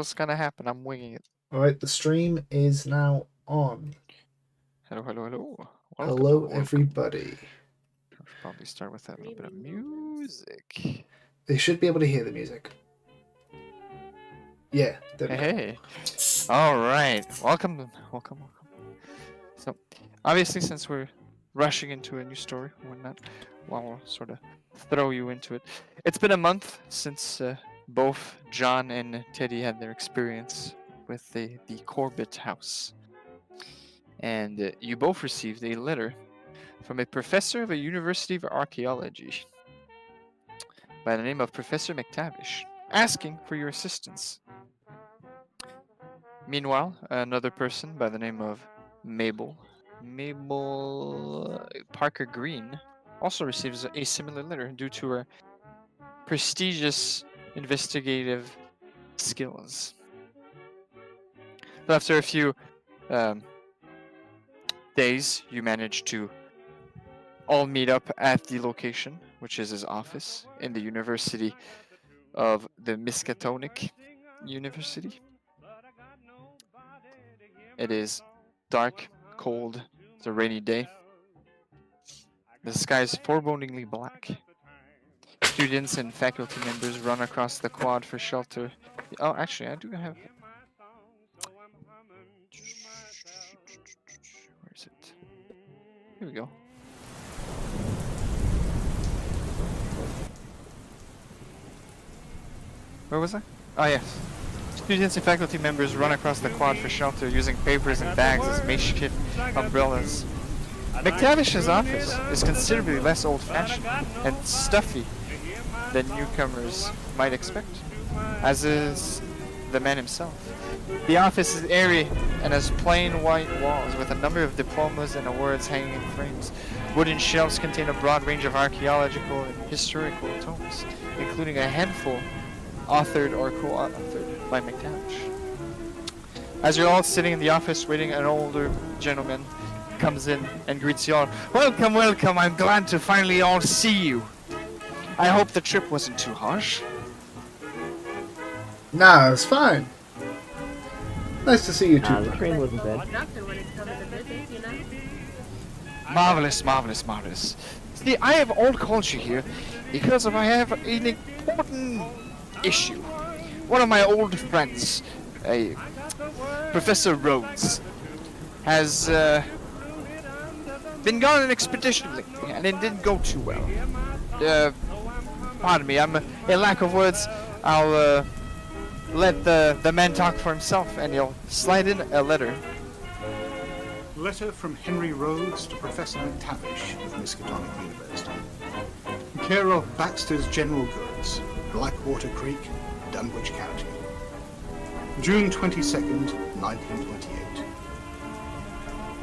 what's gonna happen. I'm winging it. Alright, the stream is now on. Hello, hello, hello. Hello, Welcome. everybody. I should probably start with that little bit of music. They should be able to hear the music. Yeah, there we go. Hey. All right. Welcome. So, obviously, since we're rushing into a new story and whatnot, we'll sort of throw you into it. It's been a month since both John and Teddy had their experience with the Corbett house. And you both received a letter from a professor of a University of Archaeology by the name of Professor McTavish, asking for your assistance. Meanwhile, another person by the name of Mabel Parker Green also receives a similar letter due to her prestigious investigative skills. But after a few days, you manage to all meet up at the location, which is his office in the University of the Miskatonic University. It is dark, cold, it's a rainy day. The sky is forebodingly black. Students and faculty members run across the quad for shelter. Oh, actually, I do have... Where is it? Here we go. Where was I? Oh, yes. Students and faculty members run across the quad for shelter using papers and bags as makeshift umbrellas. McTavish's office is considerably less old-fashioned and stuffy than newcomers might expect, as is the man himself. The office is airy and has plain white walls with a number of diplomas and awards hanging in frames. Wooden shelves contain a broad range of archaeological and historical tomes, including a handful authored or co-authored by McTavish. As you're all sitting in the office waiting, an older gentleman comes in and greets you all. Welcome, welcome, I'm glad to finally all see you. I hope the trip wasn't too harsh. Nah, it's fine. Nice to see you too. The train wasn't bad. Marvelous, marvelous, marvelous. See, I have all called you here because I have an important issue. One of my old friends, Professor Rhodes, has been gone on an expedition lately, and it didn't go too well. Pardon me, I'm in lack of words. I'll let the man talk for himself, and he'll slide in a letter. Letter from Henry Rhodes to Professor McTavish of Miskatonic University. Care of Baxter's General Goods, Blackwater Creek, Dunwich County. June 22nd, 1928.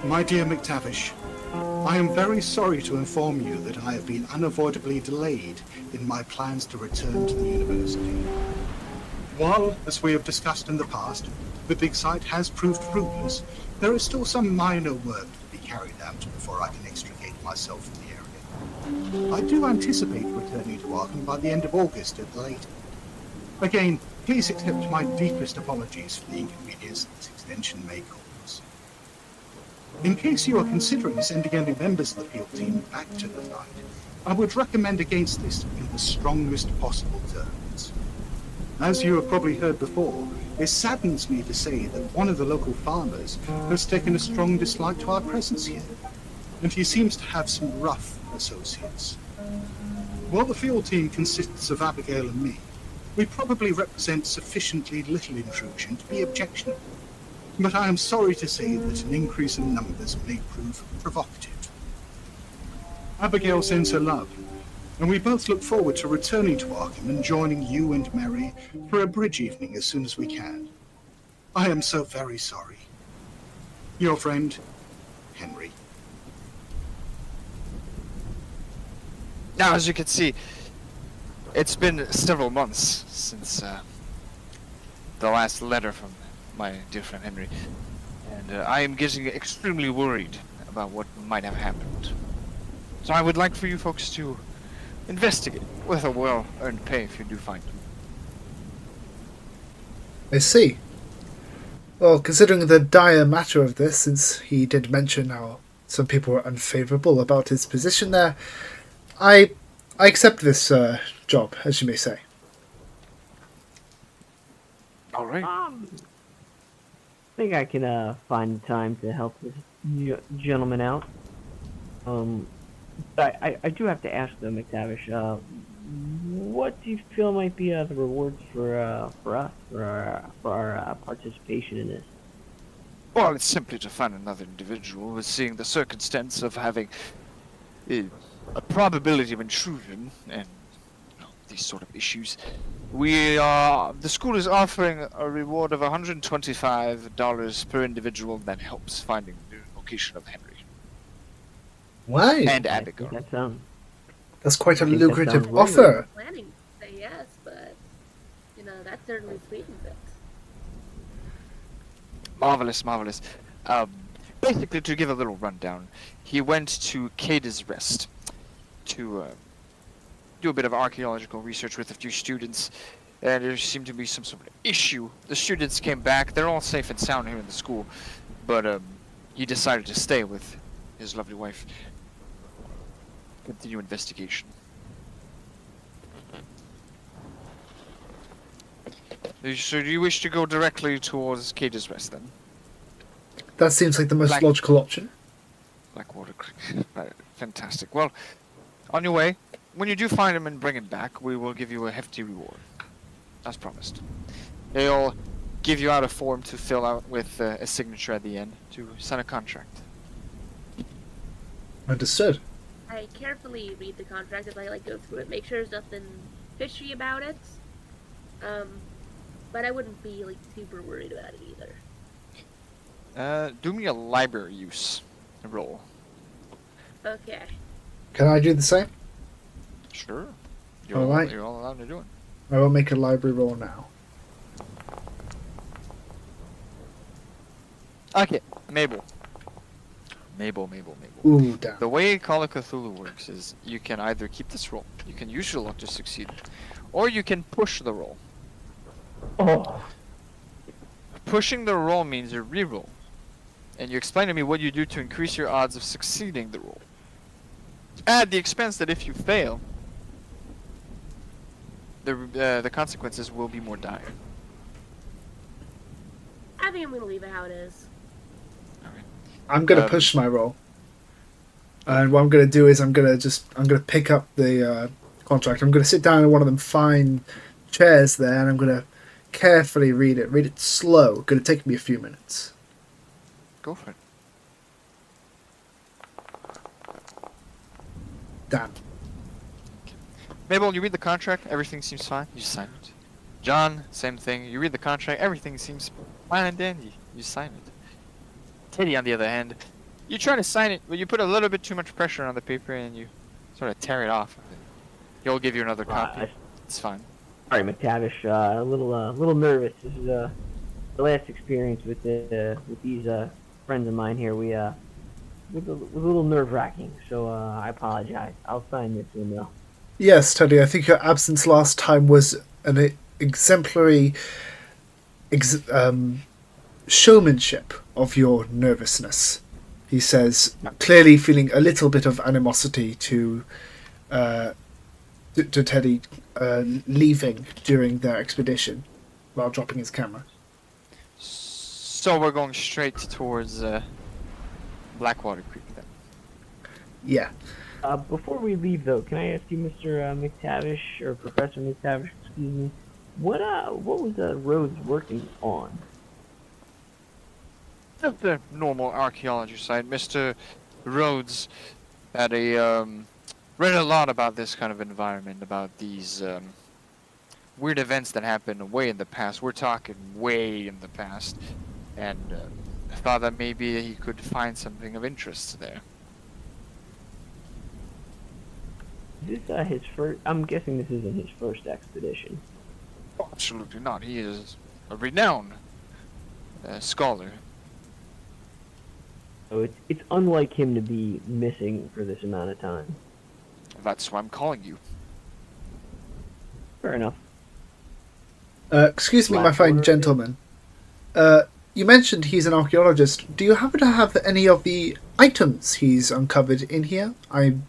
My dear McTavish, I am very sorry to inform you that I have been unavoidably delayed in my plans to return to the university. While, as we have discussed in the past, the dig site has proved fruitless, there is still some minor work to be carried out before I can extricate myself from the area. I do anticipate returning to Arkham by the end of August at the latest. Again, please accept my deepest apologies for the inconvenience this extension may cause. In case you are considering sending any members of the field team back to the site, I would recommend against this in the strongest possible terms. As you have probably heard before, it saddens me to say that one of the local farmers has taken a strong dislike to our presence here, and he seems to have some rough associates. While the field team consists of Abigail and me, we probably represent sufficiently little intrusion to be objectionable, but I am sorry to say that an increase in numbers may prove provocative. Abigail sends her love, and we both look forward to returning to Arkham and joining you and Mary for a bridge evening as soon as we can. I am so very sorry. Your friend, Henry. Now, as you can see, it's been several months since the last letter from my dear friend Henry, and I am getting extremely worried about what might have happened. So I would like for you folks to investigate with a well-earned pay if you do find them. I see. Well, considering the dire matter of this, since he did mention how some people were unfavourable about his position there, I I accept this job, as you may say. All right. I think I can find time to help this gentleman out. But I do have to ask though, McTavish, what do you feel might be the rewards for us for our participation in this? Well, it's simply to find another individual with seeing the circumstance of having a probability of intrusion and these sort of issues. The school is offering a reward of $125 per individual that helps finding the location of Henry Why? and I think Abigail. that sounds. That's quite a I think that lucrative sounds really offer. Planning to say yes, but that certainly sweetens it. Marvelous, marvelous. Basically, to give a little rundown, he went to Cada's Rest to do a bit of archaeological research with a few students, and there seemed to be some sort of issue. The students came back; they're all safe and sound here in the school, but he decided to stay with his lovely wife. Continue investigation. So do you wish to go directly towards Cada's Rest then? That seems like the most Black- logical option. Blackwater Creek. Right, fantastic. Well, on your way, when you do find him and bring him back, we will give you a hefty reward. As promised. They'll give you out a form to fill out with a signature at the end to sign a contract. Understood. I carefully read the contract as I go through it, make sure there's nothing fishy about it. But I wouldn't be super worried about it either. Do me a library use roll. Okay. Can I do the same? Sure. Alright. You're all allowed to do it. I will make a library roll now. Okay, Mabel. Mabel. Ooh, damn. The way Call of Cthulhu works is you can either keep this roll, you can use your luck to succeed, or you can push the roll. Oh, Pushing the roll means you reroll, and you explain to me what you do to increase your odds of succeeding the roll. At the expense that if you fail, the consequences will be more dire. I think I'm gonna leave it how it is. I'm gonna Um, push my roll. And what I'm gonna do is I'm gonna pick up the contract. I'm gonna sit down in one of them fine chairs there, and I'm gonna carefully read it. Read it slow. Gonna take me a few minutes. Go for it. Damn. Mabel, you read the contract, everything seems fine, you sign it. John, same thing, you read the contract, everything seems fine and dandy, you sign it. Teddy, on the other hand, you try to sign it, but you put a little bit too much pressure on the paper and you sort of tear it off. He'll give you another copy. It's fine. sorry, McTavish. A little nervous. This is the last experience with these friends of mine here. We was a little nerve-wracking, so I apologize. I'll sign this one though. Yes, Teddy. I think your absence last time was an exemplary showmanship of your nervousness. He says, clearly feeling a little bit of animosity to Teddy leaving during their expedition while dropping his camera. So we're going straight towards Blackwater Creek then. Yeah. Before we leave, though, can I ask you, Mr. McTavish, or Professor McTavish, excuse me, what was Rhodes working on? Just a normal archaeology site. Mr. Rhodes had read a lot about this kind of environment, about these weird events that happened way in the past. We're talking way in the past, and I thought that maybe he could find something of interest there. Is this his first? I'm guessing this isn't his first expedition. Oh, absolutely not. He is a renowned scholar. So it's unlike him to be missing for this amount of time. That's why I'm calling you. Fair enough. Excuse me, my fine Blackwater. gentleman. You mentioned he's an archaeologist. Do you happen to have any of the items he's uncovered in here? I'm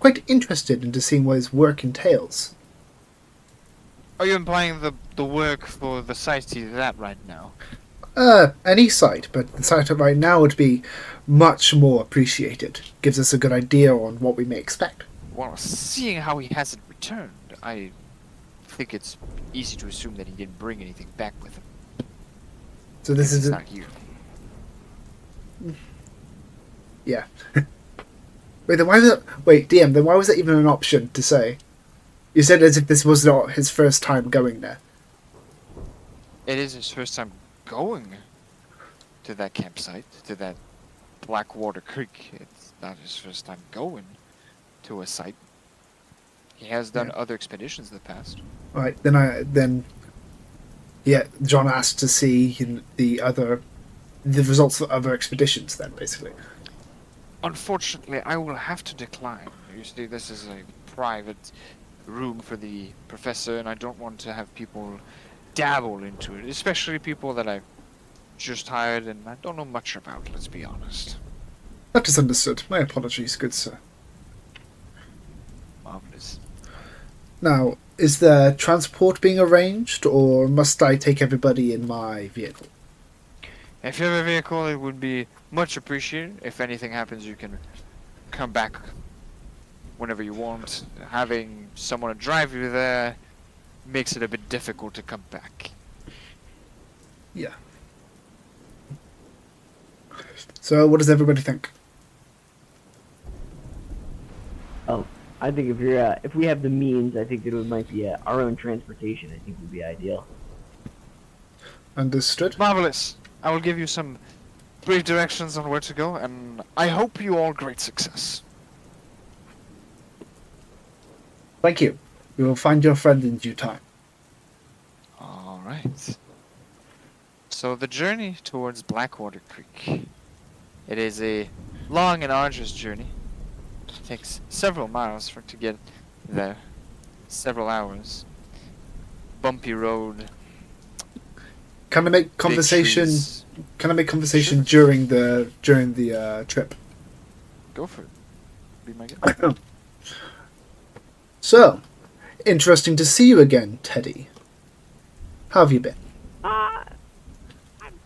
quite interested into seeing what his work entails. Are you implying the work for the site he's at right now? Any site, but the site right now would be much more appreciated. Gives us a good idea on what we may expect. Well, seeing how he hasn't returned, I think it's easy to assume that he didn't bring anything back with him. So this It's is not here. yeah. Wait, then why was that? Wait, DM. Then why was that even an option to say? You said as if this was not his first time going there. It is his first time going to that campsite, to that Blackwater Creek. It's not his first time going to a site. He has done other expeditions in the past. All right, then. Yeah, John asked to see the results of other expeditions. Then basically. Unfortunately, I will have to decline. You see, this is a private room for the professor, and I don't want to have people dabble into it, especially people that I've just hired and I don't know much about, let's be honest. That is understood. My apologies, good sir. Marvelous. Now, is there transport being arranged, or must I take everybody in my vehicle? If you have a vehicle, it would be much appreciated. If anything happens, you can come back whenever you want. Having someone to drive you there makes it a bit difficult to come back. Yeah. So, what does everybody think? I think if we have the means, I think that it might be our own transportation. I think would be ideal. Understood. Marvelous. I will give you some brief directions on where to go, and I hope you all great success. Thank you. We will find your friend in due time. Alright. So the journey towards Blackwater Creek. It is a long and arduous journey. It takes several miles to get there. Several hours. Bumpy road. Can I make big conversation? trees. Can I make conversation Sure. during the trip? Go for it. Be my guest. So, interesting to see you again, Teddy. How have you been?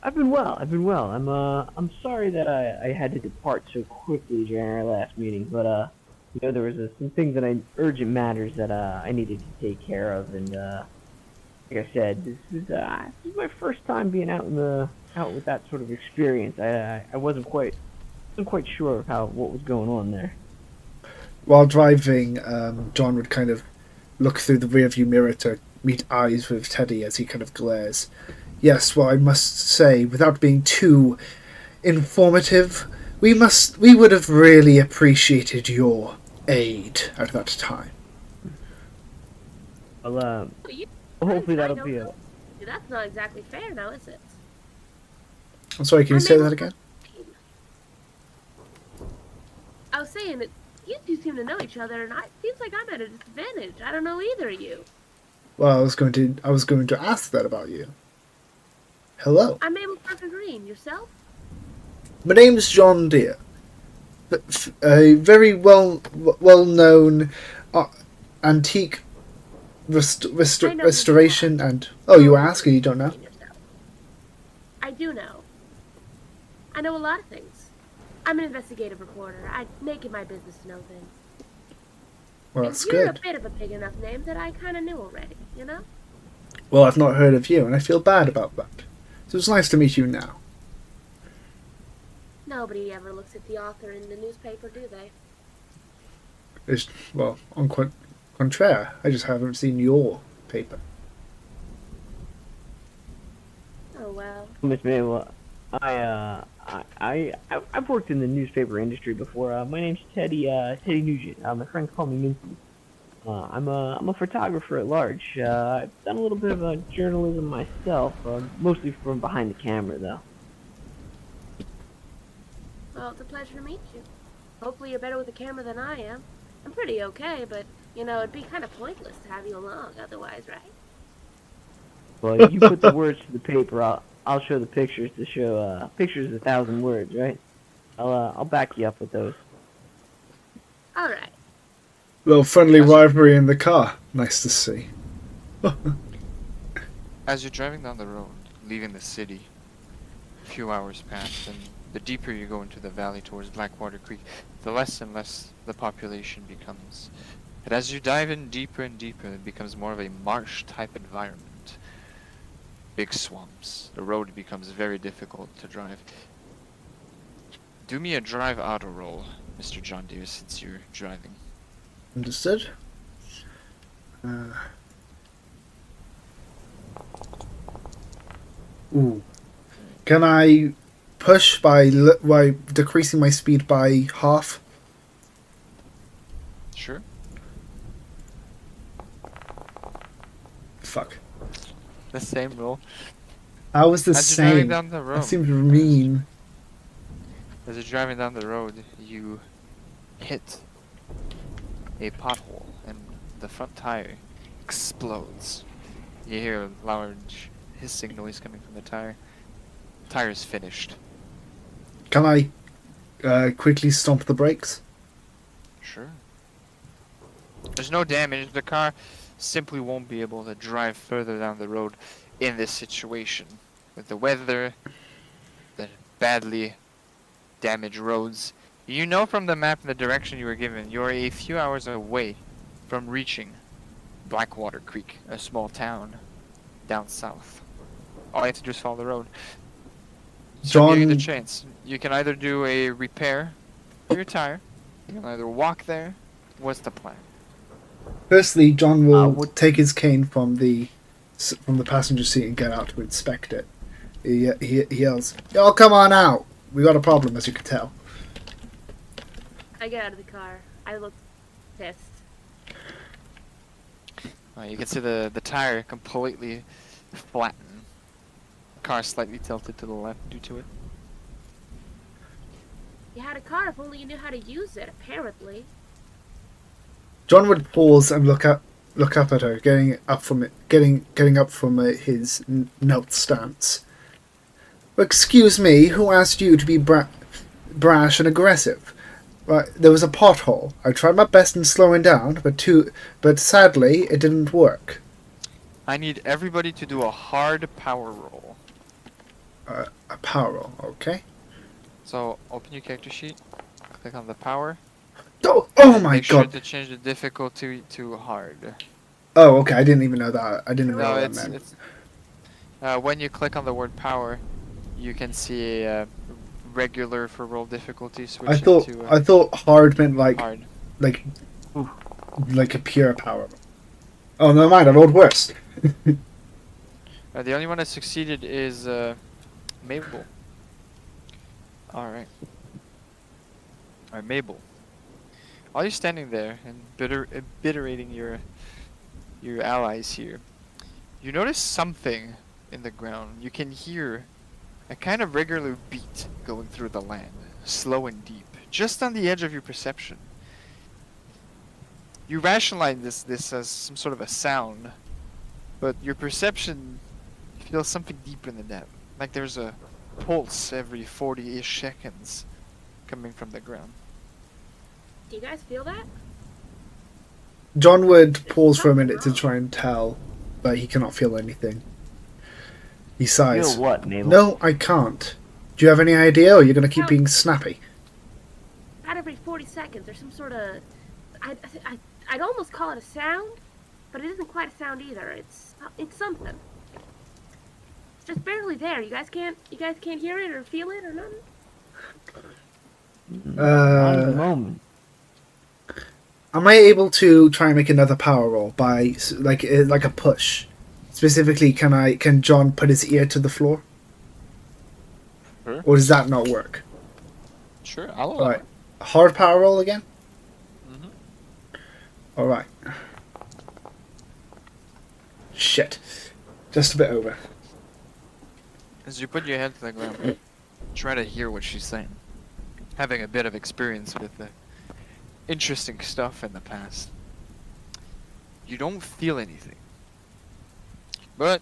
I've been well. I'm sorry that I had to depart so quickly during our last meeting, but there was some things urgent matters that I needed to take care of, and like I said, this is my first time being out with that sort of experience. I wasn't quite sure of what was going on there. While driving, John would kind of look through the rearview mirror to meet eyes with Teddy as he kind of glares. Yes, well, I must say, without being too informative, we would have really appreciated your aid at that time. Well, You, hopefully I that'll don't be know. That's not exactly fair now, is it? I'm sorry, can you say that again? I was saying that you two seem to know each other, and it seems like I'm at a disadvantage. I don't know either of you. Well, I was going to ask that about you. Hello. I'm Mabel Parker Green. Yourself? My name's John Deere. A very well-known antique restoration and... Oh, you were asking, you don't know? I do know. I know a lot of things. I'm an investigative reporter. I make it my business to know things. Well, And that's you're good. a bit of a big enough name that I kind of knew already, you know? Well, I've not heard of you, and I feel bad about that. So it's nice to meet you now. Nobody ever looks at the author in the newspaper, do they? Well, on contraire, I just haven't seen your paper. Oh, well. Miss Mabel, I've worked in the newspaper industry before. My name's Teddy Nugent. My friends call me Mincy. I'm a photographer at large. I've done a little bit of journalism myself, mostly from behind the camera, though. Well, it's a pleasure to meet you. Hopefully you're better with a camera than I am. I'm pretty okay, but, it'd be kind of pointless to have you along otherwise, right? Well, you put the words to the paper. I'll show the pictures to show. Pictures is 1,000 words, right? I'll back you up with those. All right. Little friendly As you- rivalry in the car. Nice to see. As you're driving down the road, leaving the city, a few hours pass, and the deeper you go into the valley towards Blackwater Creek, the less and less the population becomes. And as you dive in deeper and deeper, it becomes more of a marsh-type environment. Big swamps. The road becomes very difficult to drive. Do me a drive auto roll, Mr. John Deere, since you're driving. Understood. Ooh. Can I push by decreasing my speed by half? Sure. Fuck. The same roll. How was the As you're driving same? down the road. That seems mean. As you're driving down the road, you hit a pothole, and the front tire explodes. You hear a large hissing noise coming from the tire. Tire is finished. Can I quickly stomp the brakes? Sure. There's no damage. The car simply won't be able to drive further down the road in this situation. With the weather, the badly damaged roads. You know from the map and the direction you were given, you're a few hours away from reaching Blackwater Creek, a small town down south. All you have to do is follow the road. So I'm giving you the John, chance. You can either do a repair for your tire, you can either walk there. What's the plan? firstly, John will Would- take his cane from the passenger seat and get out to inspect it. He yells, "Y'all come on out! We got a problem, as you can tell." I get out of the car. I look pissed. You can see the tire completely flattened. Car slightly tilted to the left due to it. You had a car if only you knew how to use it, apparently. John would pause and look up at her, getting up from his knelt stance. "Excuse me, who asked you to be brash and aggressive? Right, there was a pothole. I tried my best in slowing down, but sadly it didn't work." I need everybody to do a hard power roll. A power roll, okay? So open your character sheet, click on the power. Oh my Make sure god! to change the difficulty to hard. Oh, okay. I didn't even know that. I didn't even know No, what that meant. it's when you click on the word power, you can see a regular for roll difficulty switch I thought into hard meant like hard. like like a pure power. Oh, never mind. I rolled worse. The only one that succeeded is Mabel. Alright. Alright, Mabel. While you're standing there and obliterating your allies here, you notice something in the ground. You can hear a kind of regular beat going through the land, slow and deep, just on the edge of your perception. You rationalize this as some sort of a sound, but your perception feels something deeper than that. Like there's a pulse every 40-ish seconds coming from the ground. Do you guys feel that? John would pause for a minute to try and tell, but he cannot feel anything. He sighs. Feel what, Mabel? No, I can't. Do you have any idea, or you're going to keep being snappy? About every 40 seconds, there's some sort of... I'd almost call it a sound, but it isn't quite a sound either. It's something. It's just barely there. You guys can't hear it or feel it or nothing? Not at the moment. Am I able to try and make another power roll by like a push? Specifically, can John put his ear to the floor? Sure. Or does that not work? Sure, I'll allow Right. it. Hard power roll again? Mhm. Alright. Shit. Just a bit over. As you put your head to the ground, try to hear what she's saying. Having a bit of experience with the interesting stuff in the past. You don't feel anything. But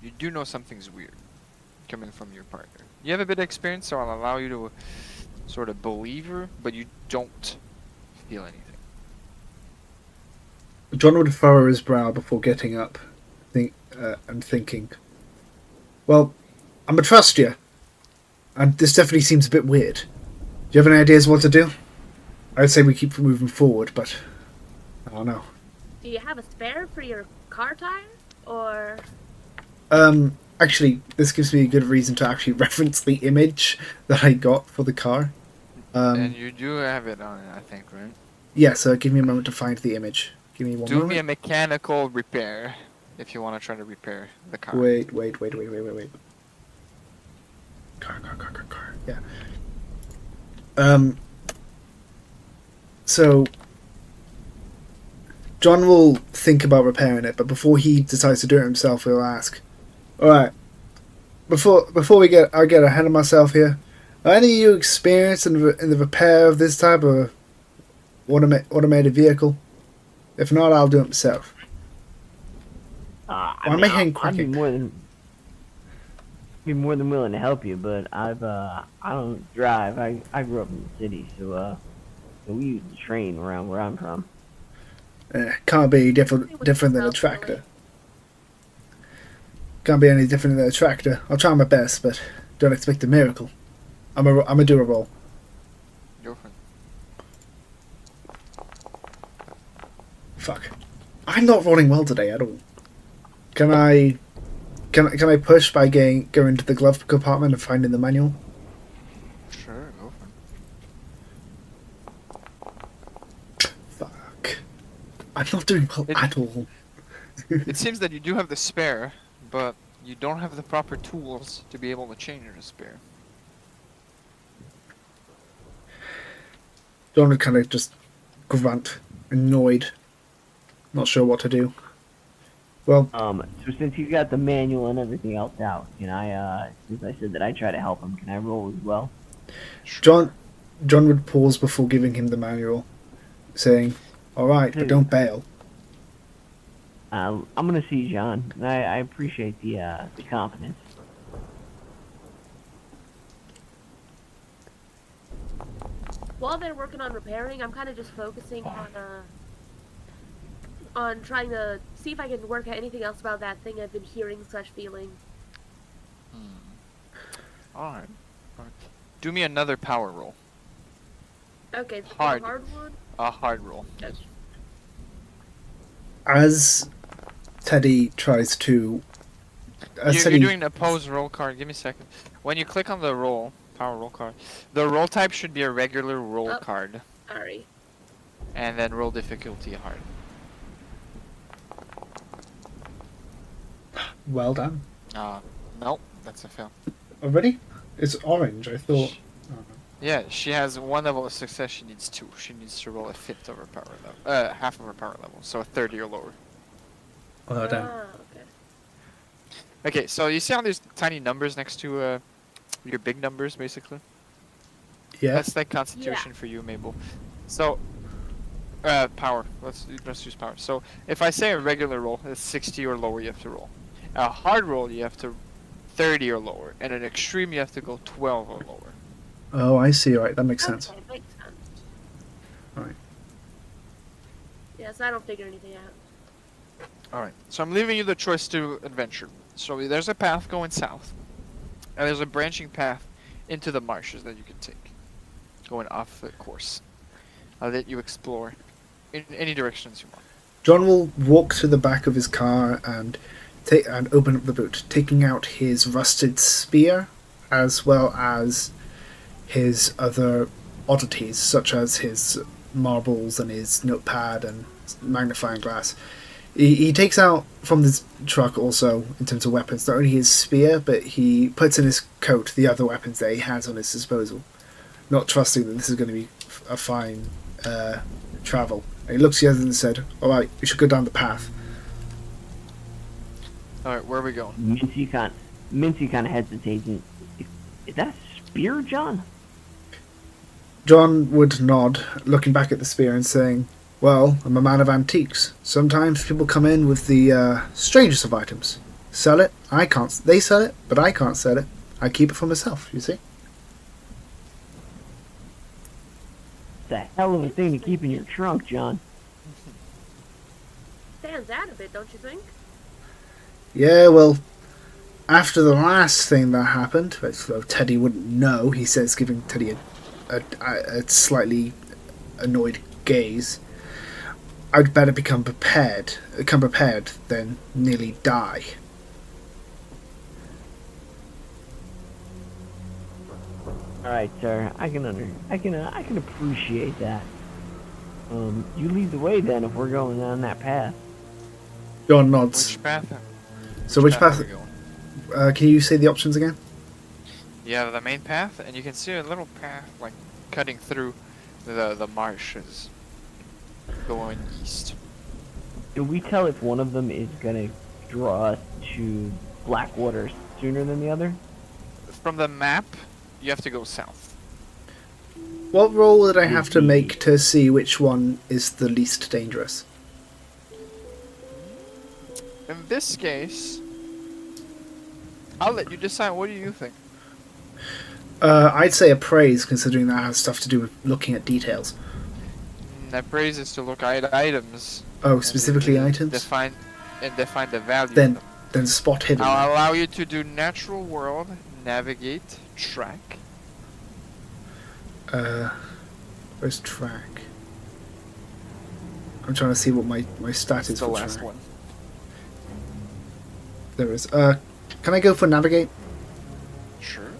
you do know something's weird coming from your partner. You have a bit of experience, so I'll allow you to sort of believe her, but you don't feel anything. John would furrow his brow before getting up, and thinking, "Well, I'm gonna trust you, and this definitely seems a bit weird. Do you have any ideas what to do? I'd say we keep moving forward, but I don't know." Do you have a spare for your car tire? Or... Actually, this gives me a good reason to actually reference the image that I got for the car. And you do have it on it, I think, right? Yeah, so give me a moment to find the image. Give me one Do moment. me a mechanical repair if you want to try to repair the car. Wait. Car. Yeah. So John will think about repairing it, but before he decides to do it himself, he'll ask, "All right, before I get ahead of myself here, are any of you experienced in the repair of this type of automated vehicle? If not, I'll do it myself." I Why am I hearing I'd be cracking? more than willing to help you, but I don't drive. I grew up in the city, so we use the train around where I'm from. Can't be different than a tractor. Can't be any different than a tractor. I'll try my best, but don't expect a miracle. I'm gonna do a roll. Go for it. Fuck. I'm not rolling well today at all. Can I push by going to the glove compartment and finding the manual? Sure, go for it. Fuck. I'm not doing well at all. It seems that you do have the spare, but you don't have the proper tools to be able to change the spare. John would kind of just grunt, annoyed, not sure what to do. Well, So since you got the manual and everything else out, can I, since I said that I try to help him, can I roll as well? John would pause before giving him the manual, saying, "All right, but don't bail." I'm gonna see John. And I appreciate the confidence. While they're working on repairing, I'm kind of just focusing on trying to see if I can work out anything else about that thing I've been hearing / feeling. Alright. Do me another power roll. Okay, Hard. the hard one? A hard roll. Yes. As Teddy tries to... You're doing the pose roll card. Give me a second. When you click on the power roll card, the roll type should be a regular roll card. Sorry. And then roll difficulty hard. Well done. Nope, that's a fail. Already? It's orange, I thought. Yeah, she has one level of success, she needs 2. She needs to roll a fifth of her power level. Half of her power level, so a 30 or lower. Well done. Okay. Okay, so you see how there's tiny numbers next to your big numbers, basically? Yeah. That's like constitution for you, Mabel. So, power. Let's use power. So, if I say a regular roll, it's 60 or lower you have to roll. A hard roll, you have to 30 or lower. And an extreme, you have to go 12 or lower. Oh, I see. Right, that makes sense. Okay, makes sense. Alright. Yes, I don't figure anything out. Alright, so I'm leaving you the choice to adventure. So there's a path going south. And there's a branching path into the marshes that you can take. Going off the course. I'll let you explore in any directions you want. John will walk to the back of his car and open up the boot, taking out his rusted spear, as well as his other oddities, such as his marbles and his notepad and magnifying glass. He takes out from this truck also, in terms of weapons, not only his spear, but he puts in his coat the other weapons that he has on his disposal, not trusting that this is going to be a fine travel. And he looks at the others and said, "Alright, we should go down the path." Alright, where are we going? Mincy kind of hesitates. Is that a spear, John? John would nod, looking back at the spear and saying, "Well, I'm a man of antiques. Sometimes people come in with the strangest of items. sell it. I can't. They sell it, but I can't sell it. I keep it for myself. You see? It's a hell of a thing to keep in your trunk, John. Stands out a bit, don't you think? Yeah. Well, after the last thing that happened, well, Teddy wouldn't know. He says, giving Teddy a slightly annoyed gaze. I'd better become prepared than nearly die. All right, sir. I can appreciate that. You lead the way then if we're going down that path. John nods. Which path? So which path? are we going? Can you say the options again? You have the main path, and you can see a little path like cutting through the marshes, going east. Do we tell if one of them is gonna draw us to Blackwater sooner than the other? From the map, you have to go south. What roll would I have to make to see which one is the least dangerous? In this case, I'll let you decide. What do you think? I'd say appraise, considering that has stuff to do with looking at details. Appraise is to look at items. Oh, specifically and items? define the value. Then, of them. then spot hidden. I'll allow you to do natural world, navigate, track. Where's track? I'm trying to see what my stat is It's the for last track. one. There is. Can I go for navigate? Sure.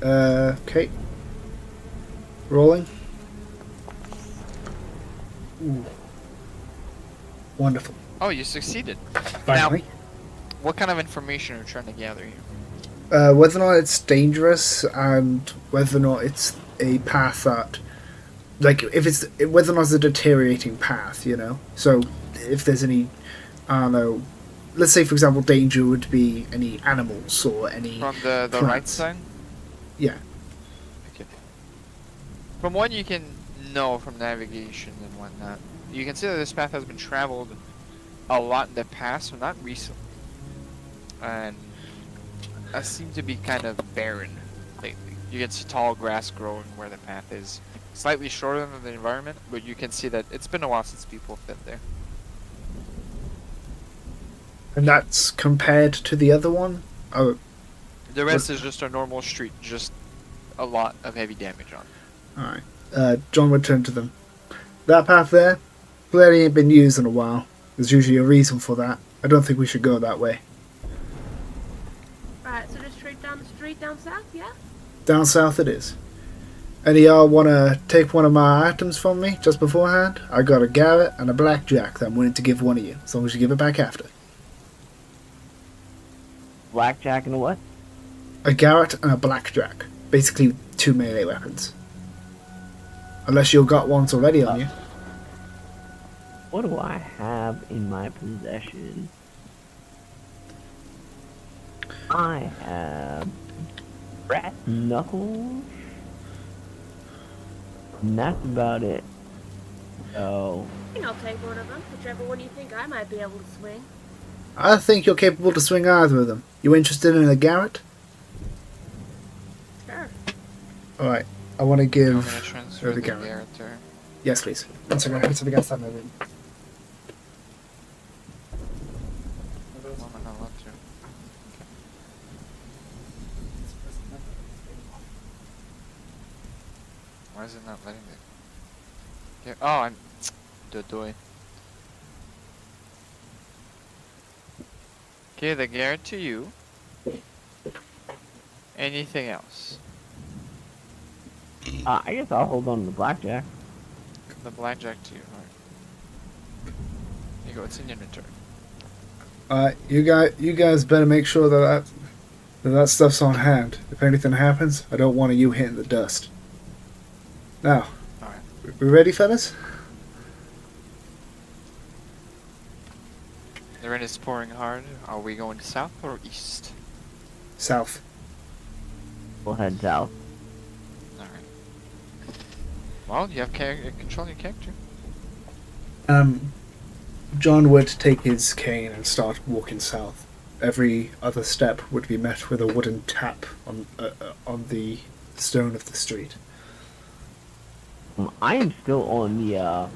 Okay. Rolling. Ooh. Wonderful. Oh, you succeeded. Finally. What kind of information are you trying to gather here? Whether or not it's dangerous and whether or not it's a path that, like, whether or not it's a deteriorating path, you know? So, if there's any, I don't know, let's say, for example, danger would be any animals or any From the right plants. side? Yeah. Okay. From what you can know from navigation and whatnot, you can see that this path has been traveled a lot in the past, but not recently. And it seems to be kind of barren lately. You can see tall grass growing where the path is. Slightly shorter than the environment, but you can see that it's been a while since people have been there. And that's compared to the other one? Oh, The rest is just a normal street, just a lot of heavy damage on it. alright. John would turn to them. That path there clearly ain't been used in a while. There's usually a reason for that. I don't think we should go that way. Right, so just straight down the street down south, yeah? Down south it is. Any of y'all want to take one of my items from me just beforehand? I got a garret and a blackjack that I'm willing to give one of you, as long as you give it back after. Blackjack and a what? A garret and a blackjack. Basically 2 melee weapons. Unless you've got ones already on you. What do I have in my possession? I have brass knuckles. And that's about it. So, I'll take one of them, whichever one you think I might be able to swing. I think you're capable to swing either of them. You interested in a garret? Sure. Alright, I want to I'm give gonna transfer her the the garret. Garrett to her. Yes, please. One second, it's against that movie. I'm not allowed to. Why is it not letting me? Okay. Oh, I'm the doy. Okay, the Garrett to you. Anything else? I guess I'll hold on to the blackjack. The blackjack to you. Alright. Here you go. It's in your inventory. You guys better make sure that stuff's on hand. If anything happens, I don't want you hitting the dust. Now, Alright. we ready, fellas? The rain is pouring hard. Are we going south or east? South. We'll head south. Alright. Well, you have control your character. John would take his cane and start walking south. every other step would be met with a wooden tap on the stone of the street. I am still on the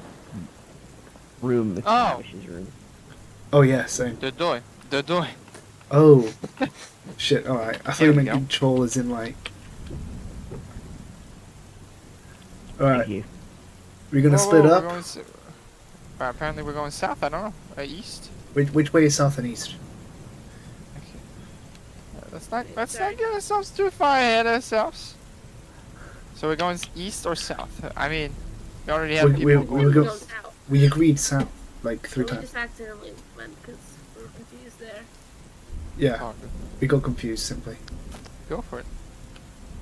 room, Mr. Oh. Tavish's room. Oh yeah, same. The door. The door. Oh, shit! All right, I thought Here you we meant go. control as in like. All Thank right, you. we're gonna Whoa, split whoa, up. we're going apparently we're going south. I don't know. East. Which way is south and east? Okay. Let's not get ourselves too far ahead of ourselves. So we're going east or south? I mean, we already have We people going. go- Go south. We agreed south like So 3 we times. just accidentally went because we were confused there. Yeah, Oh, good. we got confused simply. Go for it.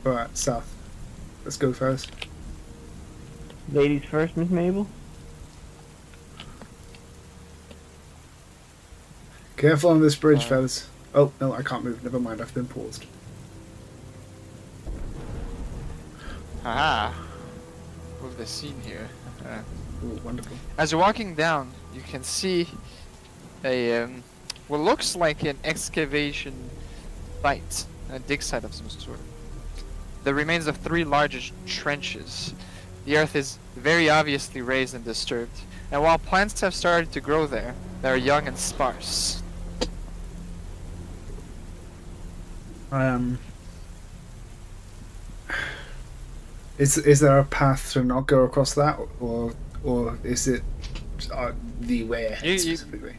All right, south. Let's go first. Ladies first, Miss Mabel. Careful on this bridge, Uh, fellas. Oh no, I can't move. Never mind. I've been paused. Haha. Move the scene here. Ooh, wonderful. As you're walking down, you can see a what looks like an excavation site, a dig site of some sort. The remains of 3 large trenches. The earth is very obviously raised and disturbed, and while plants have started to grow there, they are young and sparse. Is there a path to not go across that, or is it the way You- specifically?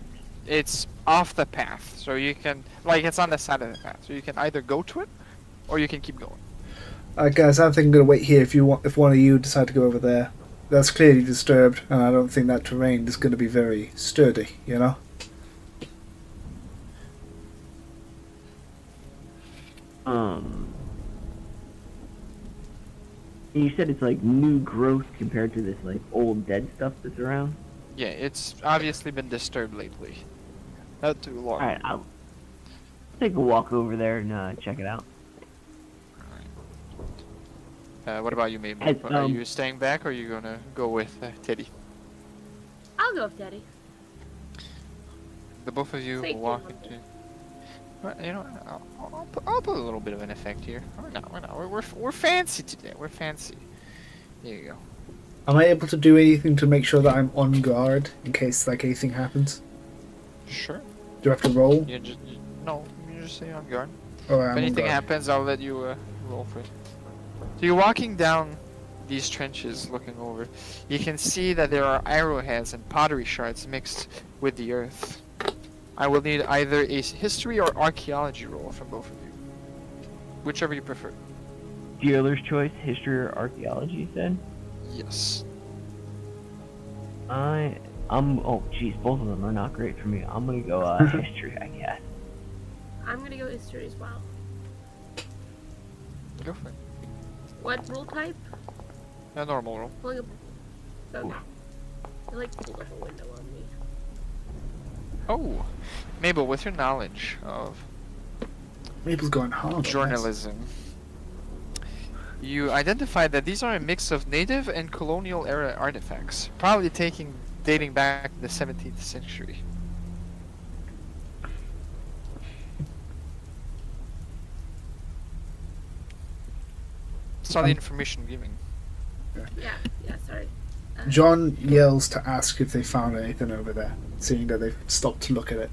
It's off the path, so you can, like, it's on the side of the path, so you can either go to it, or you can keep going. Guys, I think I'm gonna wait here. If one of you decide to go over there, that's clearly disturbed, and I don't think that terrain is going to be very sturdy. You know. You said it's like new growth compared to this like old dead stuff that's around. Yeah, it's obviously been disturbed lately. Not too long. All right, I'll take a walk over there and check it out. What about you, Mabel? Hey, Are you staying back, or are you gonna go with Teddy? I'll go with Daddy. The both of you Safety will walk one. into. Well, you know, I'll put a little bit of an effect here. We're fancy today. We're fancy. There you go. Am I able to do anything to make sure that I'm on guard in case like anything happens? Sure. Do I have to roll? No, you just stay on guard. Or If am anything on guard? happens, I'll let you roll for it. So you're walking down these trenches, looking over. You can see that there are arrowheads and pottery shards mixed with the earth. I will need either a history or archaeology roll from both of you, whichever you prefer. Dealer's choice, history or archaeology. You said. Yes. I'm. Oh, geez, both of them are not great for me. I'm gonna go history, I guess. I'm gonna go history as well. Go for it. What rule type? A normal roll. Pulling up. Okay. I like pulling up a window on me. Oh, Mabel, with your knowledge of Mabel's going hard. on this. journalism, you identified that these are a mix of native and colonial era artifacts, probably dating back to the 17th century. Saw the information given. Yeah, sorry. John yells to ask if they found anything over there, seeing that they've stopped to look at it.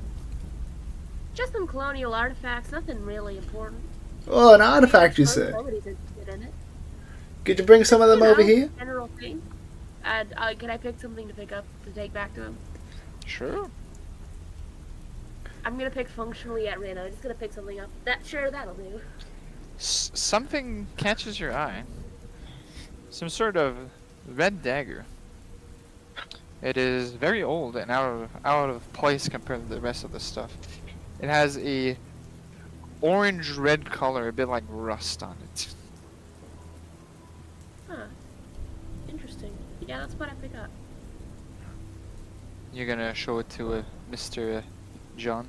Just some colonial artifacts, nothing really important. Oh, an artifact, you say? Nobody's interested in it. Could you bring some of them You over know, here? General thing. And can I pick something to pick up to take back to him? Sure. I'm gonna pick functionally at random. I'm just gonna pick something up. That'll do. Something catches your eye. Some sort of red dagger. It is very old and out of place compared to the rest of the stuff. It has a orange-red color, a bit like rust on it. Huh. Interesting. Yeah, that's what I pick up. You're gonna show it to Mr. John?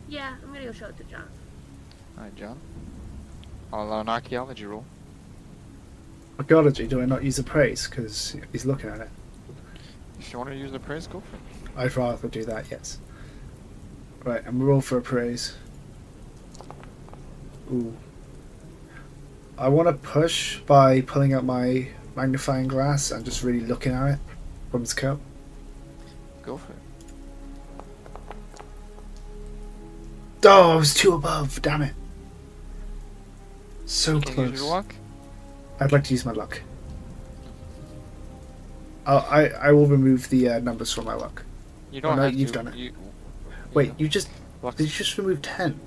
Yeah, I'm gonna go show it to John. Alright, John. I'll allow an archaeology roll. Archaeology, do I not use appraise? Because he's looking at it. If you want to use the praise, go for it. I'd rather do that, yes. Right, I'm roll for appraise. Ooh. I want to push by pulling out my magnifying glass and just really looking at it from his coat. Go for it. Oh, I was too above. Damn it. So Can you use close. your luck? I'd like to use my luck. I will remove the numbers from my luck. You don't no, have you've to. done it. You Wait, know, you just luck. did you just remove 10?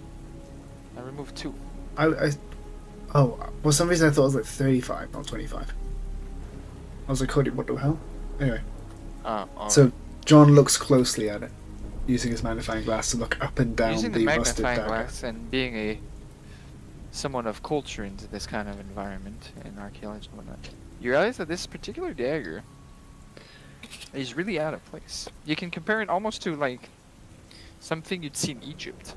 I removed 2. Oh, for some reason I thought it was like 35, not 25. I was like, Cody, what the hell? Anyway, so John looks closely at it, using his magnifying glass to look up and down using the the rusted magnifying dagger. glass and being someone of culture into this kind of environment in archaeology and whatnot, you realize that this particular dagger is really out of place. You can compare it almost to like something you'd see in Egypt.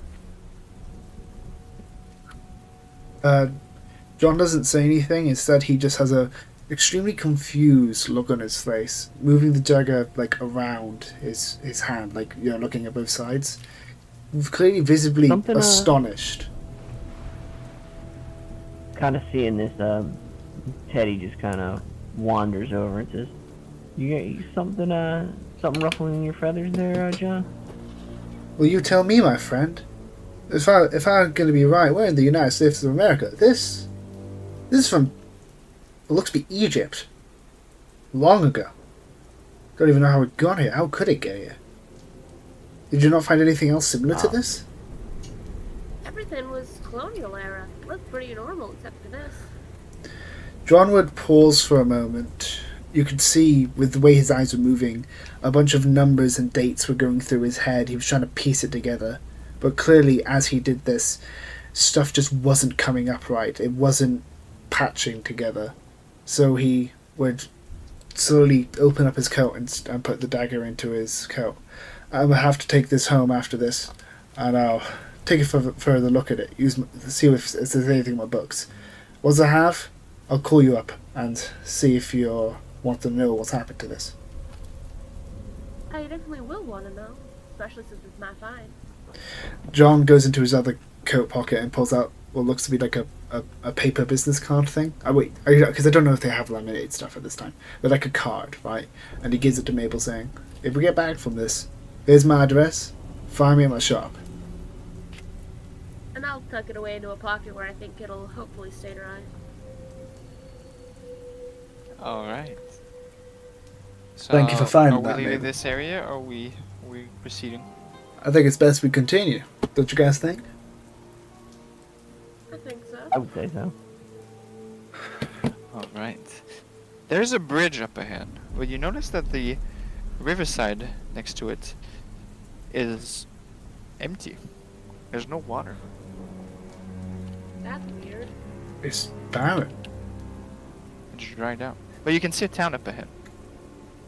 John doesn't say anything. Instead, he just has a extremely confused look on his face, moving the dagger like around his hand, like looking at both sides, clearly visibly astonished. Kind of seeing this, Teddy just kind of wanders over and says, "You got something ruffling in your feathers there, John?" Well, you tell me, my friend. If I'm going to be right, we're in the United States of America. This is from what looks to be Egypt. Long ago. Don't even know how it got here. How could it get here? Did you not find anything else similar to this? Everything was colonial era. Looked pretty normal except for this. John would pause for a moment. You could see, with the way his eyes were moving, a bunch of numbers and dates were going through his head. He was trying to piece it together. But clearly, as he did this, stuff just wasn't coming up right. It wasn't patching together. So he would slowly open up his coat and put the dagger into his coat. I'm going to have to take this home after this, and I'll take a further look at it. See if there's anything in my books. Once I have, I'll call you up and see if you want to know what's happened to this. I definitely will want to know, especially since it's my find. John goes into his other coat pocket and pulls out what looks to be like a paper business card thing. Because I don't know if they have laminated stuff at this time, but like a card, right? And he gives it to Mabel, saying, "If we get back from this, here's my address. Find me at my shop." And I'll tuck it away into a pocket where I think it'll hopefully stay dry. Alright. So, Thank you for finding that, are we leaving Mabel. this area, or are we proceeding? I think it's best we continue. Don't you guys think? I think so. I would say so. Alright. There's a bridge up ahead. Well, you notice that the riverside next to it is empty. There's no water. That's weird. It's barren. It's dried out. But you can see a town up ahead.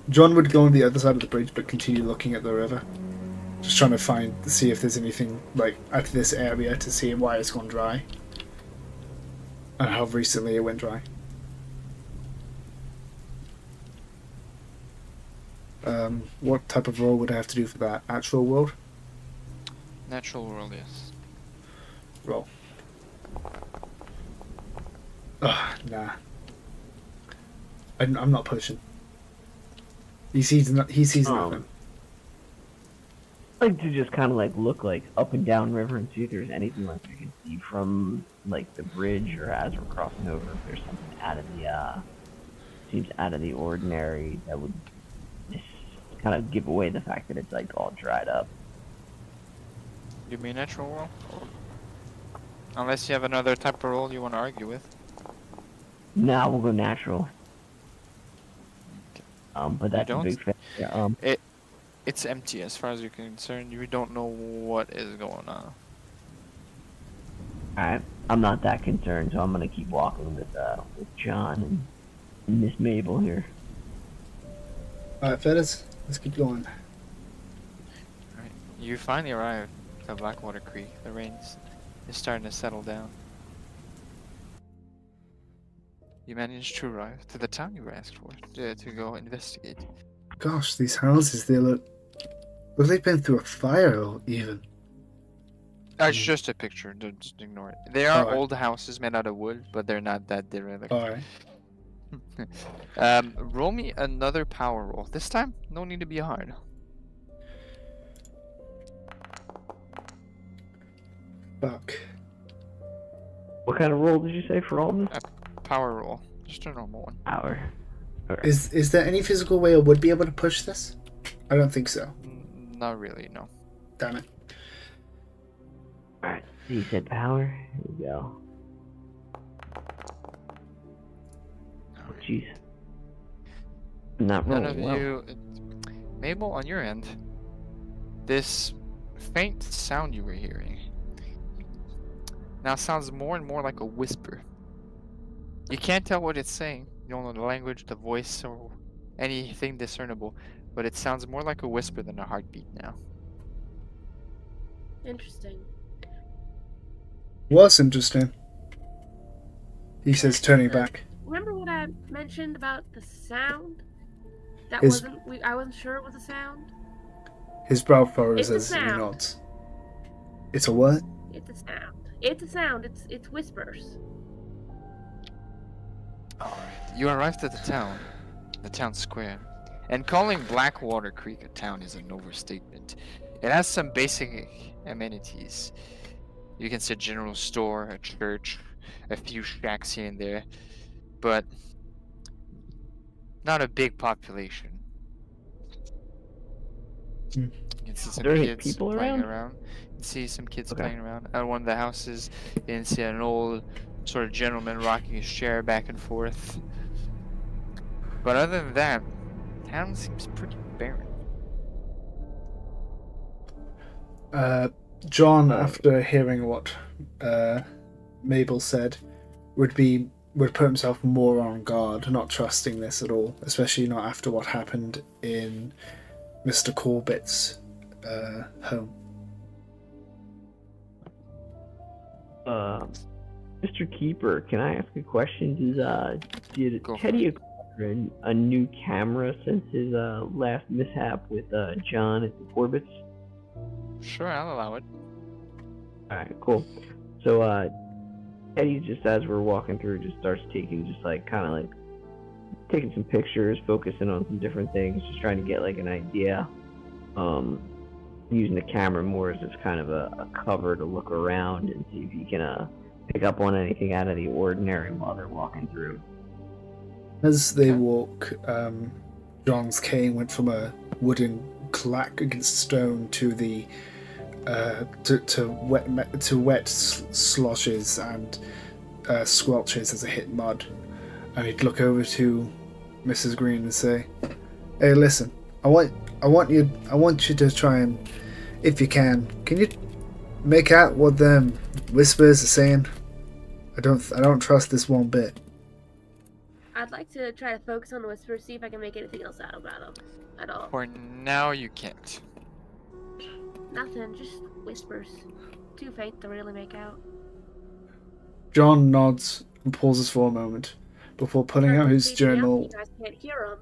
John would go on the other side of the bridge, but continue looking at the river, just trying to see if there's anything like at this area to see why it's gone dry, and how recently it went dry. What type of roll would I have to do for that? Actual world Natural world, yes. roll. Ugh, nah. I'm not pushing. He sees nothing. I like to just kind of like look like up and down river and see if there's anything like you can see from like the bridge or as we're crossing over. If there's something out of the seems out of the ordinary that would just kind of give away the fact that it's like all dried up. Give me a natural roll. Unless you have another type of roll you want to argue with. Now we'll go natural. But that's a don't? big factor. It's empty as far as you're concerned. You don't know what is going on. Alright, I'm not that concerned, so I'm gonna keep walking with John and Miss Mabel here. Alright, fellas, let's keep going. Right. You finally arrive at Blackwater Creek. The rain is starting to settle down. You managed to arrive to the town you were asked for to go investigate. Gosh, these houses, they look they've been through a fire even. It's just a picture. Just ignore it. They are Alright. old houses made out of wood, but they're not that derelict. Alright. Roll me another power roll. This time, no need to be hard. Fuck. What kind of roll did you say for all of this? Power roll. Just a normal one. Hour. Okay. Is there any physical way I would be able to push this? I don't think so. Not really, no. Damn it. Alright, so you said power. Here we go. Oh, jeez. Not None rolling of well. you. Mabel, on your end, this faint sound you were hearing now sounds more and more like a whisper. You can't tell what it's saying. You don't know the language, the voice, or anything discernible, but it sounds more like a whisper than a heartbeat now. Interesting. Was interesting. He says, turning back. Remember what I mentioned about the sound? That His- I wasn't sure it was a sound. His brow furrows It's a as he sound. nods. It's a what? It's a sound. It's a sound. It's whispers. Alright, you arrived at the town square, and calling Blackwater Creek a town is an overstatement. It has some basic amenities. You can see a general store, a church, a few shacks here and there, but not a big population. Hmm. You can see some Are there any kids people playing around? around. You can see some kids Okay. playing around. At one of the houses, you can see an old sort of gentleman rocking his chair back and forth. But other than that, town seems pretty barren. John, after hearing what Mabel said, would put himself more on guard, not trusting this at all, especially not after what happened in Mr. Corbett's home. Mr. Keeper, can I ask a question? Did Go for Teddy acquire a new camera since his last mishap with John at the Corbett's? Sure, I'll allow it. Alright, cool. So, Teddy, just as we're walking through, just starts taking, taking some pictures, focusing on some different things, just trying to get, an idea. Using the camera more as just kind of a cover to look around and see if he can, pick up on anything out of the ordinary while they're walking through. As they walk, John's cane went from a wooden clack against stone to the to wet sloshes and squelches as it hit mud, and he'd look over to Mrs. Green and say, "Hey, listen, I want you to try and, if you can you make out what them whispers are saying? I don't trust this one bit." I'd like to try to focus on the whispers, see if I can make anything else out about them at all. For now, you can't. Nothing, just whispers. Too faint to really make out. John nods and pauses for a moment before pulling out his journal. You guys can't hear them.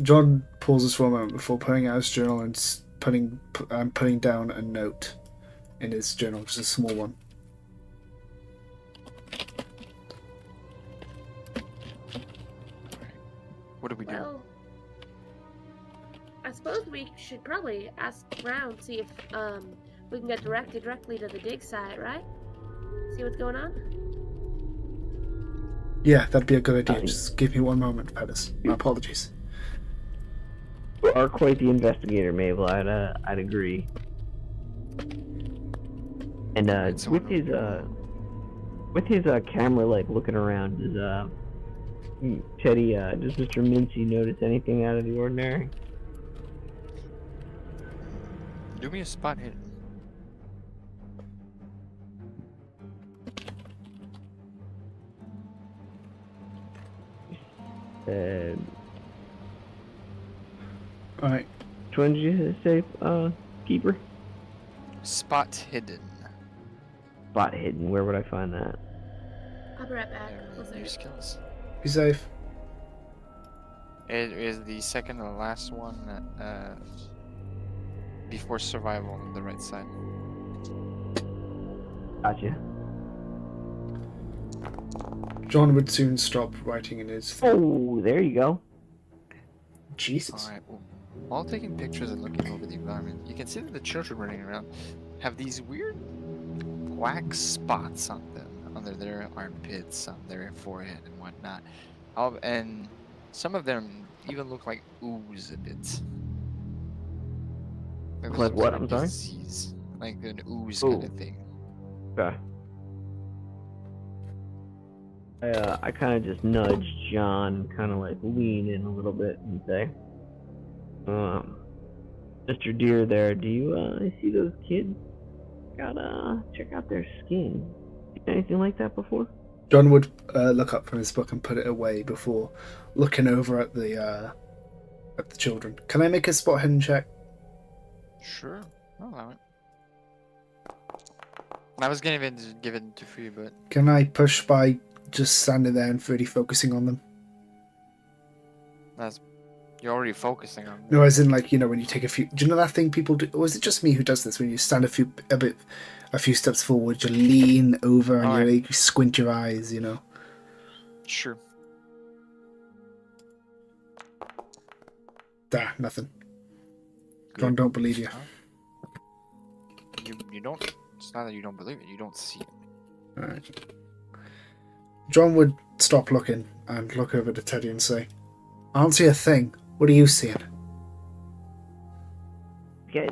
John pauses for a moment before pulling out his journal and putting down a note in his journal, just a small one. What do we do? Well, I suppose we should probably ask around, see if we can get directly to the dig site, right? See what's going on? Yeah, that'd be a good idea. Just give me one moment, Pettis. My apologies. You are quite the investigator, Mabel. I'd agree. And with his camera looking around, does Teddy, does Mr. Mincy notice anything out of the ordinary? Do me a spot hit. Alright. Which one did you say, Keeper? Spot hidden. Spot hidden. Where would I find that? I'll be right back. One New second. skills. Be safe. It is the second and last one before survival on the right side. Gotcha. John would soon stop writing in his Oh, there you go. Jesus. Alright, well, while taking pictures and looking over the environment, you can see that the children running around have these weird black spots on them, under their armpits, on their forehead, and whatnot. And some of them even look like ooze a bit. Like Like some what? sort of I'm sorry? disease, like an ooze Ooh. kind of thing. Okay. I kind of just nudge John, kind of like lean in a little bit and say, Mr. Deer there, do you see those kids? Gotta check out their skin. Seen anything like that before? John would look up from his book and put it away before looking over at the children. Can I make a spot hidden check? Sure, I'll allow it. I was gonna give it to free, but Can I push by just standing there and really focusing on them? you're already focusing on them. No, as in like, you know, when you take a few. Do you know that thing people do? Or is it just me who does this? When you stand a few steps forward, you lean over and Alright. you squint your eyes. You know. Sure. Nothing. Good. John, don't believe you. You don't. It's not that you don't believe it. You don't see it. All right. John would stop looking and look over to Teddy and say, "I don't see a thing. What are you seeing?" Yeah,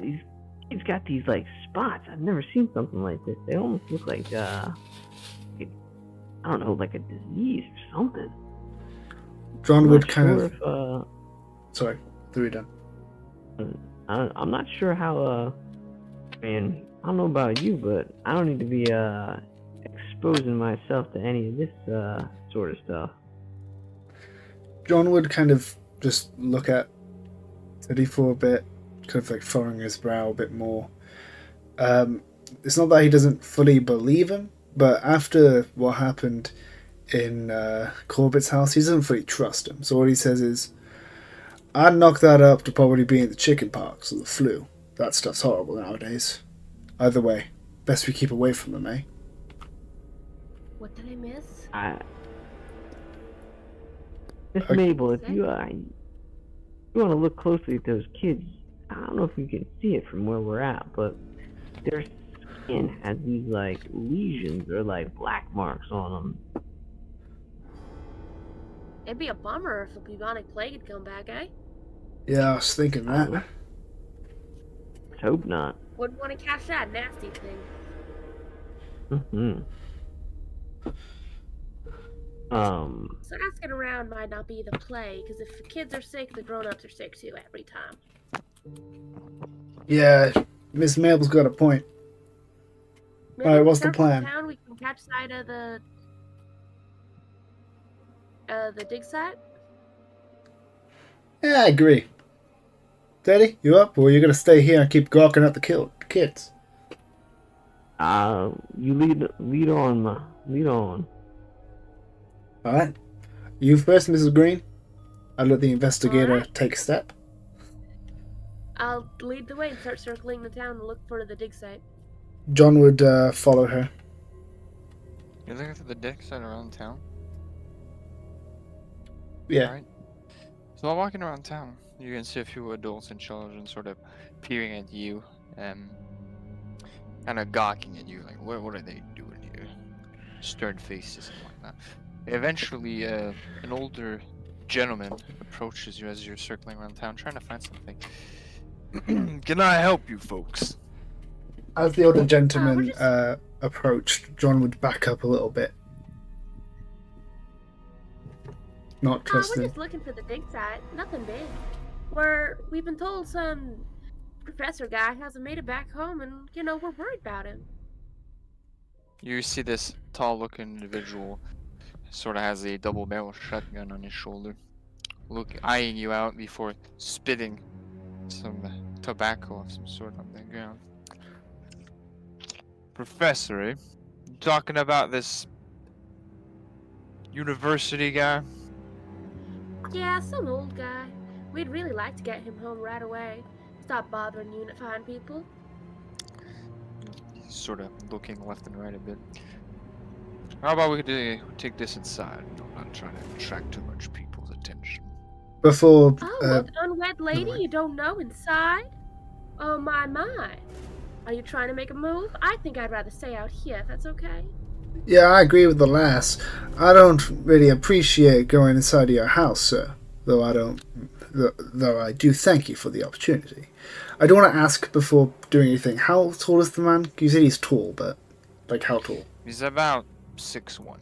he's got these like spots. I've never seen something like this. They almost look like I don't know, like a disease or something. John I'm would not kind sure of. Sorry, threw you down. I'm not sure how. Man, I don't know about you, but I don't need to be exposing myself to any of this sort of stuff. John would kind of just look at Teddy for a bit, kind of like furrowing his brow a bit more. It's not that he doesn't fully believe him, but after what happened in Corbett's house, he doesn't fully trust him. So what he says is, "I'd knock that up to probably being the chicken pox or the flu. That stuff's horrible nowadays. Either way, best we keep away from them, eh?" What did I miss? Miss Okay. Mabel, if you want to look closely at those kids, I don't know if you can see it from where we're at, but their skin has these like lesions or like black marks on them. It'd be a bummer if the bubonic plague had come back, eh? Yeah, I was thinking that. Let's hope not. Wouldn't want to catch that nasty thing. Mm-hmm. So asking around might not be the play, because if the kids are sick, the grown-ups are sick too every time. Yeah, Miss Mabel's got a point. Maybe Alright, if what's the we start from plan? Town, we can catch sight of the dig site. Yeah, I agree. Teddy, you up, or are you gonna stay here and keep gawking at the kids? You lead on, lead on. Alright. You first, Mrs. Green. I'll let the investigator Alright. take a step. I'll lead the way and start circling the town and look for the dig site. John would follow her. You're looking for the dig site around town? Yeah. Alright. So while walking around town, you can see a few adults and children sort of peering at you and kind of gawking at you, like, what are they doing here? Stern faces and whatnot. Eventually, an older gentleman approaches you as you're circling around town, trying to find something. Can I help you, folks? As the older gentleman just- approached, John would back up a little bit. Not We're trusting. just looking for the dig site. Nothing big. We've been told some professor guy hasn't made it back home, and we're worried about him. You see this tall-looking individual, sort of has a double-barrel shotgun on his shoulder, eyeing you out before spitting some tobacco of some sort on the ground. Professor, eh? You talking about this university guy? Yeah, some old guy. We'd really like to get him home right away. Stop bothering unifying people. sort of looking left and right a bit. How about we take this inside? I'm not trying to attract too much people's attention. Before, Oh, look, unwed lady, mind. you don't know inside? Oh, my, my. Are you trying to make a move? I think I'd rather stay out here, if that's okay. yeah, I agree with the lass. I don't really appreciate going inside of your house, sir. Though I do thank you for the opportunity. I do want to ask before doing anything. How tall is the man? You said he's tall, but like how tall? He's about 6'1".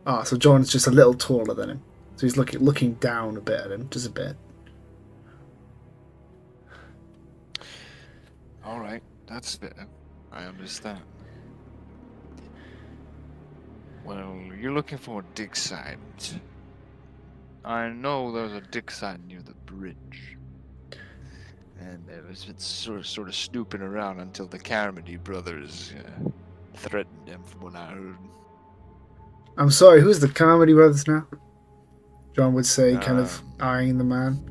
Ah, so John's just a little taller than him. So he's looking down a bit at him, just a bit. Alright, that's fair. I understand. Well, you're looking for a dig site. I know there's a dig site near the bridge. And it was sort of snooping around until the Carmody brothers threatened him, from what I heard. I'm sorry, who's the Comedy Brothers now? John would say, kind of eyeing the man.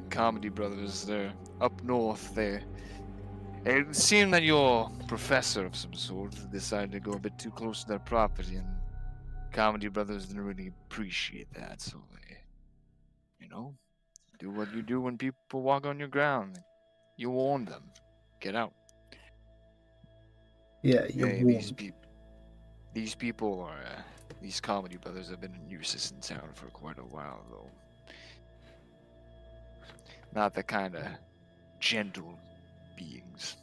Comedy brothers, they're up north. It seemed that your professor of some sort decided to go a bit too close to their property, and Comedy brothers didn't really appreciate that, so they, do what you do when people walk on your ground. You warn them. Get out. Yeah, you're These warned. people are, these Comedy brothers have been a nuisance in town for quite a while, though. Not the kind of gentle beings.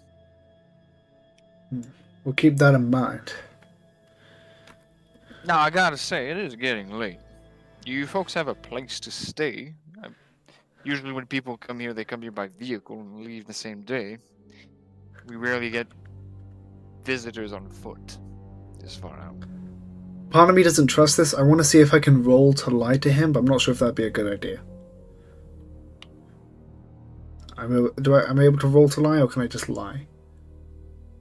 We'll keep that in mind. Now, I gotta say, it is getting late. You folks have a place to stay. Usually when people come here, they come here by vehicle and leave the same day. We rarely get visitors on foot this far out. Part of me doesn't trust this. I want to see if I can roll to lie to him, but I'm not sure if that'd be a good idea. Am I able to roll to lie, or can I just lie?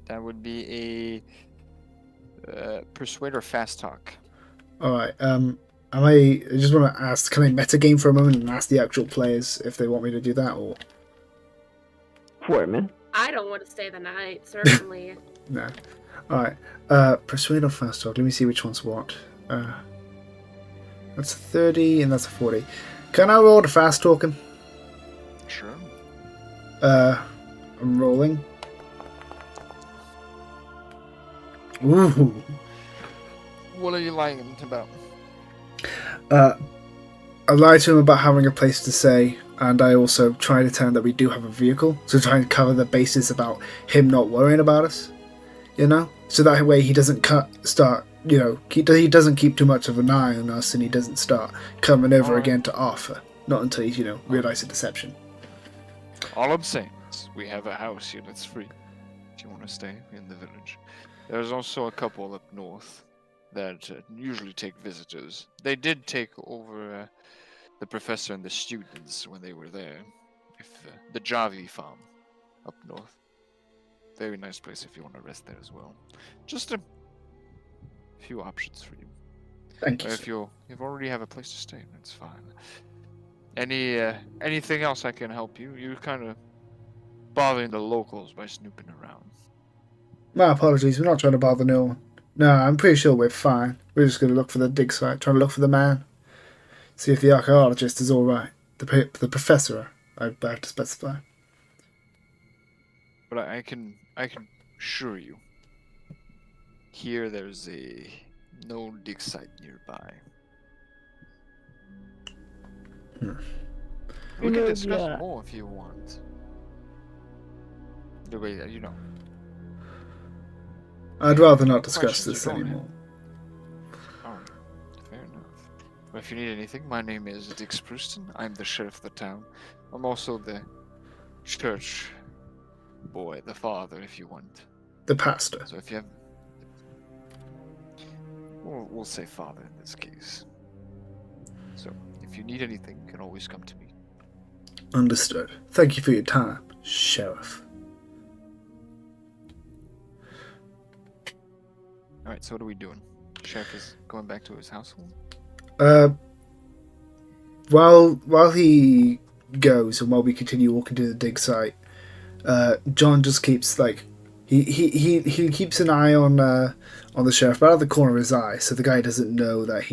That would be a persuade or fast talk. Alright, I just want to ask, can I metagame for a moment and ask the actual players if they want me to do that, or? For it, man. I don't want to stay the night, certainly. No. Alright, persuade or fast talk, let me see which one's what. That's a 30 and that's a 40. Can I roll to fast talking? Sure. I'm rolling. Ooh. What are you lying about? I lied to him about having a place to stay, and I also try to tell him that we do have a vehicle, so try and cover the basis about him not worrying about us, so that way he doesn't he doesn't keep too much of an eye on us, and he doesn't start coming over again to offer, not until he's realize the deception. All I'm saying is we have a house here that's free if you want to stay in the village. There's also a couple up north that usually take visitors. They did take over the professor and the students when they were there. The Javi farm up north. Very nice place if you want to rest there as well. Just a few options for you. Thank you. If you already have a place to stay, that's fine. Anything else I can help you? You're kind of bothering the locals by snooping around. My apologies, we're not trying to bother no one. No, I'm pretty sure we're fine. We're just going to look for the dig site, trying to look for the man. See if the archaeologist is alright. The professor, I have to specify. But I can assure you, here there's no dig site nearby. We can discuss more if you want. The way that I'd rather not discuss this anymore. Alright, fair enough. But if you need anything, my name is Dix Brewston. I'm the sheriff of the town. I'm also the church boy, the father, if you want. The pastor. So if you have... We'll say father in this case. So, if you need anything, you can always come to me. Understood. Thank you for your time, Sheriff. Alright, so what are we doing? Sheriff is going back to his household? While he goes and while we continue walking to the dig site, John just keeps He keeps an eye on the sheriff, but out of the corner of his eye, so the guy doesn't know that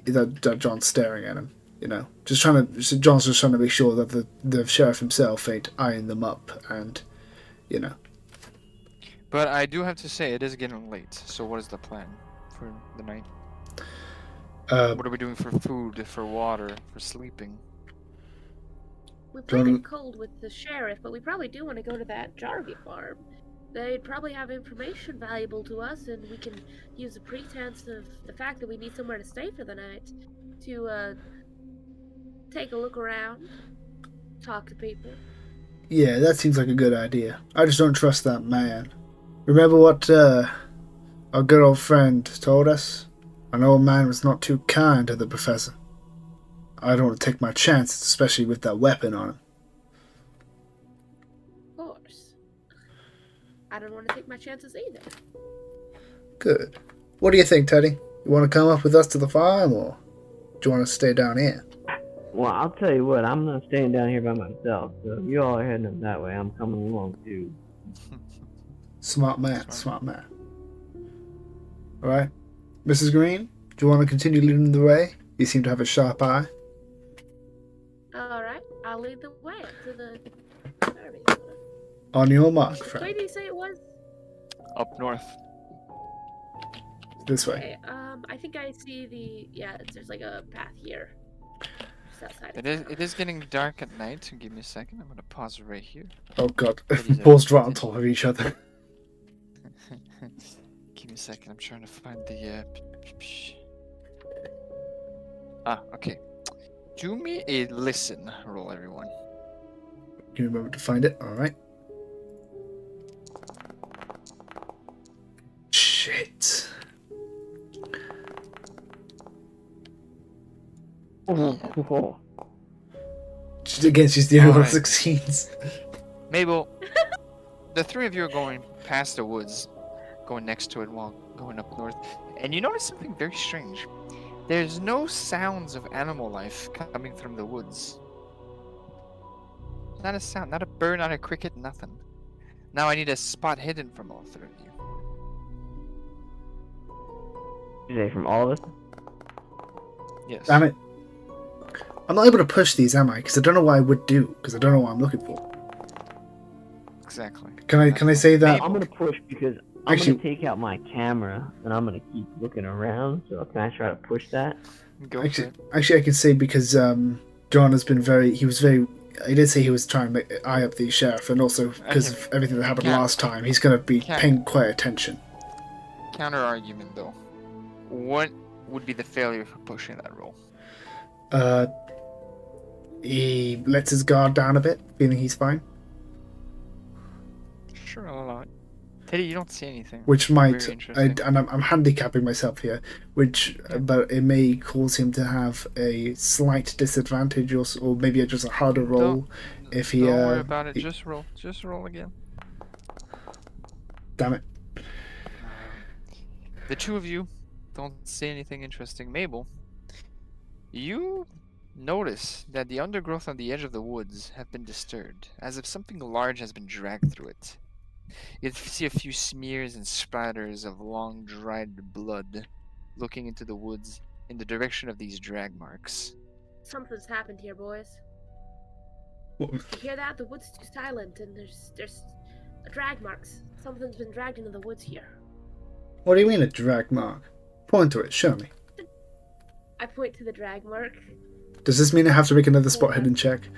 that John's staring at him. You know, John's just trying to make sure that the sheriff himself ain't eyeing them up, and you know. But I do have to say, it is getting late. So what is the plan for the night? What are we doing for food, for water, for sleeping? We played John- it cold with the sheriff, but we probably do want to go to that Jarvie farm. They'd probably have information valuable to us, and we can use the pretense of the fact that we need somewhere to stay for the night to take a look around, talk to people. Yeah, that seems like a good idea. I just don't trust that man. Remember what our good old friend told us? An old man was not too kind to the professor. I don't want to take my chances, especially with that weapon on him. Of course. I don't want to take my chances either. Good. What do you think, Teddy? You want to come up with us to the farm, or do you want to stay down here? Well, I'll tell you what, I'm not staying down here by myself, so if you all are heading up that way, I'm coming along too. Smart man, smart man. Alright. Mrs. Green, do you want to continue leading the way? You seem to have a sharp eye. Alright, I'll lead the way up to the Jarvie. On your mark, Which way friend. did you say it was? Up north. This way. Okay, I think I see there's like a path here. Just outside of It is getting dark at night. Give me a second. I'm gonna pause right here. Oh god. Teddy's Paused right on top of each other. Give me a second. I'm trying to find the. Okay. Do me a listen roll, everyone. Give me a moment to find it. Alright. Shit. Oh, Again, she's the only one who Alright. succeeds. Mabel, the three of you are going past the woods, going next to it while going up north, and you notice something very strange. There's no sounds of animal life coming from the woods. Not a sound, not a bird, not a cricket, nothing. Now I need a spot hidden from all three of you. you say from all of us? Yes. Damn it. I'm not able to push these, am I? Because I don't know what I would do. Because I don't know what I'm looking for. Exactly. Can I say that? I'm gonna push because I'm Actually- gonna take out my camera and I'm gonna keep looking around. So can I try to push that? Go for Actually, it. I can say because John has been he did say he was trying to eye up the sheriff, and also because of everything that happened Can't- last time, he's going to be can't- paying quite attention. Counter argument though. What would be the failure for pushing that roll? He lets his guard down a bit, feeling he's fine, Sure, I'll allow it. Teddy, you don't see anything. which might, Very interesting. and I'm handicapping myself here, but it may cause him to have a slight disadvantage, or maybe just a harder roll if he. Don't worry about it. he- Just roll. Just roll again. Damn it! The two of you don't see anything interesting. Mabel, you notice that the undergrowth on the edge of the woods have been disturbed, as if something large has been dragged through it. You see a few smears and splatters of long dried blood looking into the woods in the direction of these drag marks. Something's happened here, boys. What- You hear that? The wood's too silent, and there's drag marks. Something's been dragged into the woods here. What do you mean a drag mark? Point to it. Show me. I point to the drag mark. Does this mean I have to make another spot hidden check?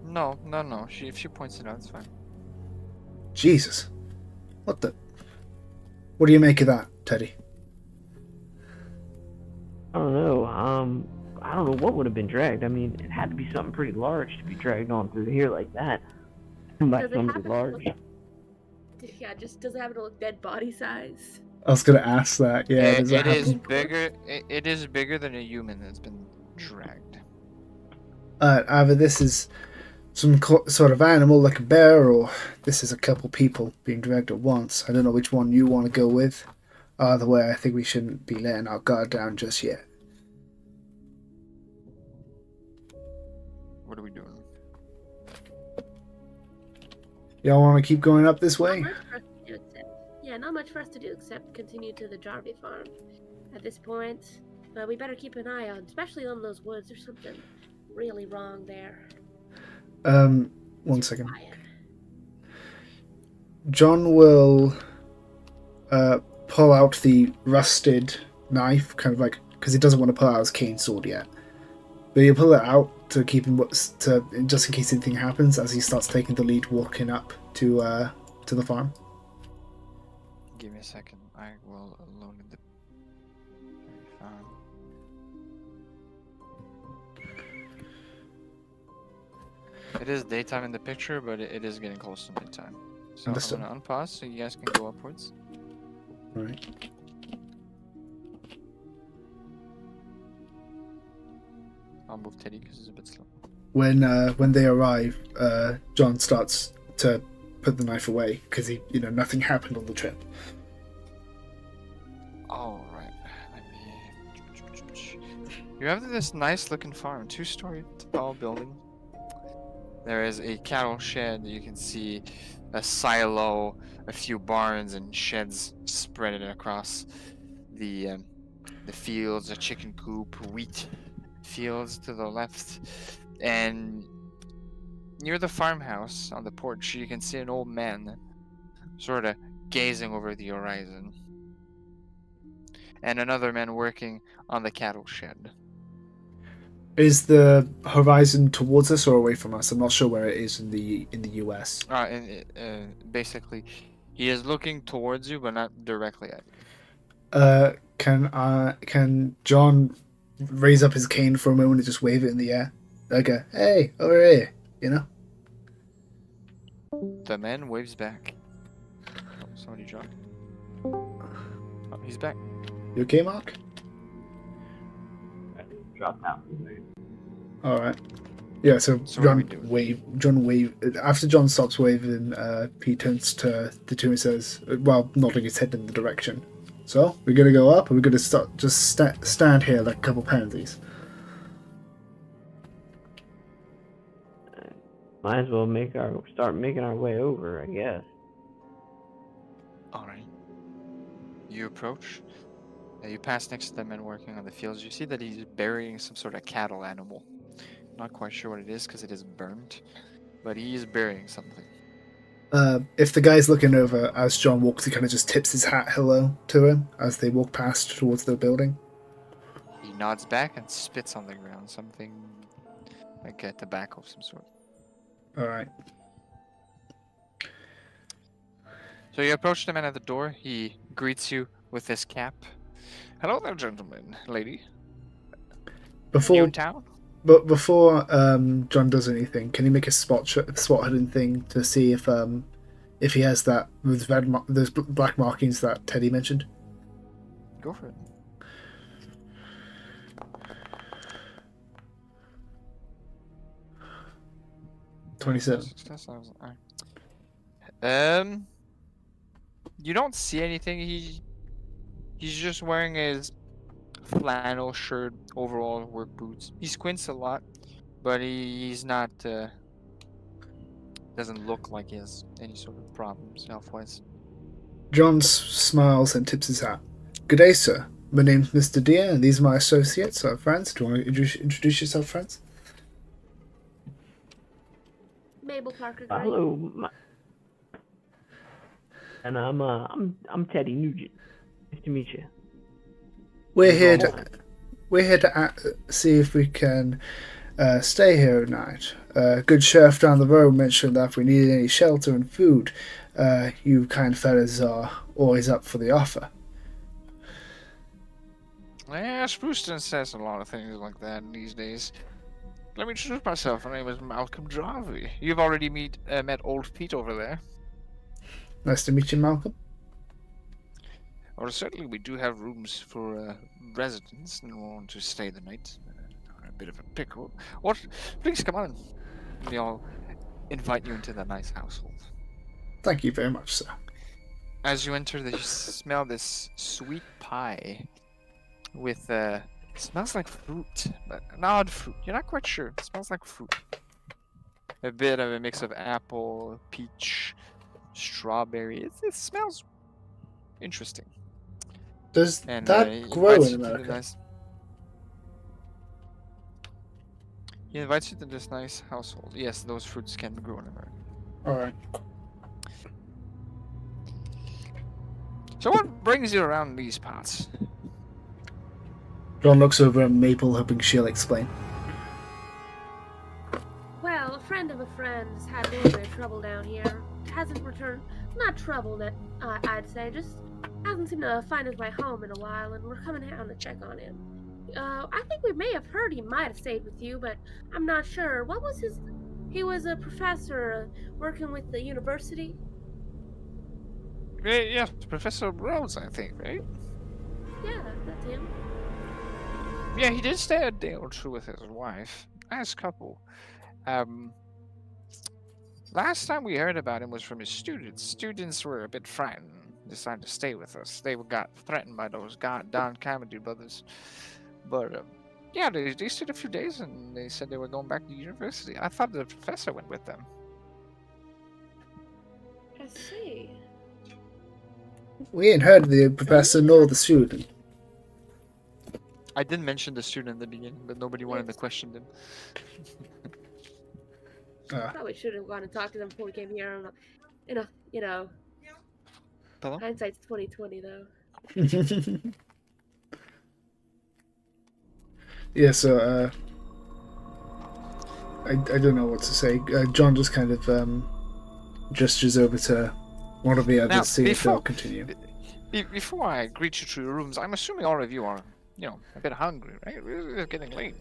No. If she points it out, it's fine. Jesus. What the? What do you make of that, Teddy? I don't know. I don't know what would have been dragged. I mean, it had to be something pretty large to be dragged on through here like that. By Does it somebody happen to large. look- Yeah, just does it happen to look dead body size? I was gonna ask that. Yeah, does that it is happen? bigger. It is bigger than a human that's been dragged. Either this is some sort of animal like a bear, or this is a couple people being dragged at once. I don't know which one you want to go with. Either way, I think we shouldn't be letting our guard down just yet. What are we doing? Y'all want to keep going up this Not way? much for us to do except, yeah, not much for us to do except continue to the Jarvie farm. At this point, we better keep an eye on, especially on those woods. There's something really wrong there. One second. Quiet. John will pull out the rusted knife, kind of like, because he doesn't want to pull out his cane sword yet. But he'll pull it out to keep him, just in case anything happens as he starts taking the lead, walking up to the farm. Give me a second. I will load the farm. It is daytime in the picture, but it is getting close to nighttime. So Understood. I'm gonna unpause so you guys can go upwards. Right. I'll move Teddy because he's a bit slow. When they arrive, John starts to put the knife away because nothing happened on the trip. All right. Let me. You have this nice looking farm, 2-story tall building. There is a cattle shed. You can see a silo, a few barns and sheds spread across the fields, a chicken coop, wheat fields to the left, and near the farmhouse on the porch you can see an old man sort of gazing over the horizon, and another man working on the cattle shed. Is the horizon towards us or away from us? I'm not sure where it is in the US. Basically, he is looking towards you, but not directly at you. Can John raise up his cane for a moment and just wave it in the air, like a "Hey, over here," The man waves back. Oh, somebody dropped. Oh, he's back. You okay, Mark? Dropped out. All right. Yeah. So So what are we doing? John wave. After John stops waving, he turns to the two and says, while nodding his head in the direction. So we're gonna go up, or we're gonna stand here like a couple pansies. Might as well start making our way over, I guess. All right. You approach. You pass next to the man working on the fields. You see that he's burying some sort of cattle animal. Not quite sure what it is because it is burnt, but he is burying something. If the guy's looking over as John walks, he kind of just tips his hat hello to him as they walk past towards the building. He nods back and spits on the ground, something like a tobacco of some sort. All right. So you approach the man at the door. He greets you with his cap. Hello there, gentlemen, lady. New in town? But before John does anything, can he make a spot hidden thing to see if he has those black markings that Teddy mentioned? Go for it. $27. Success, you don't see anything. He's just wearing his flannel shirt, overall work boots. He squints a lot, but he's not. Doesn't look like he has any sort of problems health-wise. John smiles and tips his hat. Good day, sir. My name's Mr. Deere, and these are my associates, our friends. Do you want to introduce yourself, friends? Mabel Parker Gray. Hello, and I'm Teddy Nugent. Nice to meet you. We're here to see if we can stay here at night. Good sheriff down the road mentioned that if we needed any shelter and food, you kind fellas are always up for the offer. Yeah, Spruceton says a lot of things like that these days. Let me introduce myself. My name is Malcolm Jarvie. You've already met Old Pete over there. Nice to meet you, Malcolm. Well, certainly we do have rooms for residents and want to stay the night. A bit of a pickle. What? Please come on. We'll invite you into the nice household. Thank you very much, sir. As you enter, you smell this sweet pie with smells like fruit, but an odd fruit. You're not quite sure. It smells like fruit. a bit of a mix of apple, peach, strawberry. It smells interesting. Does And that he grow invites in you to the America? nice. He invites you to this nice household. Yes, those fruits can grow in America. All right. So what brings you around these parts? John looks over at Maple, hoping she'll explain. Well, a friend of a friend's had a little bit of trouble down here. Hasn't returned. Not trouble, I'd say. Just hasn't seemed to find his way home in a while, and we're coming down to check on him. I think we may have heard he might have stayed with you, but I'm not sure. What was his... He was a professor working with the university? Yes, Professor Rhodes, I think, right? Yeah, that's him. Yeah, he did stay a day or two with his wife. Nice couple. Last time we heard about him was from his students. Students were a bit frightened, decided to stay with us. They got threatened by those goddamn Carmody brothers. But, yeah, they stayed a few days and they said they were going back to university. I thought the professor went with them. I see. We ain't heard of the professor nor the student. I did mention the student in the beginning, but nobody wanted to question them. Probably should have gone and talked to them before we came here. You know, Hello? hindsight's 2020 though. Yeah, so I don't know what to say. John just kind of gestures over to one of the others, Now, see if they'll continue. Before I greet you to your rooms, I'm assuming all of you are, a bit hungry, right? It's getting late.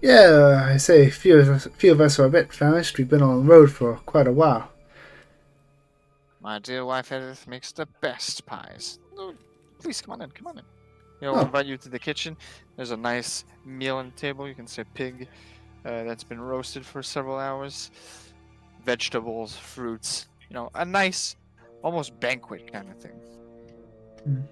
Yeah, I say a few of us are a bit famished. We've been on the road for quite a while. My dear wife Edith makes the best pies. Oh, please come on in, come on in. Oh. I'll invite you to the kitchen. There's a nice meal on the table. You can see a pig that's been roasted for several hours. Vegetables, fruits. A nice, almost banquet kind of thing. Mm.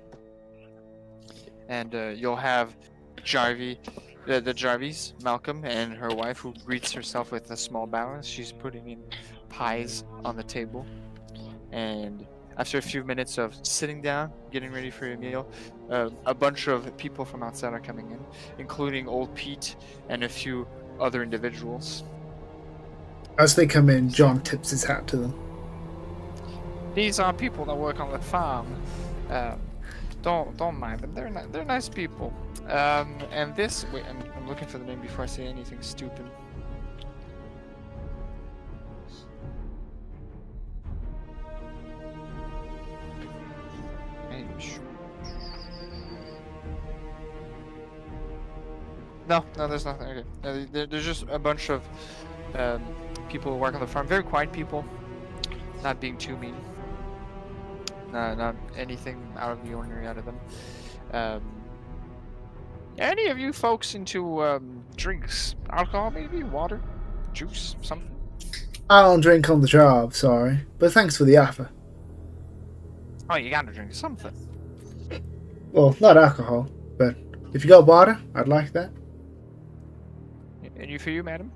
And you'll have Jarvie, the Jarvies, Malcolm, and her wife, who greets herself with a small bow. She's putting in pies on the table. And after a few minutes of sitting down, getting ready for your meal, a bunch of people from outside are coming in, including old Pete and a few other individuals. As they come in, John tips his hat to them. These are people that work on the farm. Don't mind them. They're nice people. And this, wait, I'm looking for the name before I say anything stupid. No, there's nothing. Okay, there's just a bunch of people who work on the farm. Very quiet people, not being too mean. Not anything out of the ordinary out of them. Any of you folks into drinks? Alcohol, maybe? Water? Juice? Something? I don't drink on the job, sorry. But thanks for the offer. Oh, you gotta drink something. Well, not alcohol, but if you got water, I'd like that. And for you, madam?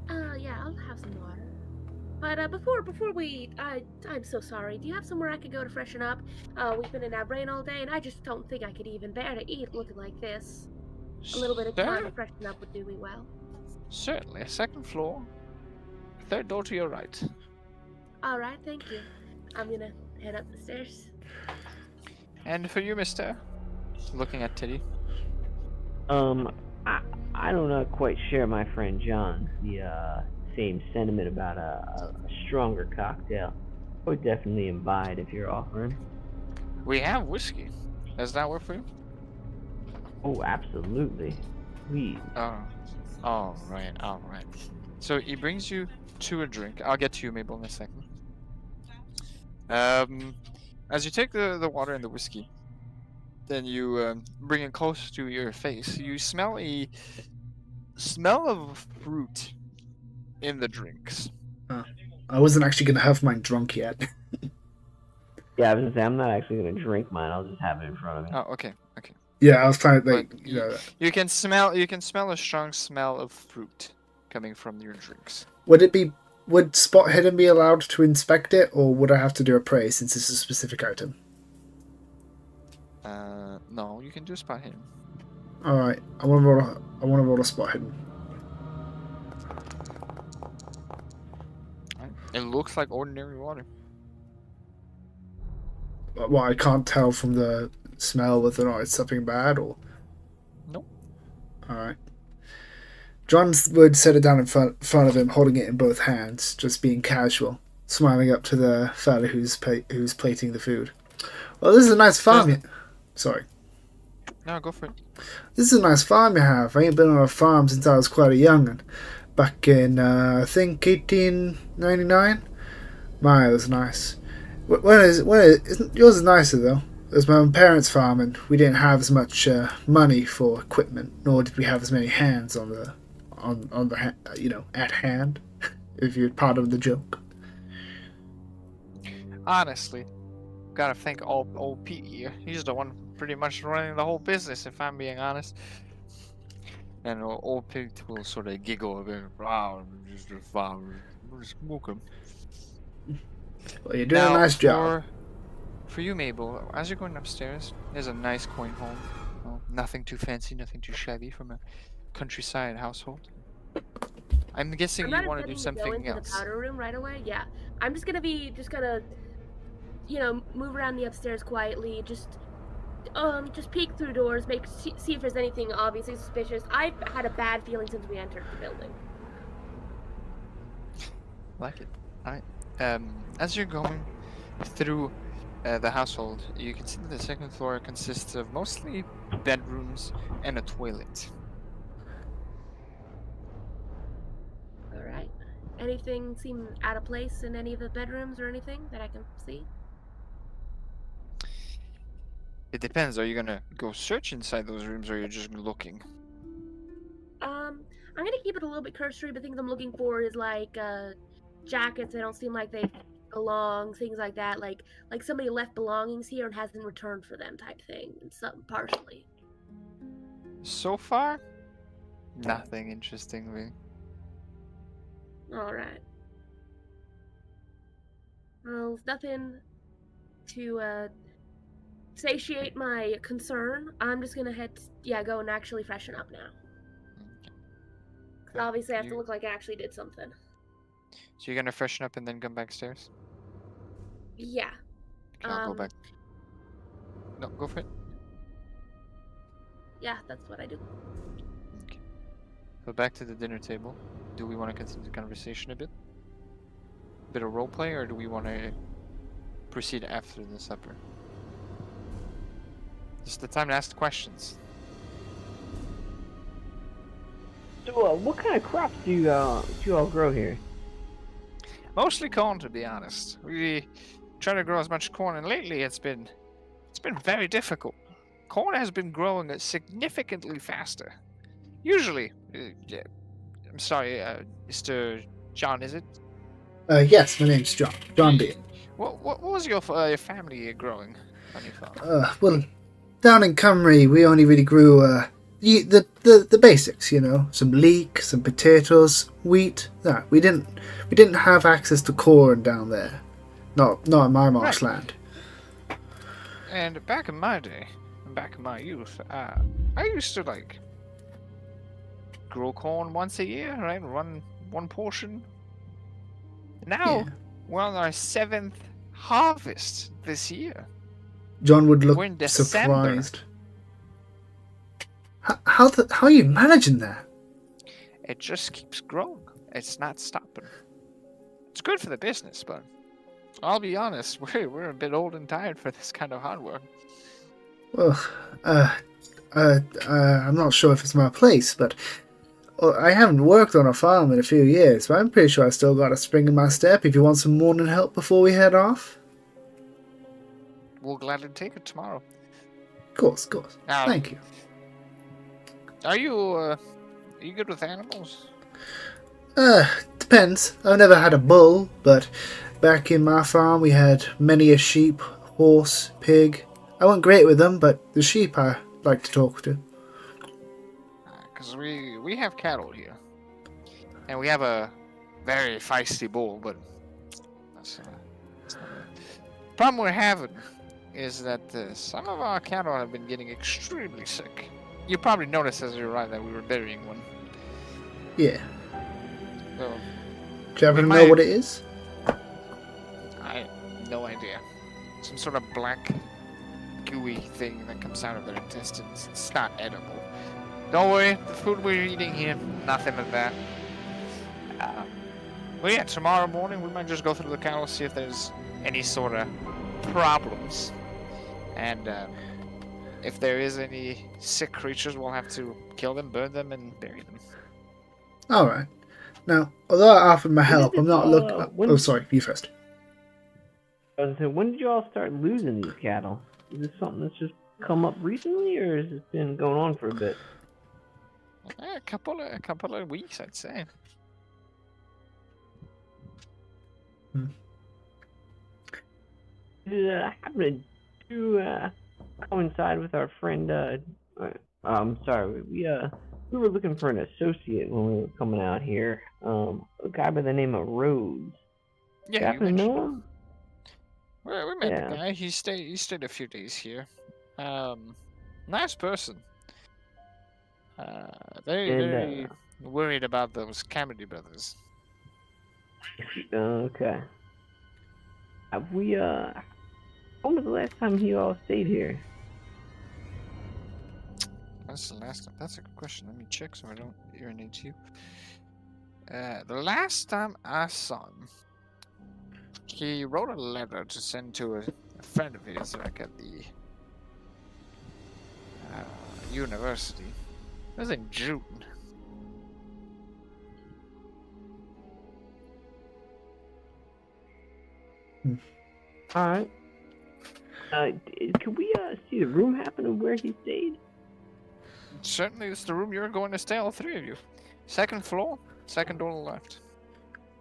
Yeah, I'll have some water. But before we, I'm so sorry. Do you have somewhere I could go to freshen up? We've been in that rain all day, and I just don't think I could even bear to eat looking like this. A little bit of time to freshen up would do me well. Certainly. Second floor. Third door to your right. All right, thank you. I'm gonna head up the stairs. And for you, mister? Looking at Teddy. I do not quite share my friend John's same sentiment about a stronger cocktail. I would definitely invite if you're offering. We have whiskey. Does that work for you? Oh, absolutely. Please. All right. So he brings you to a drink. I'll get to you, Mabel, in a second. As you take the water and the whiskey, then you bring it close to your face. You smell a smell of fruit in the drinks. I wasn't actually going to have mine drunk yet. Yeah, I was gonna say I'm not actually gonna drink mine. I'll just have it in front of me. Oh, okay. Yeah, I was trying to But like you can smell a strong smell of fruit coming from your drinks. would spot hidden be allowed to inspect it, or would I have to do a prey since it's a specific item? No, you can do spot hidden. All right, I want to roll a spot hidden. Right. It looks like ordinary water. Well, I can't tell from the smell whether or not it's something bad or. Nope. All right. John would set it down in front of him, holding it in both hands, just being casual, smiling up to the fella who's plating the food. Well, this is a nice farm. Sorry. No, go for it. This is a nice farm you have. I ain't been on a farm since I was quite a young'un. Back in, I think, 1899. My, it was nice. Yours is nicer, though. It was my own parents' farm, and we didn't have as much money for equipment, nor did we have as many hands at hand, if you're part of the joke. Honestly, gotta thank old Pete here. He's the one pretty much running the whole business, if I'm being honest. And old Pete will sort of giggle a bit. Wow, just a farm, just welcome. Well, you're doing a nice job. For you, Mabel, as you're going upstairs, there's a nice coin home. Well, nothing too fancy, nothing too shabby from a countryside household. I'm guessing you want to do something go into the powder room right away. Yeah, I'm just gonna move around the upstairs quietly. Just peek through doors, see if there's anything obviously suspicious. I've had a bad feeling since we entered the building. Like it. Alright. As you're going through the household, you can see that the second floor consists of mostly bedrooms and a toilet. Alright. Anything seem out of place in any of the bedrooms or anything that I can see? It depends. Are you gonna go search inside those rooms, or you're just looking? I'm gonna keep it a little bit cursory, but things I'm looking for is like jackets that don't seem like they belong, things like that, like somebody left belongings here and hasn't returned for them type thing, and something partially. So far, nothing interestingly. Alright. Well, nothing to satiate my concern. I'm just gonna go and actually freshen up now. Okay. Obviously, I have to look like I actually did something. So you're gonna freshen up and then come back stairs? Yeah. Okay, I'll go back. No, go for it. Yeah, that's what I do. Okay. Go back to the dinner table. Do we want to continue the conversation a bit? Bit of roleplay, or do we want to proceed after the supper? This is the time to ask questions. So, what kind of crops do you all grow here? Mostly corn, to be honest. We try to grow as much corn, and lately it's been very difficult. Corn has been growing significantly faster. Usually, I'm sorry, Mr. John, is it? Yes, my name's John. John B. What was your family growing on your farm? Well, down in Cymru, we only really grew the basics, some leek, some potatoes, wheat. That we didn't have access to corn down there, not in my marshland. And back in my day, back in my youth, I used to grow corn once a year, right? Run one portion. Now we're on our 7th harvest this year. John would look We're in December. surprised. How are you managing that? It just keeps growing. It's not stopping. It's good for the business, but I'll be honest, we're a bit old and tired for this kind of hard work. Well, I'm not sure if it's my place, but I haven't worked on a farm in a few years, but I'm pretty sure I still got a spring in my step if you want some morning help before we head off. We'll gladly take it tomorrow. Of course. Thank you. Are you good with animals? Depends. I've never had a bull, but back in my farm we had many a sheep, horse, pig. I wasn't great with them, but the sheep I like to talk to? Because we have cattle here, and we have a very feisty bull, but that's not it. Problem we're having is that some of our cattle have been getting extremely sick. You probably noticed as you arrived that we were burying one. Yeah. So Do you happen to We know might- what it is? I have no idea. Some sort of black, gooey thing that comes out of their intestines. It's not edible. Don't worry, the food we're eating here, nothing like that. Well, yeah, tomorrow morning we might just go through the cattle, see if there's any sort of problems. And if there is any sick creatures, we'll have to kill them, burn them, and bury them. Alright. Now, although I offered my help, I'm not looking... when- Oh, sorry, you first. I was gonna say, when did you all start losing these cattle? Is this something that's just come up recently, or has it been going on for a bit? A couple of weeks, I'd say. Did it happen to coincide with our friend? I'm sorry, we were looking for an associate when we were coming out here. A guy by the name of Rhodes. You Yeah, you happen to mentioned. know him? We met Yeah. the guy. He stayed a few days here. Nice person. Very worried about those Carmody brothers. Okay. Have we when was the last time you all stayed here? That's the last time. That's a good question. Let me check so I don't urinate you. The last time I saw him, he wrote a letter to send to a friend of his back at the university. It was in June. Alright. Could we see the room happening where he stayed? Certainly, it's the room you're going to stay, all three of you. Second floor, second door to the left.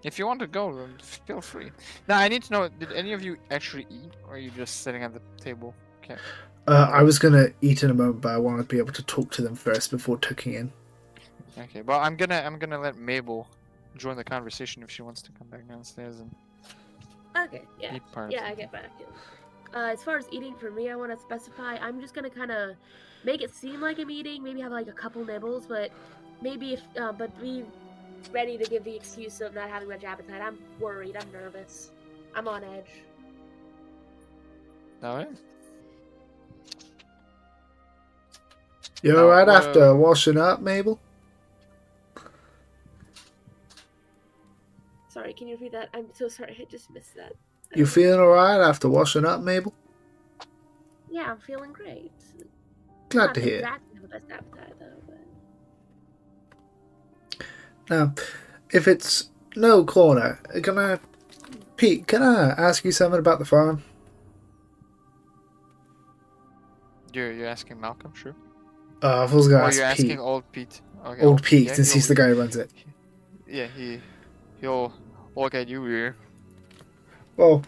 If you want to go, then feel free. Now, I need to know, did any of you actually eat, or are you just sitting at the table? Okay. I was going to eat in a moment, but I want to be able to talk to them first before tucking in. Okay, well, I'm gonna let Mabel join the conversation if she wants to come back downstairs and Okay, yeah. eat part Yeah, of I it. get back in. As far as eating for me, I want to specify, I'm just gonna kind of make it seem like I'm eating, maybe have like a couple nibbles, but maybe but be ready to give the excuse of not having much appetite. I'm worried, I'm nervous, I'm on edge. Alright. You No, alright well- after washing up, Mabel? Sorry, can you repeat that? I'm so sorry, I just missed that. You feeling alright after washing up, Mabel? Yeah, I'm feeling great. Glad Not to hear. exactly the best appetite though, but Now, if it's no corner, Pete, can I ask you something about the farm? You're asking Malcolm, sure? I was going to Or ask you're Pete. asking old Pete? Okay, Old Pete, yeah, since he's the guy who runs it. Yeah, he'll look at you here. Well,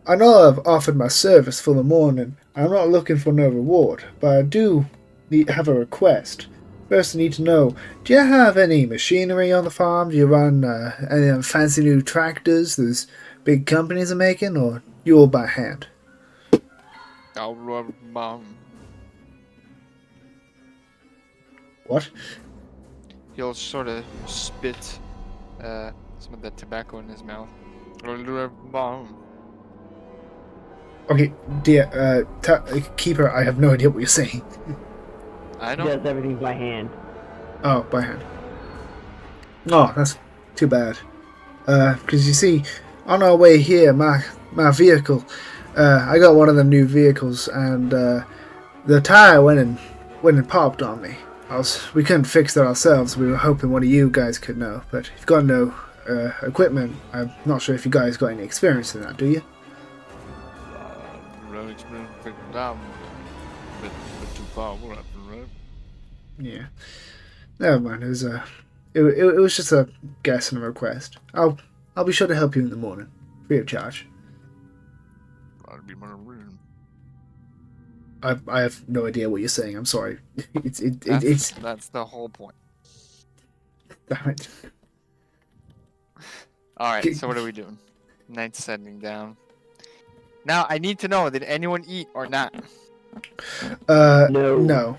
I know I've offered my service for the morning. I'm not looking for no reward, but I do have a request. First, I need to know, do you have any machinery on the farm? Do you run any fancy new tractors those big companies are making, or you all by hand? What? He'll sort of spit some of that tobacco in his mouth. Okay, dear, Keeper, I have no idea what you're saying. I He don't. does everything by hand. Oh, by hand. Oh, that's too bad. Because you see, on our way here, my vehicle, I got one of them new vehicles, and the tire went and popped on me. We couldn't fix that ourselves. We were hoping one of you guys could know, but if you've got no equipment, I'm not sure if you guys got any experience in that, do you? Yeah. Never mind. It was just a guess and a request. I'll be sure to help you in the morning, free of charge. I have no idea what you're saying. I'm sorry. It's That's the whole point. damn it. Alright, so what are we doing? Night's setting down. Now, I need to know, did anyone eat or not? No.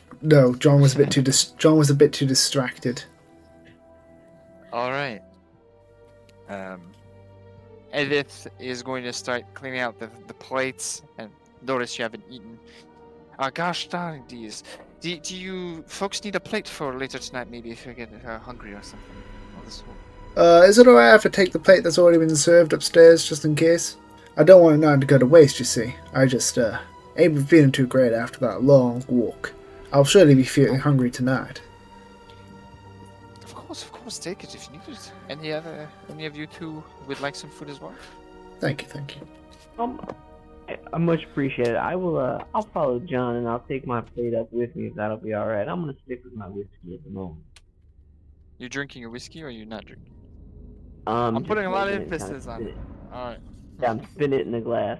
John was a bit too John was a bit too distracted. Alright. Edith is going to start cleaning out the plates, and notice you haven't eaten. Gosh darn these. Do you folks need a plate for later tonight, maybe, if you get hungry or something? Or this Is it alright if I take the plate that's already been served upstairs, just in case? I don't want it to go to waste, you see. I just ain't been feeling too great after that long walk. I'll surely be feeling hungry tonight. Of course, take it if you need it. Any of you two would like some food as well? Thank you. I much appreciate it. I'll follow John and I'll take my plate up with me if that'll be alright. I'm gonna stick with my whiskey at the moment. You're drinking your whiskey or you're not drinking? I'm I'm putting a lot of making it, emphasis on it. Alright. Yeah, I'm spitting it in the glass.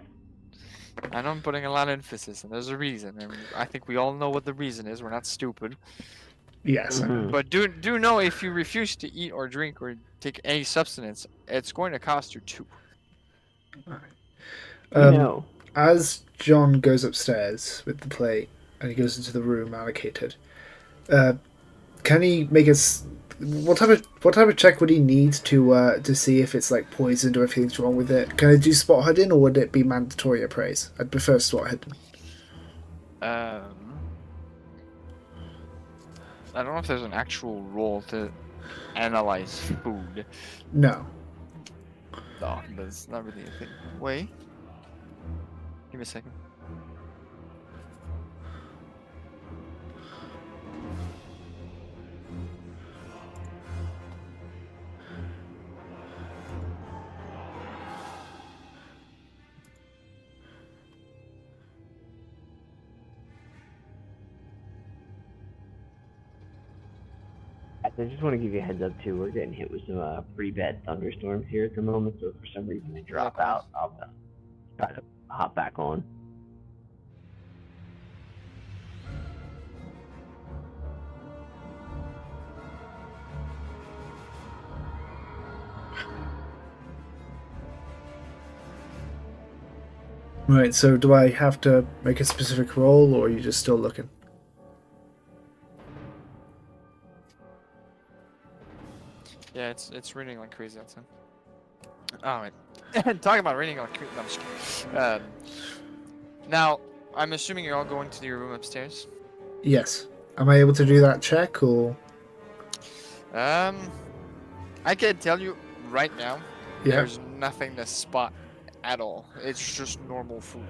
I know I'm putting a lot of emphasis, and there's a reason, and I think we all know what the reason is. We're not stupid. Yes. Mhm. But do know if you refuse to eat or drink or take any substance, it's going to cost you 2. No. As John goes upstairs with the plate and he goes into the room allocated, can he make us? What type of check would he need to see if it's like poisoned or if anything's wrong with it? Can I do spot hidden or would it be mandatory appraise? I'd prefer spot hidden. I don't know if there's an actual role to analyze food. No. No, that's not really a thing. Wait. Give me a second. I just want to give you a heads up too. We're getting hit with some pretty bad thunderstorms here at the moment, so if for some reason they drop out, I'll try to hop back on. Right. So do I have to make a specific roll or are you just still looking? Yeah, it's raining like crazy outside. Alright. Talking about raining like crazy. No, I'm just kidding. Now, I'm assuming you're all going to your room upstairs? Yes. Am I able to do that check or? I can tell you right now, Yeah. there's nothing to spot at all. It's just normal food.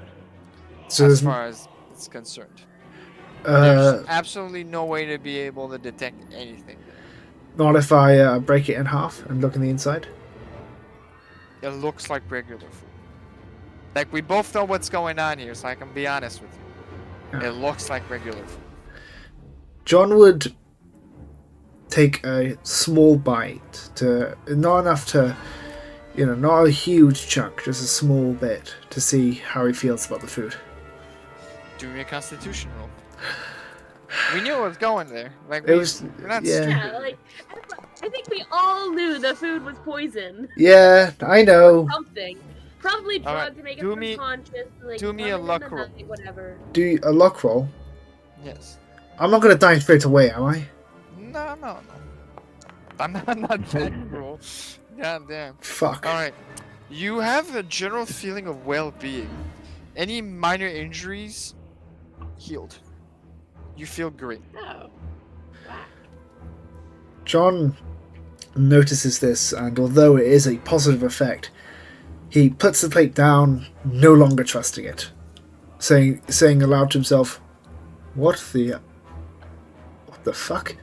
So as there's far as it's concerned. There's uh, absolutely no way to be able to detect anything. not if I break it in half and look on the inside. It looks like regular food. Like, we both know what's going on here, so I can be honest with you. It looks like regular food. John would take a small bite not enough to, not a huge chunk, just a small bit to see how he feels about the food. Do me a constitution roll. We knew it was going there. Like, It was, we're not yeah. Yeah, like, I think we all knew the food was poison. Yeah, I know. Something. Probably drugged Alright, to make do us me- unconscious. Like, do me a running in luck the roll. night, whatever. Do a luck roll. Yes. I'm not gonna die straight away, am I? No. I'm not that cruel. God damn. Fuck. Alright. You have a general feeling of well-being. Any minor injuries, healed. You feel great. Oh. John notices this, and although it is a positive effect, he puts the plate down, no longer trusting it, saying aloud to himself, What the fuck?"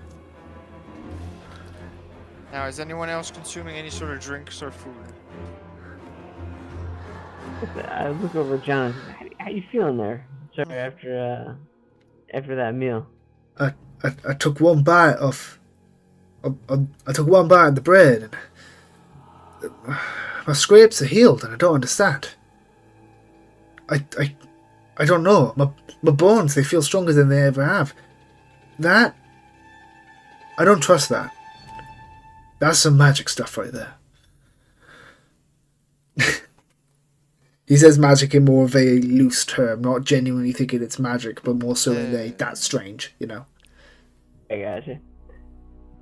Now, is anyone else consuming any sort of drinks or food? I look over at John. How you feeling there? Sorry, after that meal. I took one bite of I took one bite of the bread, and my scrapes are healed, and I don't understand. I I don't know. My bones, they feel stronger than they ever have. That... I don't trust that. That's some magic stuff right there. He says magic in more of a loose term, not genuinely thinking it's magic, but more so in a, that's strange, you know? I gotcha.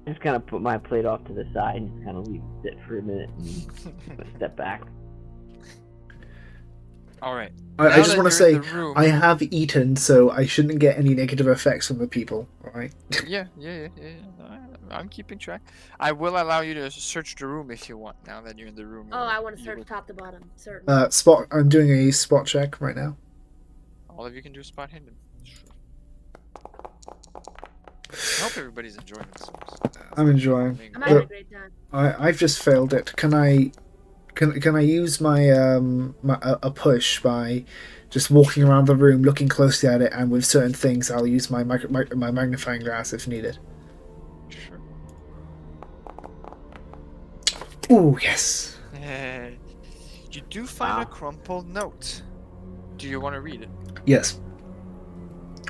Just kind of put my plate off to the side and just kind of leave it sit for a minute and step back. All right. I just want to say, room, I have eaten, so I shouldn't get any negative effects from the people, alright? Yeah. I'm keeping track. I will allow you to search the room if you want. Now that you're in the room. Oh, I want to search top to bottom, certainly. I'm doing a spot check right now. All of you can do spot hidden. Sure. I hope everybody's enjoying this. I'm enjoying. I'm having a great time. I've just failed it. Can I use my a push by just walking around the room, looking closely at it, and with certain things, I'll use my magnifying glass if needed. Sure. Ooh, yes. You do find a crumpled note. Do you want to read it? Yes.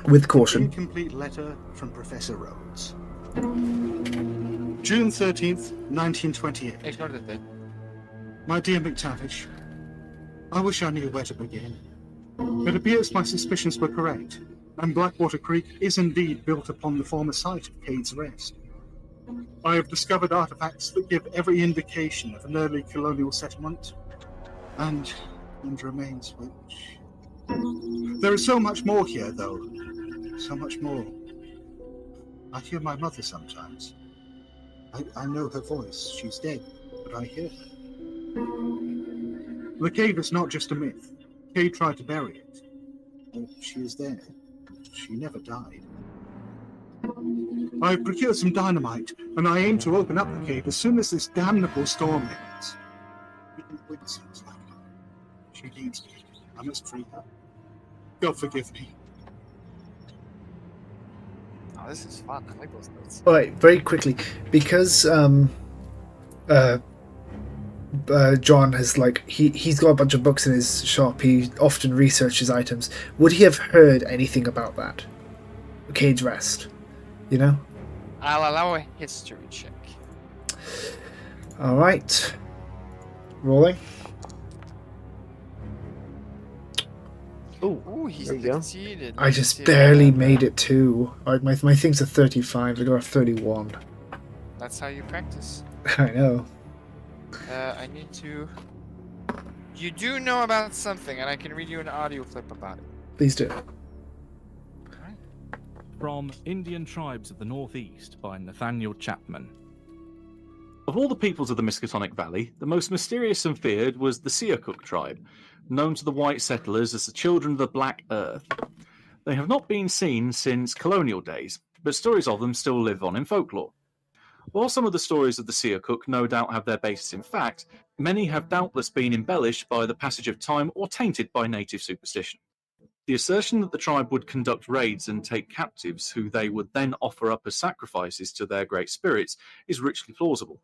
With caution. Incomplete letter from Professor Rhodes. June 13th, 1928. Ignore the thing. My dear McTavish, I wish I knew where to begin. It appears my suspicions were correct, and Blackwater Creek is indeed built upon the former site of Cade's Rest. I have discovered artifacts that give every indication of an early colonial settlement, and remains which... There is so much more here, though. So much more. I hear my mother sometimes. I know her voice. She's dead, but I hear her. The cave is not just a myth. Cade tried to bury it. She is there. She never died. I've procured some dynamite, and I aim to open up the cave as soon as this damnable storm ends. Even Winston's like her. She needs me. I must free her. God forgive me. Oh, this is fun. I like those notes. Alright, very quickly, because John has he's got a bunch of books in his shop. He often researches items. Would he have heard anything about that? Cade's Rest, you know? I'll allow a history check. All right, rolling. Ooh, he's there you go. succeeded. I just barely made it too. Alright, my thing's a 35. I got a 31. That's how you practice. I know. I need to... You do know about something, and I can read you an audio clip about it. Please do. From Indian Tribes of the Northeast by Nathaniel Chapman. Of all the peoples of the Miskatonic Valley, the most mysterious and feared was the C.o.C tribe, known to the white settlers as the Children of the Black Earth. They have not been seen since colonial days, but stories of them still live on in folklore. While some of the stories of the C.o.C no doubt have their basis in fact, many have doubtless been embellished by the passage of time or tainted by native superstition. The assertion that the tribe would conduct raids and take captives who they would then offer up as sacrifices to their great spirits is richly plausible.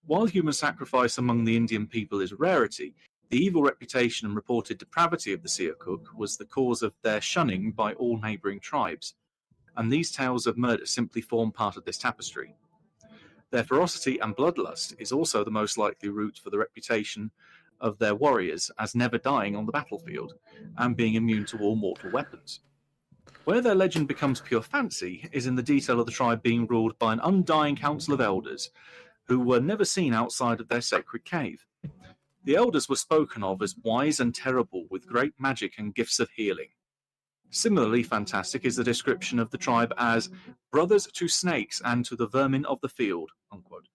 While human sacrifice among the Indian people is a rarity, the evil reputation and reported depravity of the C.o.C was the cause of their shunning by all neighbouring tribes, and these tales of murder simply form part of this tapestry. Their ferocity and bloodlust is also the most likely route for the reputation of their warriors as never dying on the battlefield and being immune to all mortal weapons. Where their legend becomes pure fancy is in the detail of the tribe being ruled by an undying council of elders who were never seen outside of their sacred cave. The elders were spoken of as wise and terrible with great magic and gifts of healing. Similarly fantastic is the description of the tribe as brothers to snakes and to the vermin of the field, unquote.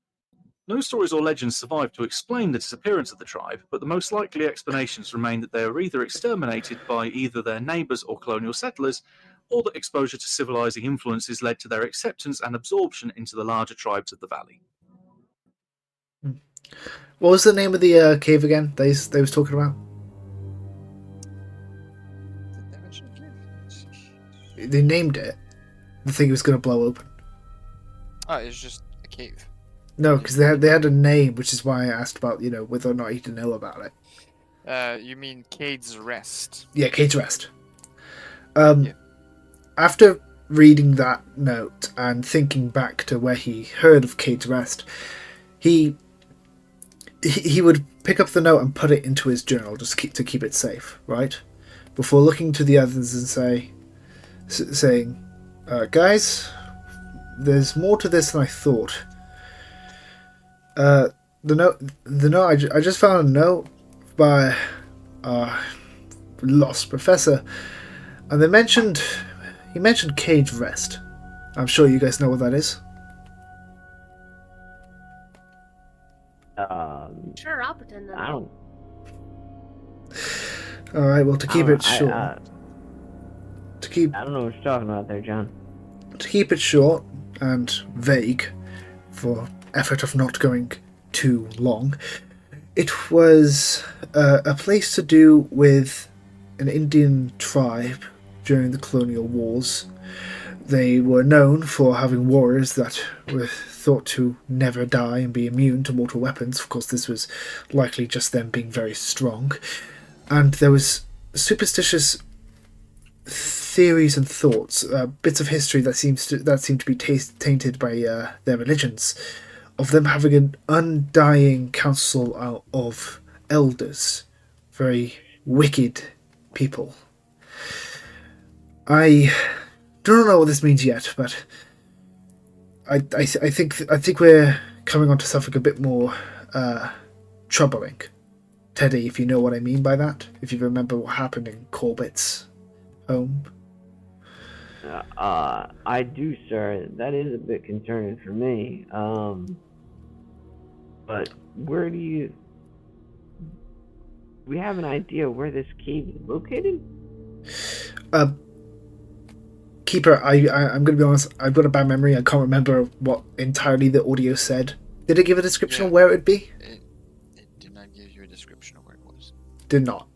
No stories or legends survive to explain the disappearance of the tribe, but the most likely explanations remain that they are either exterminated by either their neighbours or colonial settlers, or that exposure to civilizing influences led to their acceptance and absorption into the larger tribes of the valley. What was the name of the cave again they was talking about? Did they mention cave? They named it. The thing was going to blow open. Oh, it's just a cave. No, because they had a name, which is why I asked about, whether or not you to know about it. You mean Cade's Rest? Yeah, Cade's Rest. Um, Yeah. After reading that note and thinking back to where he heard of Cade's Rest, he would pick up the note and put it into his journal just to keep it safe, right? Before looking to the others and saying, guys, there's more to this than I thought. I just found a note by our lost professor, and he mentioned Cage Rest. I'm sure you guys know what that is. Sure, I'll pretend that. I don't. All right. Well, to keep it short, I don't know what you're talking about there, John. to keep it short and vague, for effort of not going too long, it was a place to do with an Indian tribe during the colonial wars. They were known for having warriors that were thought to never die and be immune to mortal weapons. Of course, this was likely just them being very strong. And there was superstitious theories and thoughts, bits of history that seem to be tainted by their religions, of them having an undying council of elders, very wicked people. I don't know what this means yet, but I think we're coming onto something a bit more troubling. Teddy, if you know what I mean by that, if you remember what happened in Corbett's home. I do, sir. That is a bit concerning for me. But where do you... we have an idea where this cave is located? Keeper, I'm going to be honest, I've got a bad memory. I can't remember what entirely the audio said. Did it give a description of where it would be? It did not give you a description of where it was. Did not.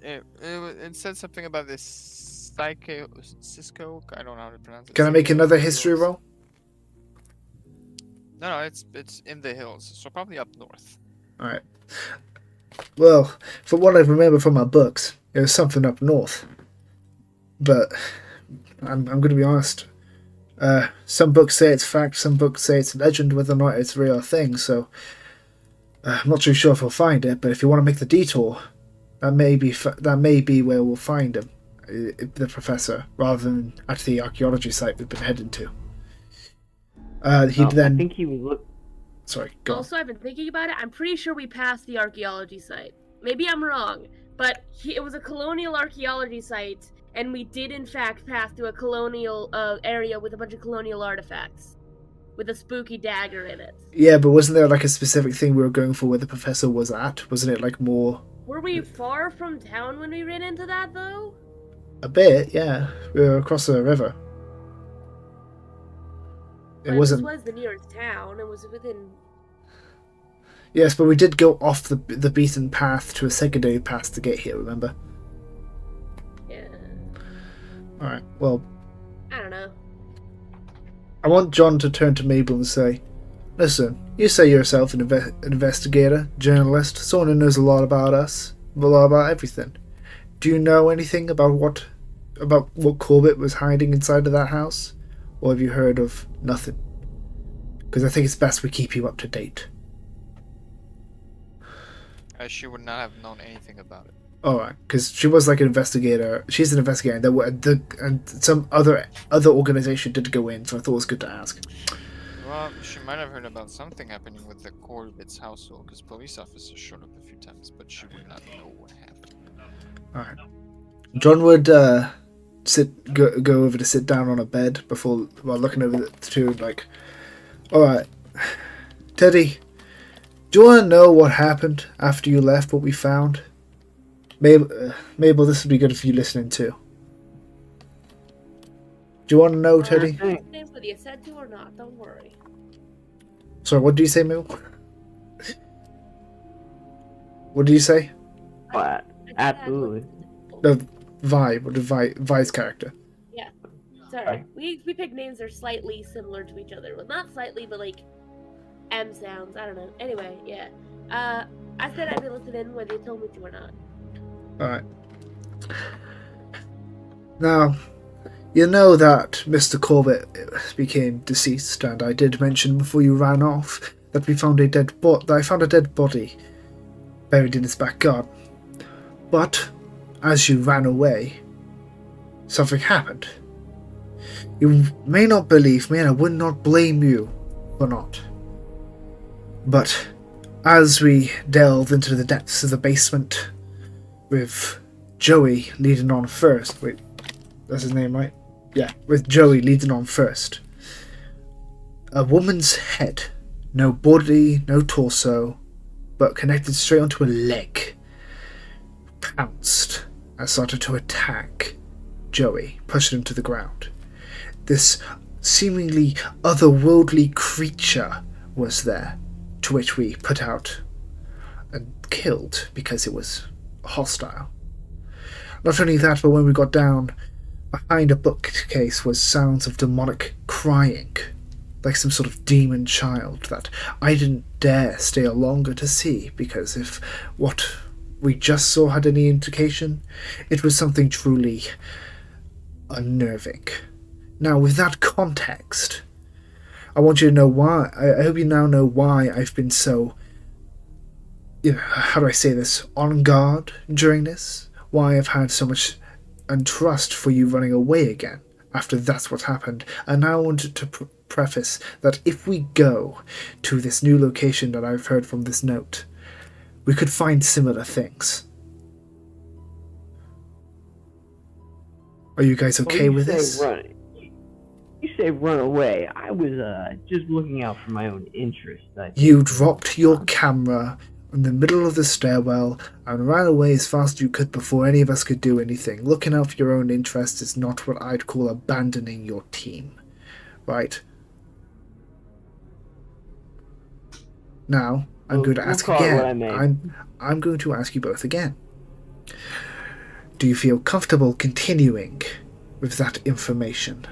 It said something about this Cisco. I don't know how to pronounce it. Can I make Cisco another hills. history roll? No, it's in the hills, so probably up north. Alright. Well, from what I remember from my books, it was something up north. But I'm going to be honest. Some books say it's fact, some books say it's legend, whether or not it's a real thing, so I'm not too sure if we'll find it, but if you want to make the detour, that may be where we'll find him, the professor, rather than at the archaeology site we've been heading to. I think he was Sorry, go on. Also, I've been thinking about it. I'm pretty sure we passed the archaeology site. Maybe I'm wrong, but it was a colonial archaeology site, and we did in fact pass through a colonial area with a bunch of colonial artifacts, with a spooky dagger in it. Yeah, but wasn't there like a specific thing we were going for where the professor was at? Wasn't it like more... Were we far from town when we ran into that, though? A bit, yeah. We were across the river. It wasn't... This was the nearest town. It was within... Yes, but we did go off the beaten path to a secondary path to get here, remember? Yeah. Alright, well, I don't know. I want John to turn to Mabel and say, listen, you say yourself an investigator, journalist, someone who knows a lot about us, a lot about everything. Do you know anything about what Corbett was hiding inside of that house? Or have you heard of nothing? Because I think it's best we keep you up to date. She would not have known anything about it. Alright, because she was like an investigator. She's an investigator, and some other organization did go in, so I thought it was good to ask. Well, she might have heard about something happening with the Corbett's household, because police officers showed up a few times, but she would not know what happened. Alright. John would go over to sit down on a bed while looking over the two, like, alright, Teddy, do you want to know what happened after you left, what we found? Mabel, this would be good if you listening too. Do you want to know, Teddy? Whether you said to or not, don't worry. Sorry, what do you say, Mabel? What do you say? Absolutely. No, Vi's character. Yeah. Sorry. We picked names that are slightly similar to each other. Well, not slightly, but like M sounds. I don't know. Anyway, yeah. I said I'd be listening whether you told me to or not. Alright. Now, you know that Mr. Corbett became deceased, and I did mention before you ran off that we found I found a dead body buried in his back garden. But as you ran away, something happened. You may not believe me, and I would not blame you for not. But as we delved into the depths of the basement, with Joey leading on first. Wait, that's his name, right? Yeah, with Joey leading on first. A woman's head. No body, no torso, but connected straight onto a leg. Pounced and started to attack Joey, pushing him to the ground. This seemingly otherworldly creature was there, to which we put out and killed because it was hostile. Not only that, but when we got down, behind a bookcase was sounds of demonic crying, like some sort of demon child that I didn't dare stay longer to see, because if what we just saw had any indication, it was something truly unnerving. Now, with that context, I want you to know why. I hope you now know why I've been so, how do I say this, on guard during this. Why I've had so much untrust for you running away again after that's what happened. And now I wanted to preface that if we go to this new location that I've heard from this note, we could find similar things. Are you guys okay with this? You say run away. I was just looking out for my own interest. You dropped your camera in the middle of the stairwell and ran away as fast as you could before any of us could do anything. Looking out for your own interest is not what I'd call abandoning your team. Right? Now, I'm going to ask again. I'm going to ask you both again. Do you feel comfortable continuing with that information?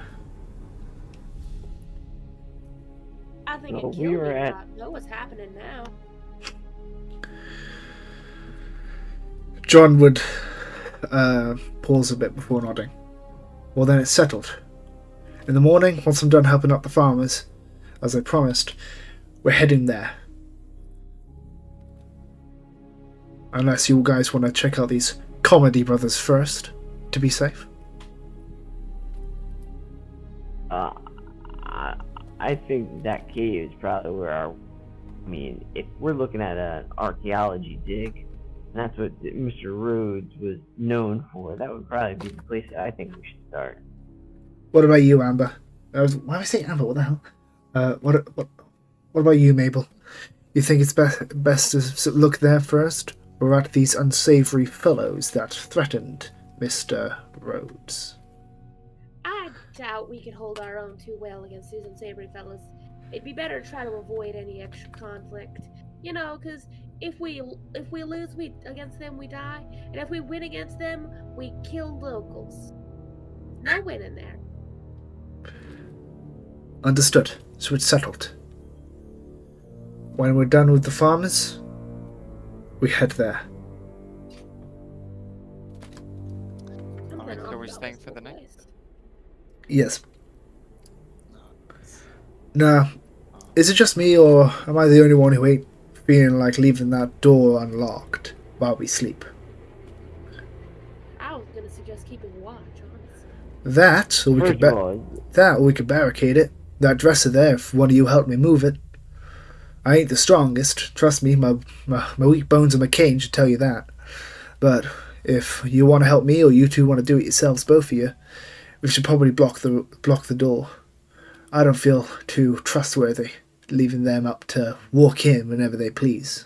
I think Well, it we killed were me, at- but I know what's happening now. John would pause a bit before nodding. Well, then it's settled. In the morning, once I'm done helping out the farmers, as I promised, we're heading there. Unless you guys want to check out these comedy brothers first, to be safe. I think that cave is probably where if we're looking at an archaeology dig, and that's what Mr. Rhodes was known for, that would probably be the place that I think we should start. What about you, Amber? Why did I say Amber? What the hell? What about you, Mabel? You think it's best to look there first, or at these unsavory fellows that threatened Mr. Rhodes? I doubt we could hold our own too well against these unsavory fellas. It'd be better to try to avoid any extra conflict. You know, because if we lose against them, we die, and if we win against them, we kill locals. No winning there. Understood. So it's settled. When we're done with the farmers, we head there. Alright, so we're staying for the night? Yes. Now, is it just me, or am I the only one who ain't feeling like leaving that door unlocked while we sleep? I was gonna suggest keeping watch, honestly. That, or we could barricade it. That dresser there, if one of you helped me move it. I ain't the strongest, trust me, my weak bones and my cane should tell you that. But if you want to help me, or you two want to do it yourselves, both of you, we should probably block the door. I don't feel too trustworthy, leaving them up to walk in whenever they please.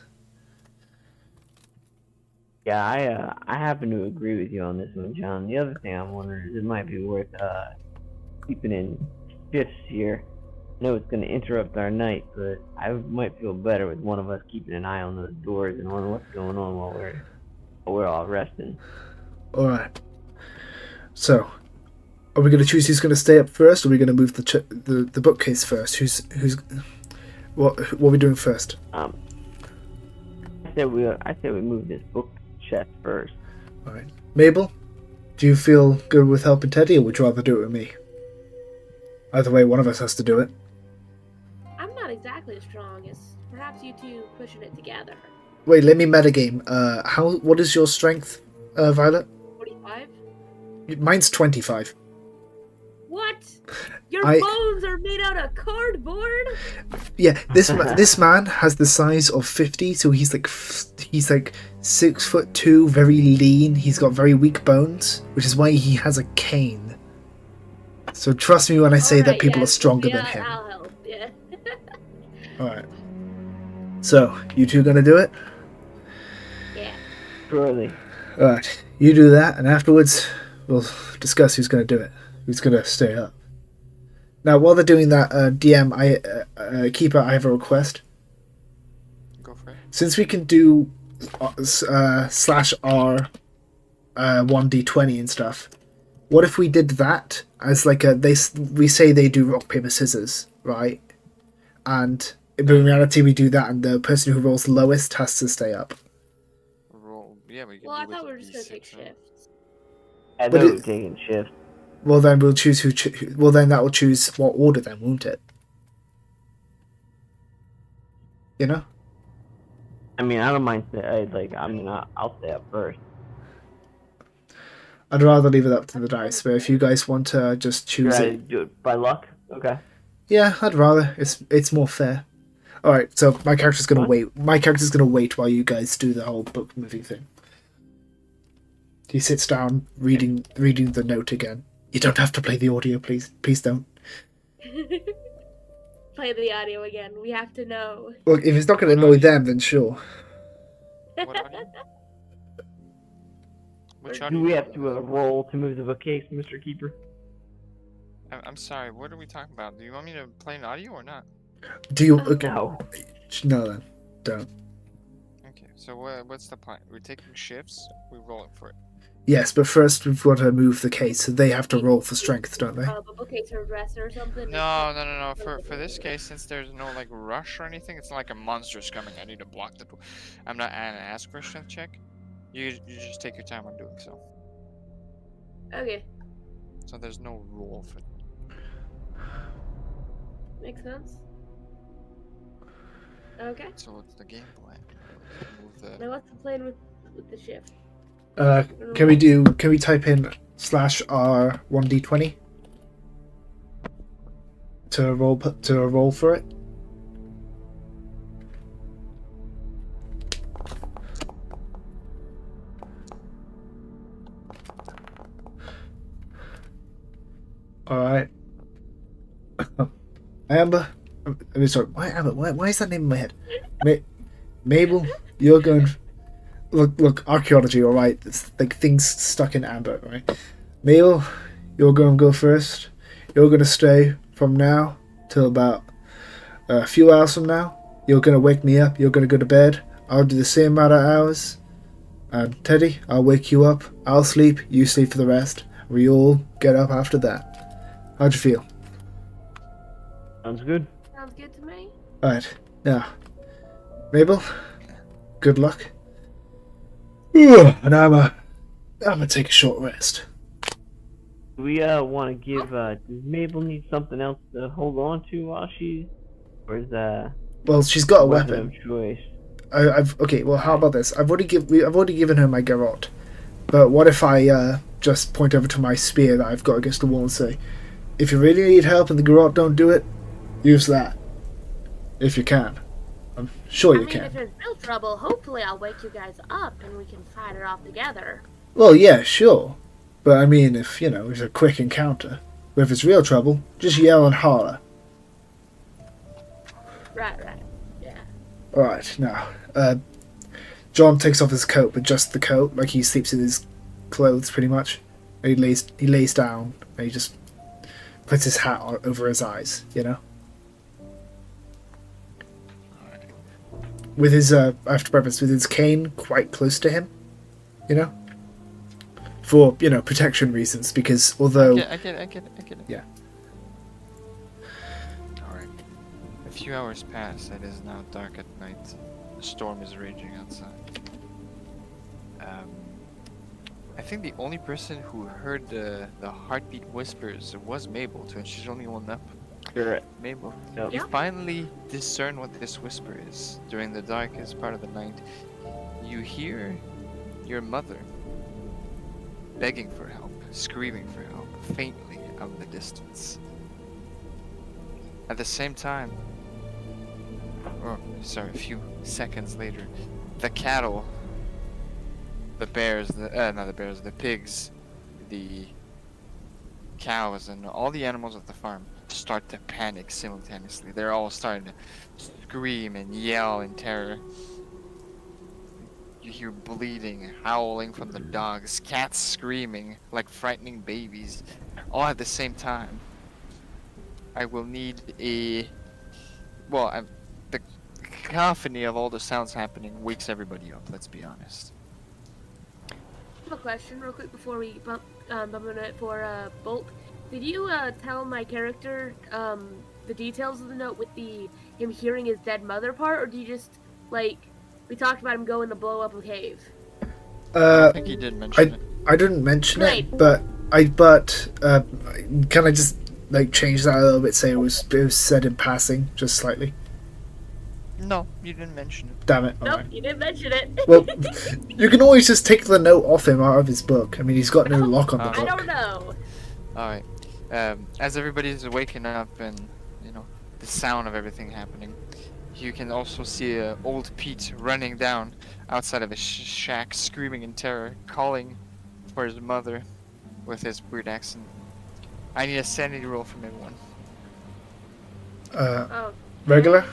Yeah, I happen to agree with you on this one, John. The other thing I'm wondering is it might be worth keeping in shifts here. I know it's going to interrupt our night, but I might feel better with one of us keeping an eye on those doors and wondering what's going on while we're all resting. All right. So, are we going to choose who's going to stay up first, or are we going to move the bookcase first? What are we doing first? I said we move this book chest first. All right, Mabel, Do you feel good with helping Teddy, or would you rather do it with me? Either way, one of us has to do it. I'm not exactly as strong as perhaps you two pushing it together. Wait, let me metagame. What is your strength, Violet? 45? Mine's 25. What? Your I- bones are made out of cardboard? Yeah, this man has the size of 50, so he's like 6'2", very lean. He's got very weak bones, which is why he has a cane. So trust me when I say that Alright, people yeah, are stronger yeah, than him. I'll help, yeah. Alright. So, you two gonna do it? Yeah. Surely. Alright, you do that, and afterwards we'll discuss who's gonna do it. Who's gonna stay up. Now, while they're doing that, DM, Keeper, I have a request. Go for it. Since we can do /R 1d20 and stuff, what if we did that as like we say they do rock, paper, scissors, right? And in reality we do that, and the person who rolls the lowest has to stay up. Roll. Yeah, we can Well, I do thought we with were a just gonna take D6, right? shifts. I But know we're it- taking shift. Well, then we'll choose well, then that will choose what order, then, won't it? You know? I mean, I don't mind. I'll stay up first. I'd rather leave it up to the dice, but if you guys want to just choose Try to it, do it by luck. Okay. yeah, I'd rather. It's more fair. All right, so my character's gonna What? wait. My character's gonna wait while you guys do the whole book moving thing. He sits down, reading the note again. You don't have to play the audio, please. Please don't. Play the audio again. We have to know. Look, if it's not gonna annoy them, then sure. What audio? Which Do audio? we have to roll to move the bookcase, Mr. Keeper? I'm sorry, what are we talking about? Do you want me to play an audio or not? Do you? Okay. No. No, then don't. Okay, so what's the plan? We're taking shifts, we're rolling for it. Yes, but first we've got to move the case, so they have to roll for strength, don't they? A bookcase or a dresser or something? No. For this case, since there's no like rush or anything, it's not like a monster's coming. I need to block the door. I'm not gonna ask for a strength check. You just take your time on doing so. Okay. So there's no rule for. Makes sense. Okay. So what's the game plan? Move the. Now what's the plan with the shift? Can we type in /R 1d20 to roll for it? All right. Amber. I mean, sorry. Why Amber? Why is that name in my head? Mabel, you're going. Look, archaeology, alright? It's like things stuck in amber, right? Mabel, you're going to go first. You're going to stay from now till about a few hours from now. You're going to wake me up. You're going to go to bed. I'll do the same amount of hours. And Teddy, I'll wake you up. I'll sleep. You sleep for the rest. We all get up after that. How'd you feel? Sounds good. Sounds good to me. Alright, now, Mabel, good luck. And I'm gonna take a short rest. Do we want to give? Does Mabel need something else to hold on to while she's, or is Well, she's got a weapon weapon. of choice? Okay. Well, how about this? I've already given her my garrote, but what if I just point over to my spear that I've got against the wall and say, "If you really need help and the garrote don't do it, use that. If you can, I'm sure you if can." there's real trouble, hopefully I'll wake you guys up and we can fight it off together. Well, yeah, sure, but I mean, if it's a quick encounter, but if it's real trouble, just yell and holler. Right. Yeah. All right, now, John takes off his coat, but just the coat, like he sleeps in his clothes pretty much. And he lays down and he just puts his hat over his eyes, with his I have to preface, with his cane quite close to him, for protection reasons, because although I get it. Yeah. Alright. A few hours pass. It is now dark at night. The storm is raging outside. I think the only person who heard the heartbeat whispers was Mabel, too, and she's the only one up. Sure. Mabel, Yep. you Yep. finally discern what this whisper is. During the darkest part of the night, you hear your mother begging for help, screaming for help, faintly out in the distance. At the same time, a few seconds later, the cattle, the bears, the pigs, the cows, and all the animals at the farm start to panic simultaneously. They're all starting to scream and yell in terror. You hear bleeding, howling from the dogs, cats screaming like frightening babies, all at the same time. I will need the cacophony of all the sounds happening wakes everybody up, let's be honest. I have a question real quick before we bump on it for Bolt. Did you tell my character the details of the note with him hearing his dead mother part, or do you just we talked about him going to blow up a cave? I think he did mention it. I didn't mention Right. it, but can I just change that a little bit? Say it was said in passing, just slightly. No, you didn't mention it. Damn it! Nope, Alright. you didn't mention it. Well, you can always just take the note off him out of his book. I mean, he's got no lock on the I I book. don't know. Alright. As everybody's waking up and, the sound of everything happening, you can also see old Pete running down outside of his shack, screaming in terror, calling for his mother with his weird accent. I need a sanity roll from everyone. Oh. Regular?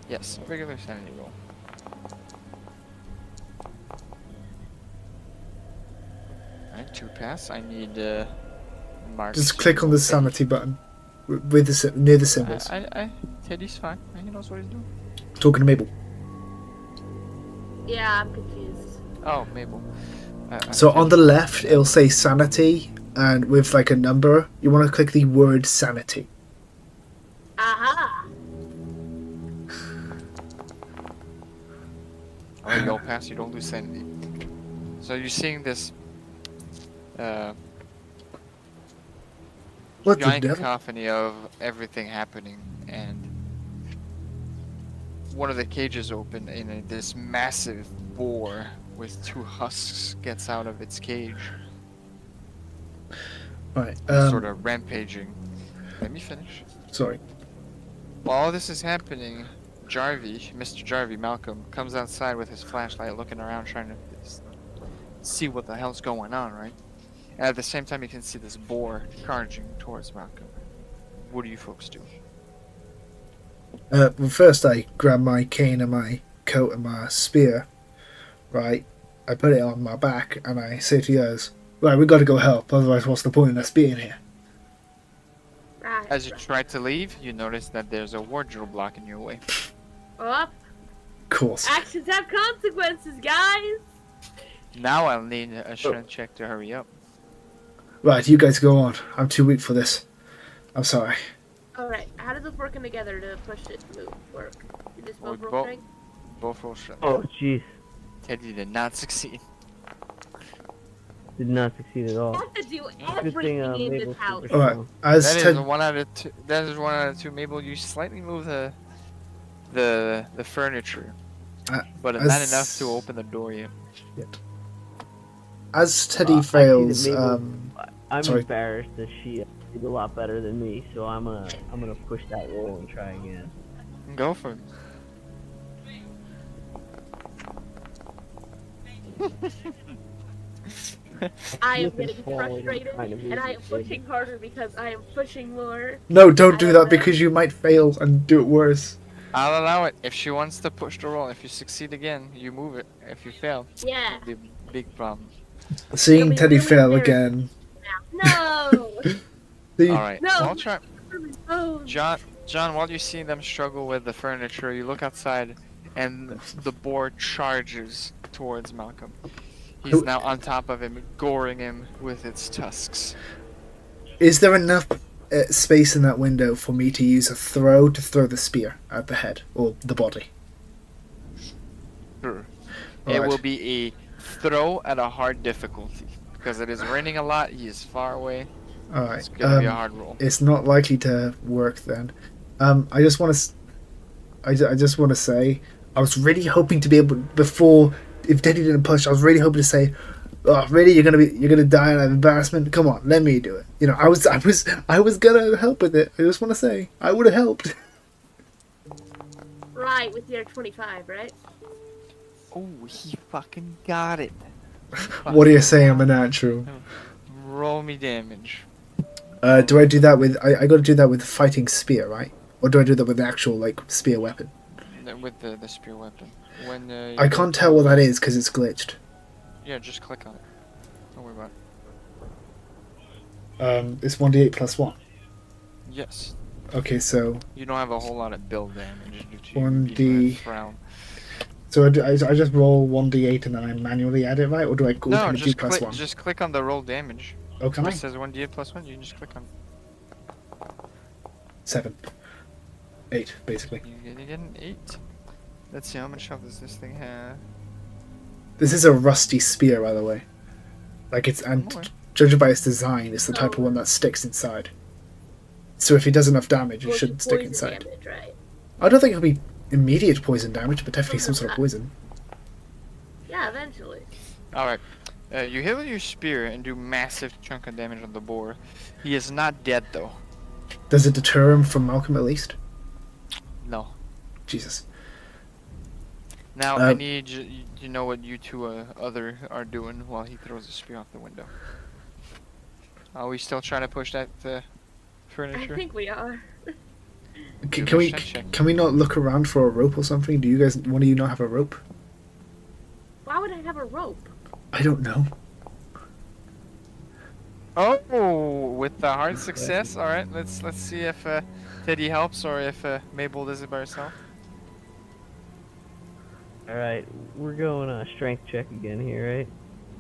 Yes, regular sanity roll. Alright, 2 pass. I need Mark. Just click on the sanity button with near the symbols. Teddy's fine. He knows what he's doing. Talking to Mabel. Yeah, I'm confused. Oh, Mabel. So on the left, it'll say sanity, and with a number, you want to click the word sanity. Aha! Alright, go past. You don't lose sanity. So you're seeing this What the giant devil? cacophony of everything happening, and one of the cages open, and this massive boar with 2 husks gets out of its cage, Right. sort of rampaging. Let me finish. Sorry. While all this is happening, Mr. Jarvie Malcolm, comes outside with his flashlight, looking around, trying to see what the hell's going on, right? And at the same time, you can see this boar charging towards Malcolm. What do you folks do? Well, first I grab my cane and my coat and my spear. Right. I put it on my back and I say to yours, right, we got to go help. Otherwise, what's the point in us being here? Right. As you try to leave, you notice that there's a wardrobe blocking your way. Up. Of course. Actions have consequences, guys. Now I'll need a strength check to hurry up. Right, you guys go on. I'm too weak for this. I'm sorry. Alright, how does this working together to push it to move work? You just both roll Both- strength? Both roll strength. Oh, jeez. Teddy did not succeed. Did not succeed at all. I have to do Good thing everything in Mabel's this house. super Alright, strong. as That is Ted... a 1 out of 2. That is 1 out of 2. Mabel, you slightly move the furniture, but not as- enough to open the door yet. As Teddy I see that fails, Mabel- I'm sorry. embarrassed that she did a lot better than me, so I'm gonna push that roll and try again. Go for it. I am Slip and getting fall and frustrated, kind of and I am lose the pushing harder because I am pushing more. no, don't do I that don't know. because you might fail and do it worse. I'll allow it. If she wants to push the roll, if you succeed again, you move it. If you fail, Yeah. it'll be a big problem. Seeing be Teddy really fail embarrassing. again. No. The, Alright, No. I'll try. Oh. John, while you see them struggle with the furniture, you look outside, and the boar charges towards Malcolm. He's Who- now on top of him, goring him with its tusks. Is there enough space in that window for me to use a throw to throw the spear at the head or the body? Sure. It Alright. will be a throw at a hard difficulty. Because it is raining a lot, he is far away. All right. It's gonna be a hard roll. It's not likely to work then. I just want to. I just want to say, I was really hoping to be able before if Teddy didn't push. I was really hoping to say, "Oh, really? You're gonna die out of embarrassment? Come on, let me do it." You know, I was gonna help with it. I just want to say, I would have helped. Right, with your 25, right? Oh, he fucking got it. What are you saying? I'm a natural. Roll me damage. Do I do that with? I got to do that with fighting spear, right? Or do I do that with the actual like spear weapon? With the spear weapon. When I can't tell what that is because it's glitched. Yeah, just click on it. Don't worry about it. It's 1d8 plus 1. Yes. Okay, so You don't have a whole lot of build damage due to 1d. your frown. So I just roll 1d8 and then I manually add it, right? Or do I go No, to do plus 1? just click on the roll damage. Oh, can It I? says 1d8 plus 1, you can just click on 7. 8, basically. You get an 8. Let's see, how much health does this thing have? This is a rusty spear, by the way. Like and Okay. judging by its design, it's the type of one that sticks inside. So if he does enough damage, it Well, should stick poison inside. damage, right? I don't think it'll be immediate poison damage, but definitely some sort of poison. Yeah, eventually. Alright. You hit with your spear and do massive chunk of damage on the boar. He is not dead, though. Does it deter him from Malcolm at least? No. Jesus. Now, I need you know what you two other are doing while he throws the spear off the window. Are we still trying to push that I furniture? think we are. Can we not look around for a rope or something? Do you guys, one of you not have a rope? Why would I have a rope? I don't know. Oh, with the hard success. All right, let's see if Teddy helps or if Mabel does it by herself. Alright, we're going strength check again here, right?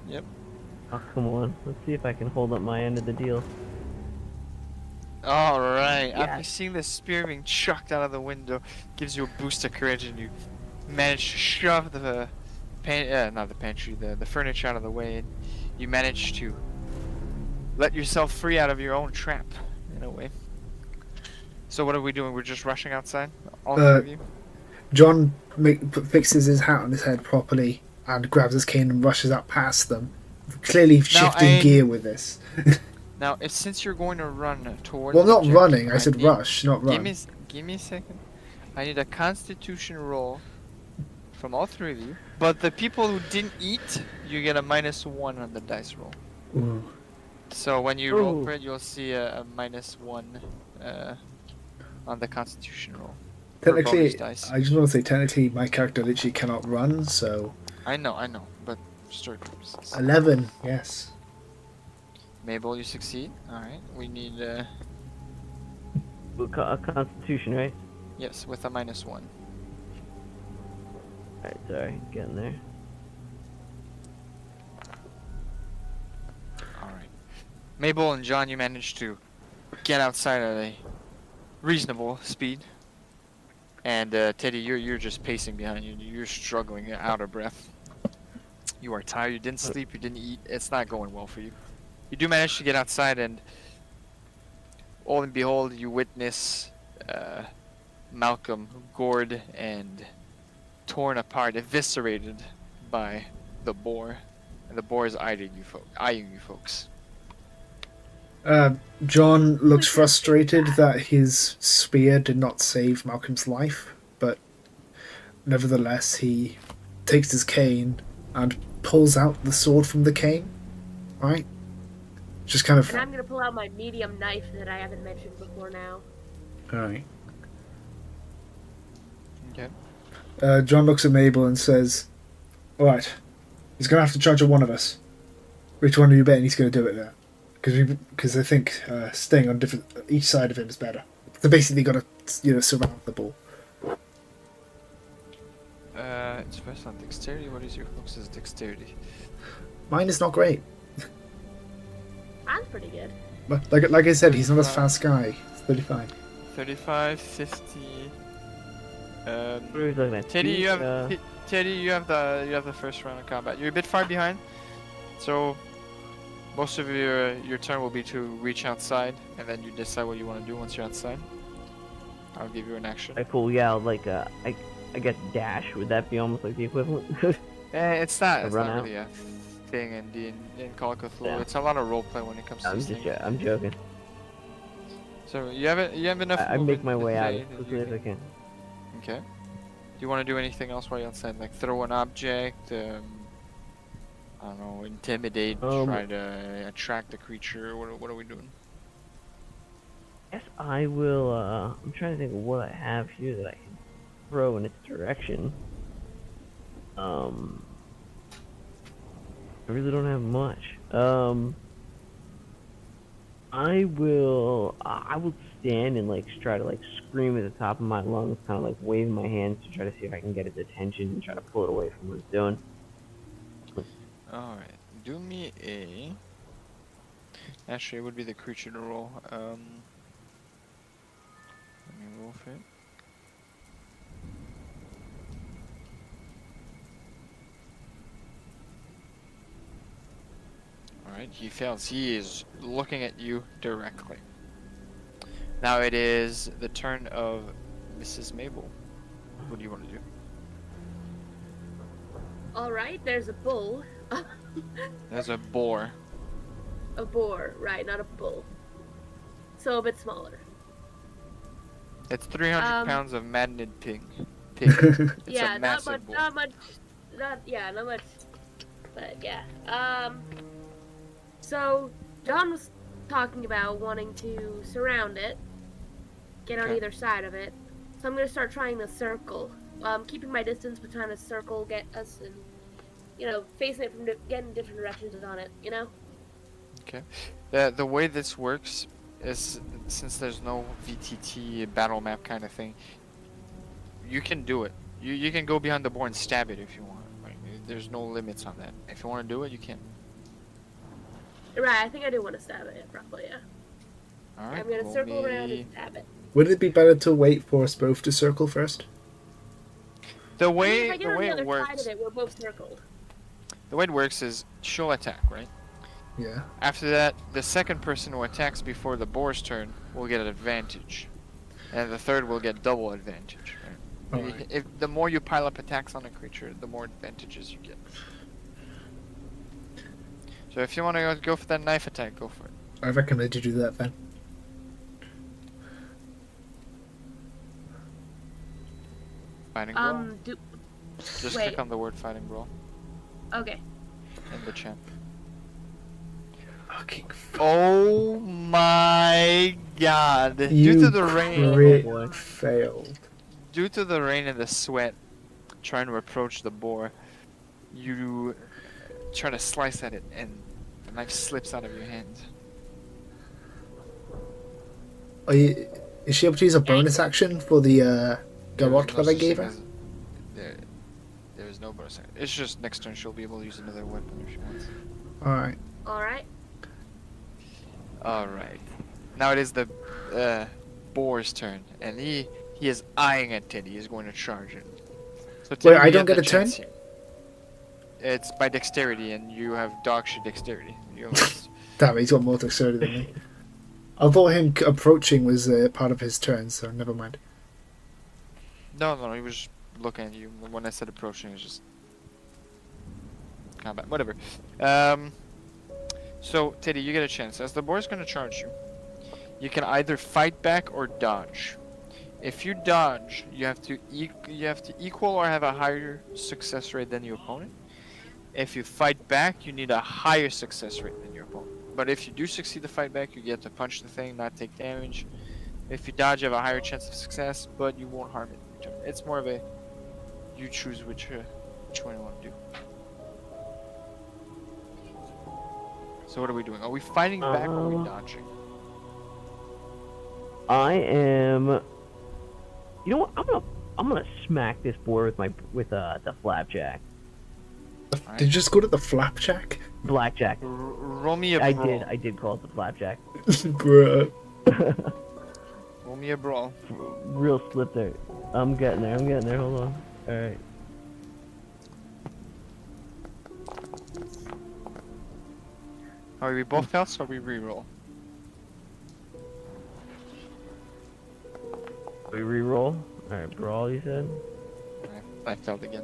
Yep. Oh, come on. Let's see if I can hold up my end of the deal. All right. After Yes. seeing the spear being chucked out of the window, gives you a boost of courage, and you manage to shove the not the pantry, the furniture out of the way, and you manage to let yourself free out of your own trap, in a way. So what are we doing? We're just rushing outside, all three of you. John fixes his hat on his head properly and grabs his cane and rushes up past them, clearly shifting gear with this. Now, since you're going to run towards... Well, the not objective, running. I said need- rush, not run. Give me a second. I need a Constitution roll from all three of you. But the people who didn't eat, you get a -1 on the dice roll. Ooh. So when you roll Ooh. for it, you'll see a -1 on the Constitution roll. for Technically, bonus dice. I just want to say, technically, my character literally cannot run, so... I know, but story purposes. 11, yes. Mabel, you succeed. Alright, we need, A constitution, right? yes, with a -1. Alright, sorry. Getting there. Alright. Mabel and John, you managed to get outside at a reasonable speed. And Teddy, you're just pacing behind you. You're struggling, you're out of breath. You are tired, you didn't sleep, you didn't eat. It's not going well for you. You do manage to get outside, and all and behold, you witness Malcolm gored and torn apart, eviscerated by the boar. And the boar is eyeing you folks. John looks frustrated that his spear did not save Malcolm's life, but nevertheless he takes his cane and pulls out the sword from the cane, right? Just kind of... And I'm gonna pull out my medium knife that I haven't mentioned before now. Alright. Okay. John looks at Mabel and says, alright, he's going to have to charge one of us. Which one do you bet he's going to do it there? Because I think staying on each side of him is better. So basically got to surround the ball. It's first on dexterity. What is your folks' dexterity? Mine is not great. Mine's pretty good. But like I said, he's not a fast guy. It's 35. 35, 50. What are we looking at? Teddy, Two, you have Teddy, you have the first round of combat. You're a bit far behind, so most of your turn will be to reach outside, and then you decide what you want to do once you're outside. I'll give you an action. Cool. Yeah, like I guess dash. Would that be almost like the equivalent? It's not. It's run not out? really a thing in Call of Cthulhu. Yeah. It's a lot of roleplay when it comes to these things. I'm joking. So you have enough. I make my movement way out today as that quickly you as I can. Okay. Do you want to do anything else while you're outside? Like throw an object? I don't know. Intimidate. Try to attract the creature. What are we doing? Yes, I will. I'm trying to think of what I have here that I can throw in its direction. I really don't have much. I will stand and like try to like scream at the top of my lungs, kind of like waving my hands to try to see if I can get its attention and try to pull it away from what it's doing. All right. Do me a. Actually, it would be the creature to roll. Let me roll for it. Alright, he fails. He is looking at you directly. Now it is the turn of Mrs. Mabel. What do you want to do? Alright, there's a bull. There's a boar. A boar, right, not a bull. So a bit smaller. It's 300 pounds of maddened pig. It's yeah, a not massive much, boar. not much, not much, but yeah. So John was talking about wanting to surround it, get on Okay. either side of it. So I'm gonna start trying the circle, keeping my distance, but trying to circle, get us, and facing it from getting different directions on it. Okay. The way this works is, since there's no VTT battle map kind of thing, you can do it. You can go behind the board and stab it if you want. Like, there's no limits on that. If you want to do it, you can. Right, I think I do want to stab it, probably, yeah. Alright. I'm gonna roll circle me- around and stab it. Would it be better to wait for us both to circle first? The I mean, way if I get on the it other side works. of it, we're both circled. The way it works is she'll attack, right? Yeah. After that, the second person who attacks before the boar's turn will get an advantage, and the third will get double advantage. Right? Alright. If the more you pile up attacks on a creature, the more advantages you get. So if you want to go for that knife attack, go for it. I recommend you do that then. Fighting brawl. Just wait. click on the word fighting brawl Okay. in the chat. Fucking Oh my god! Due you to the rain, crit failed. due to the rain and the sweat, trying to approach the boar, you try to slice at it, and the knife slips out of your hand. Is she able to use a bonus action for the garrote that I gave her? There is no bonus action. It's just next turn she'll be able to use another weapon if she wants. Alright. Alright. Alright. Now it is the boar's turn, and he is eyeing at Teddy. He's going to charge it. So Wait, Teddy, I you don't get get the a turn? chance here. It's by dexterity, and you have dog shit dexterity. You lost. Damn, he's got more dexterity than me. I thought him approaching was part of his turn, so never mind. No, he was just looking at you. When I said approaching, it was just combat. Whatever. So, Teddy, you get a chance. As the boar's going to charge you, you can either fight back or dodge. If you dodge, you have to equal or have a higher success rate than your opponent. If you fight back, you need a higher success rate than your opponent. But if you do succeed to fight back, you get to punch the thing, not take damage. If you dodge, you have a higher chance of success, but you won't harm it in return. It's more of a you choose which one you want to do. So what are we doing? Are we fighting back or are we dodging? I am. You know what? I'm gonna smack this board with the flapjack. Alright. Did you just go to the flapjack? Blackjack. Roll me a I brawl. did call it the flapjack. Bruh. Roll me a brawl. Real slip there. I'm getting there. I'm getting there. Hold on. All right. Are we both fails or we reroll? We re-roll. All right, brawl. You said. I failed again.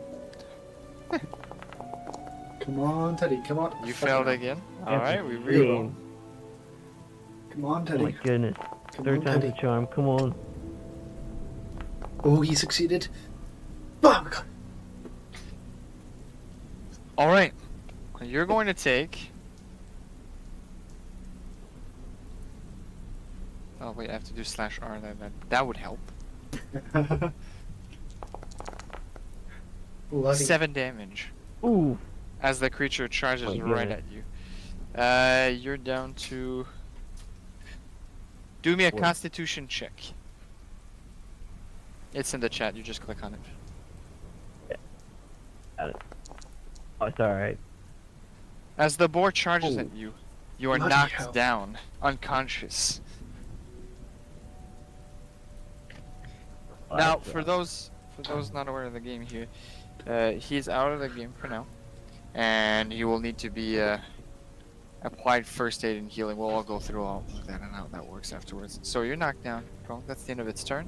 Come on, Teddy. Come on. You Fuck failed it. again. After Alright, we three. reroll. Come on, Oh Teddy. my goodness. Come Third on, time's Teddy. a charm. Come on. Oh, he succeeded. Fuck. Alright. You're going to take. Oh wait, I have to do /R. That would help. Bloody. 7 damage Ooh. as the creature charges My right goodness. at you. You're down to. Do me a What? Constitution check. It's in the chat. You just click on it. Got it. Oh, it's all right. As the boar charges Oh. at you, you are Bloody knocked hell. down, unconscious. Oh, Now, that's, for those not aware of the game here, he's out of the game for now, and he will need to be applied first aid and healing. We'll all go through all of that and how that works afterwards. So you're knocked down. Well, that's the end of its turn.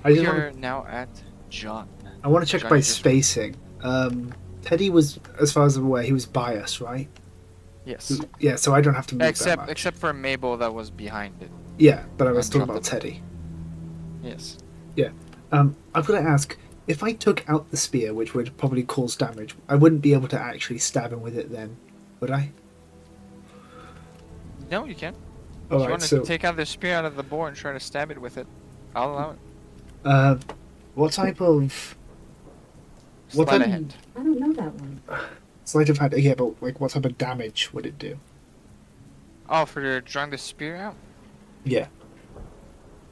I just We're want. now at John. I want to check Johnny by just- spacing. Teddy was, as far as I'm aware, he was by us, right? Yes. Yeah, so I don't have to move that much. Except for Mabel that was behind it. Yeah, but I was And talking drop about the- Teddy. Yes. I've got to ask, if I took out the spear, which would probably cause damage, I wouldn't be able to actually stab him with it then, would I? No, you can. If you Alright, want to so take out the spear out of the boar and try to stab it with it, I'll allow it. what type of... What Sleight type of hand. I don't know that one. Sleight of hand, yeah, but like what type of damage would it do? Oh, for drawing the spear out? Yeah.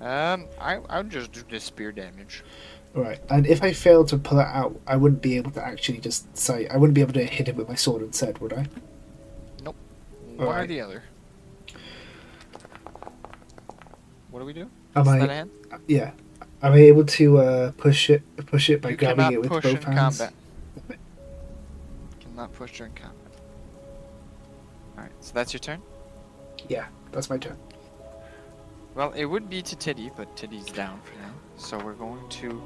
I would just do the spear damage. Alright, and if I failed to pull it out, I wouldn't be able to actually just say... I wouldn't be able to hit it with my sword instead, would I? One or Alright. the other. What do we do? Am Sleight of I... hand? Yeah. Am I able to push it by You grabbing cannot it with push both in hands? combat. Cannot push during combat. Alright, so that's your turn? Yeah, that's my turn. Well, it would be to Teddy, but Teddy's down for now. So we're going to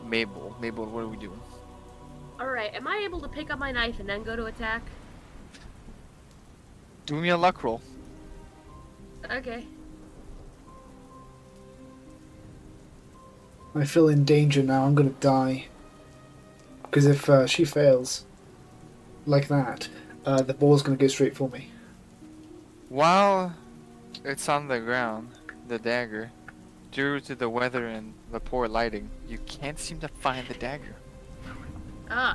Mabel. Mabel, what are we doing? Alright, am I able to pick up my knife and then go to attack? Do me a luck roll. Okay. I feel in danger now. I'm gonna die. Because if she fails, like that, the ball's gonna go straight for me. While it's on the ground, the dagger, due to the weather and the poor lighting, you can't seem to find the dagger. Oh.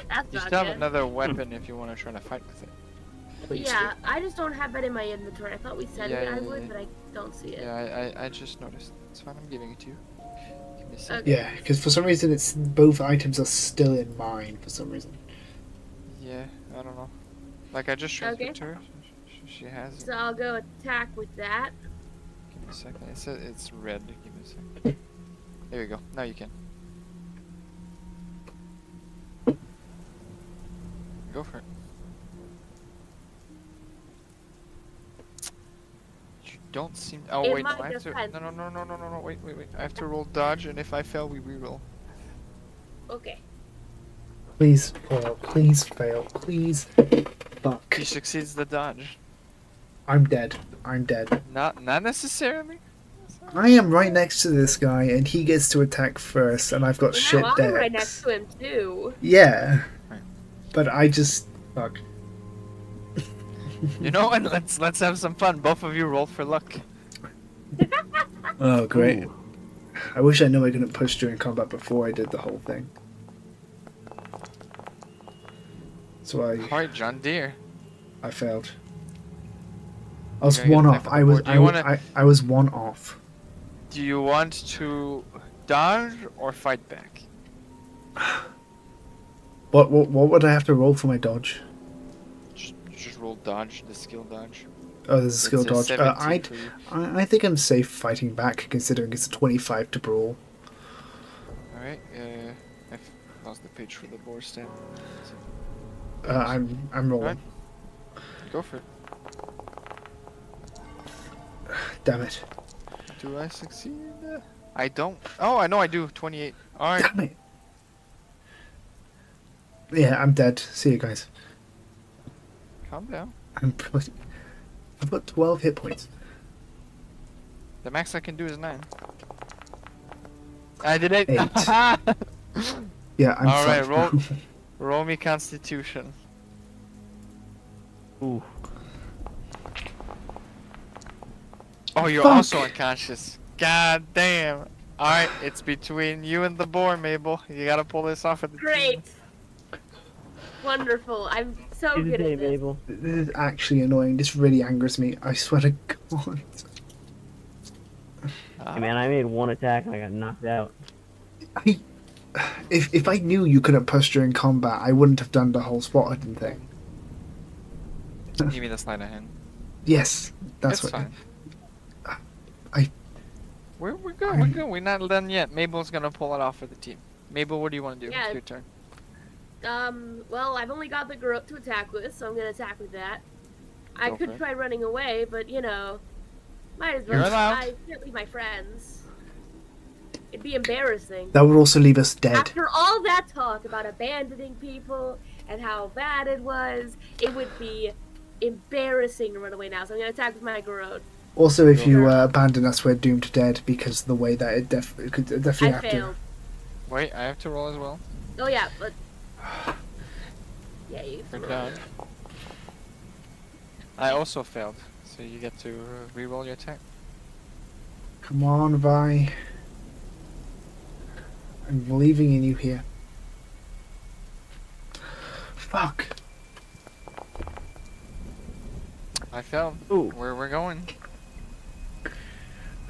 That's You not still have good. another weapon if you want to try to fight with it. Please Yeah, I just don't have that in my inventory. I thought we said Yeah, I yeah, would, yeah. but I don't see it. Yeah, I just noticed. It's fine, I'm giving it to you. Give me a second. Okay. Yeah, because for some reason it's both items are still in mine for some reason. Yeah, I don't know. Like, I just showed Okay. it to her. She has it. So I'll go attack with that. Give me a second. It's red. Give me a second. There you go. Now you can. Go for it. You don't seem. Oh It wait, no, might I have to. depend. No. Wait. I have to roll dodge, and if I fail, we reroll. Okay. Please fail. Please fail. Please. Fuck. He succeeds the dodge. I'm dead. I'm dead. Not necessarily. I am right next to this guy, and he gets to attack first, and I've got Well, shit now I'm dex. right next to him too. Yeah. Right. But I just fuck. You know what? Let's have some fun. Both of you roll for luck. Oh great. I wish I knew I couldn't push during combat before I did the whole thing. So Alright, John Deere. I failed. I was You're gonna one get off. attacked on the board. Do you wanna- I was one off. Do you want to dodge or fight back? What would I have to roll for my dodge? Just roll dodge, the skill dodge. Oh, there's a skill It's a dodge. 17 for you. I think I'm safe fighting back, considering it's a 25 to brawl. Alright, I've lost the page for the boar stat. I'm rolling. Go for it. Damn it. Do I succeed? I don't. Oh, I know I do. 28. Alright. Damn it. Yeah, I'm dead. See you guys. Calm down. I've got 12 hit points. The max I can do is 9. I did it. 8. Yeah, I'm Alright, fucked. roll me Constitution. Ooh. Oh, you're Fuck. also unconscious. God damn. Alright, it's between you and the boar, Mabel. You gotta pull this off at the Great. Wonderful. I'm so Do the good day, at this. Mabel. This is actually annoying. This really angers me. I swear to God. Hey, man, I made one attack and I got knocked out. If I knew you couldn't push during combat, I wouldn't have done the whole spot hidden thing. You mean the sleight of hand? Yes, that's It's what. fine. I We're good, we're good. We're not done yet. Mabel's gonna pull it off for the team. Mabel, what do you want to do? Yeah. It's your turn. Well, I've only got the garrote to attack with, so I'm gonna attack with that. I Go for could it. try running away, but you know, might as well. You're allowed. I can't leave my friends. It'd be embarrassing. that would also leave us dead. After all that talk about abandoning people and how bad it was, it would be embarrassing to run away now. So I'm gonna attack with my garrote. Also, if you abandon us, we're doomed to dead because the way that it could definitely I have failed. Wait, I have to roll as well. Oh yeah, but yeah, you. I'm done. I also failed, so you get to re-roll your attack. to. Come on, Vi. I'm believing in you here. Fuck. I failed. Ooh. Where we're going?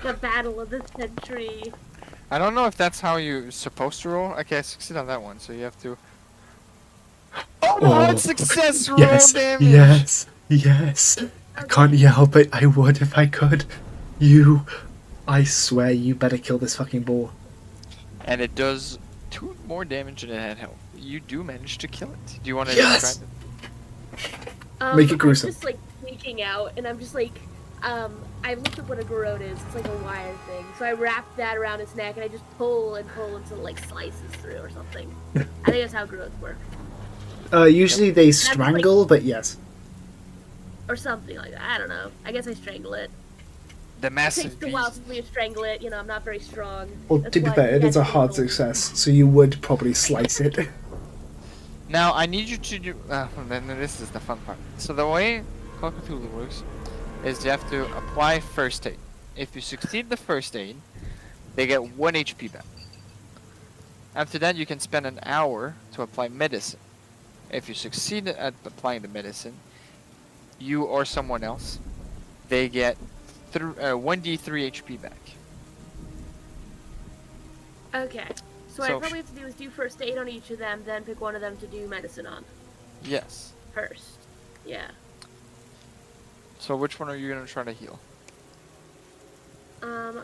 The battle of the century. I don't know if that's how you're supposed to roll. Okay, I succeeded on that one, so you have to. Oh no! Oh. It's success roll Yes, damage. yes. I can't help it. I would if I could. I swear, you better kill this fucking boar. And it does 2 more damage than it had health. You do manage to kill it. Do you want to Yes! describe it? Make it gruesome. I'm just like freaking out, and I'm just like, I looked up what a garrote is. It's like a wire thing. So I wrap that around its neck, and I just pull until it like slices through or something. I think that's how garrotes work, Usually they strangle, but yes. or something like that. I don't know. I guess I strangle it. The It massive takes a while beast. for me to strangle it. You know, I'm not very strong. Well, That's to be why fair, it you is a guys hard roll. success, so you would probably slice it. Now I need you to do. Then this is the fun part. So the way Call of Cthulhu works is you have to apply first aid. If you succeed the first aid, they get 1 HP back. After that, you can spend an hour to apply medicine. If you succeed at applying the medicine, you or someone else, they get 1d3 HP back. Okay. So what I So- probably have to do is do first aid on each of them, then pick one of them to do medicine on Yes. first. Yeah. So which one are you gonna try to heal? I'm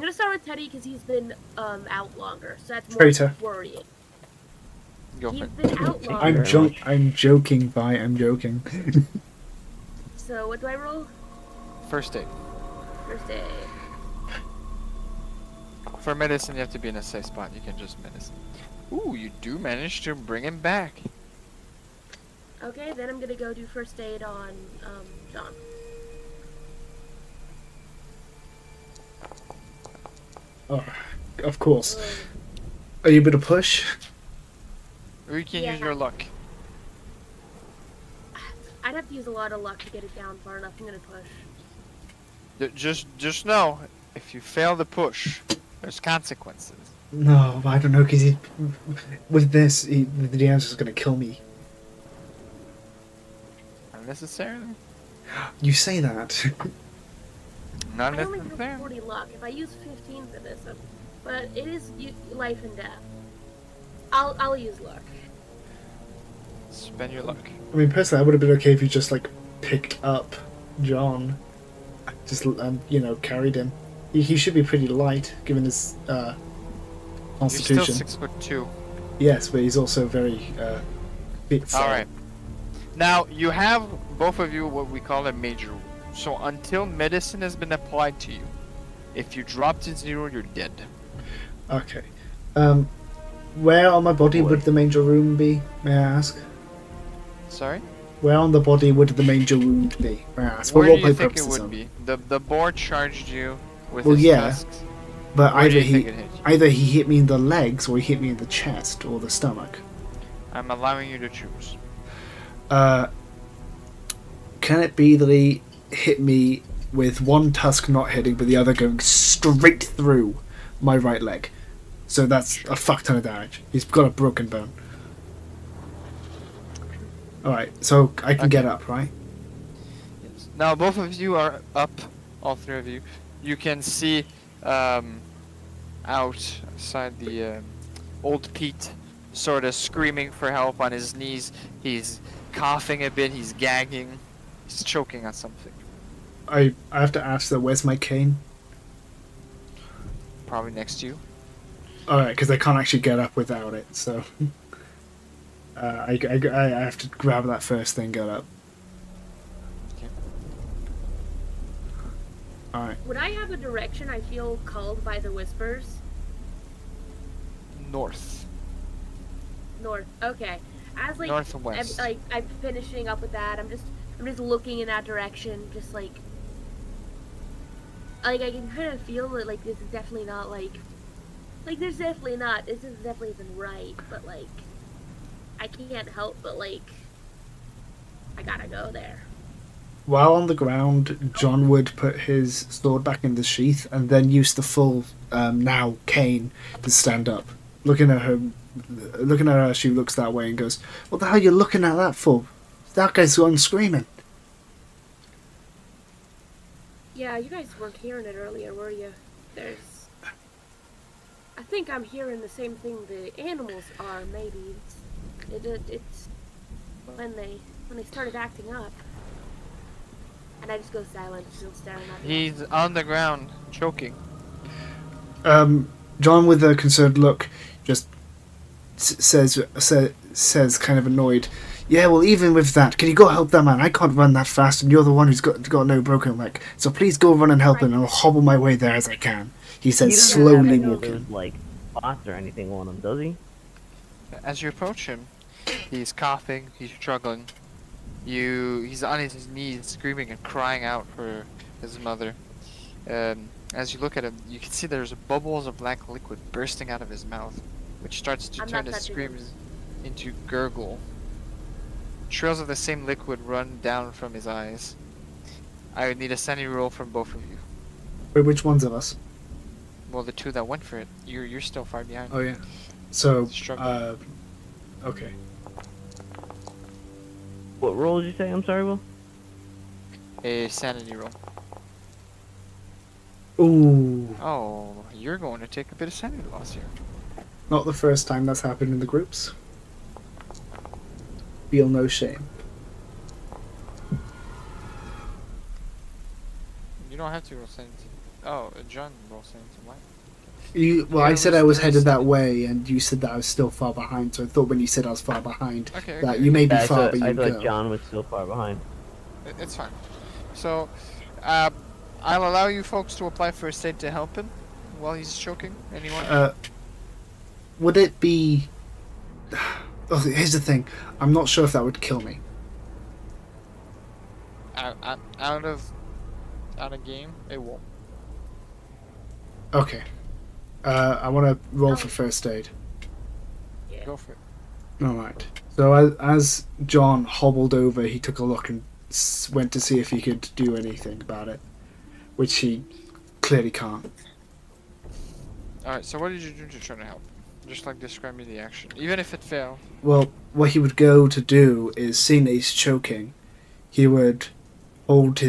gonna start with Teddy because he's been out longer, so that's more Traitor. worrying. Go for He's it. been out longer. I'm joking, Vi. I'm joking. So what do I roll? First aid. First aid. For medicine, you have to be in a safe spot. You can just medicine. Ooh, you do manage to bring him back. Okay, then I'm gonna go do first aid on John. Oh, of course. Are you able to push? Or you can use Yeah. your luck. I'd have to use a lot of luck to get it down far enough. I'm gonna push. Just know, if you fail the push, there's consequences. No, I don't know, because with this, the DM's just going to kill me. Unnecessarily? You say that. Not I only have necessarily. 40 luck. If I use 15 for this, but it is life and death. I'll use luck. Spend your luck. I mean, personally, I would have been okay if you just like picked up John, just carried him. He should be pretty light given his constitution. You're still 6'2". Yes, but he's also very big. All right. Now you have both of you what we call a major wound. So until medicine has been applied to you, if you drop to 0, you're dead. Okay. Where on my body would the major wound be? May I ask? Sorry? Where on the body would the major wound be? May I ask? Where For do you roleplay think it purposes would only. be? The boar charged you with Well, his yeah. tusks. But Where do either you think it hit you? either he hit me in the legs or he hit me in the chest or the stomach. I'm allowing you to choose. Can it be that he hit me with one tusk not hitting, but the other going straight through my right leg? So that's a fuck ton of damage. He's got a broken bone. Alright, so I can get up, right? Yes. Now both of you are up, all three of you. You can see outside the old Pete sort of screaming for help on his knees. He's coughing a bit, he's gagging, he's choking on something. I have to ask though, where's my cane? Probably next to you. Alright, because I can't actually get up without it, so... I have to grab that first thing, get up. Okay. Alright. Would I have a direction I feel called by the whispers? North. North. Okay. As like Northwest. I'm finishing up with that. I'm just looking in that direction, just like I can kind of feel that like this is definitely not this definitely isn't right, but like I can't help but like I gotta go there. While on the ground, John would put his sword back in the sheath and then use the full now cane to stand up. Looking at her, she looks that way and goes, "What the hell are you looking at that for? That guy's gone screaming." Yeah, you guys weren't hearing it earlier, were you? I think I'm hearing the same thing the animals are. Maybe it's when they started acting up, and I just go silent, still staring at them. He's on the ground, choking. John, with a concerned look, just says kind of annoyed, "Yeah, well, even with that, can you go help that man? I can't run that fast, and you're the one who's got no broken leg. So please go run and help him, and I'll hobble my way there as I can." He says, He doesn't slowly have any of walking. those, like spots or anything on him, does he? As you approach him, he's coughing, he's struggling. He's on his knees, screaming and crying out for his mother. As you look at him, you can see there's bubbles of black liquid bursting out of his mouth, which starts to I'm turn not his touching screams into gurgle. Trails of the same liquid run down from his eyes. I would need a sanity roll from both of you. Wait, which ones of us? Well, the two that went for it. You're still far behind. Oh yeah. So, Struggling. okay. What roll did you say? I'm sorry, Will. A sanity roll. Ooh, Oh, you're going to take a bit of sanity loss here. not the first time that's happened in the groups. Feel no shame. You don't have to roll sanity. Oh, John roll sanity. Why? I Yeah, said it I was was headed that Thursday. way, and you said that I was still far behind. So I thought when you said I was far behind, Okay, that okay. you may be Yeah, far, but I you thought go. John was still far behind. It's fine. So, I'll allow you folks to apply first aid to help him while he's choking. Anyone? Would it be? Oh, here's the thing. I'm not sure if that would kill me. Out of game, it won't. Okay. I want to roll Oh. for first aid. Yeah. Go for it. All right. So as John hobbled over, he took a look and went to see if he could do anything about it, which he clearly can't. Alright, so what did you do to try to help? Just like describe me the action. Even if it failed. Well, what he would go to do is, seeing that he's choking, he would hold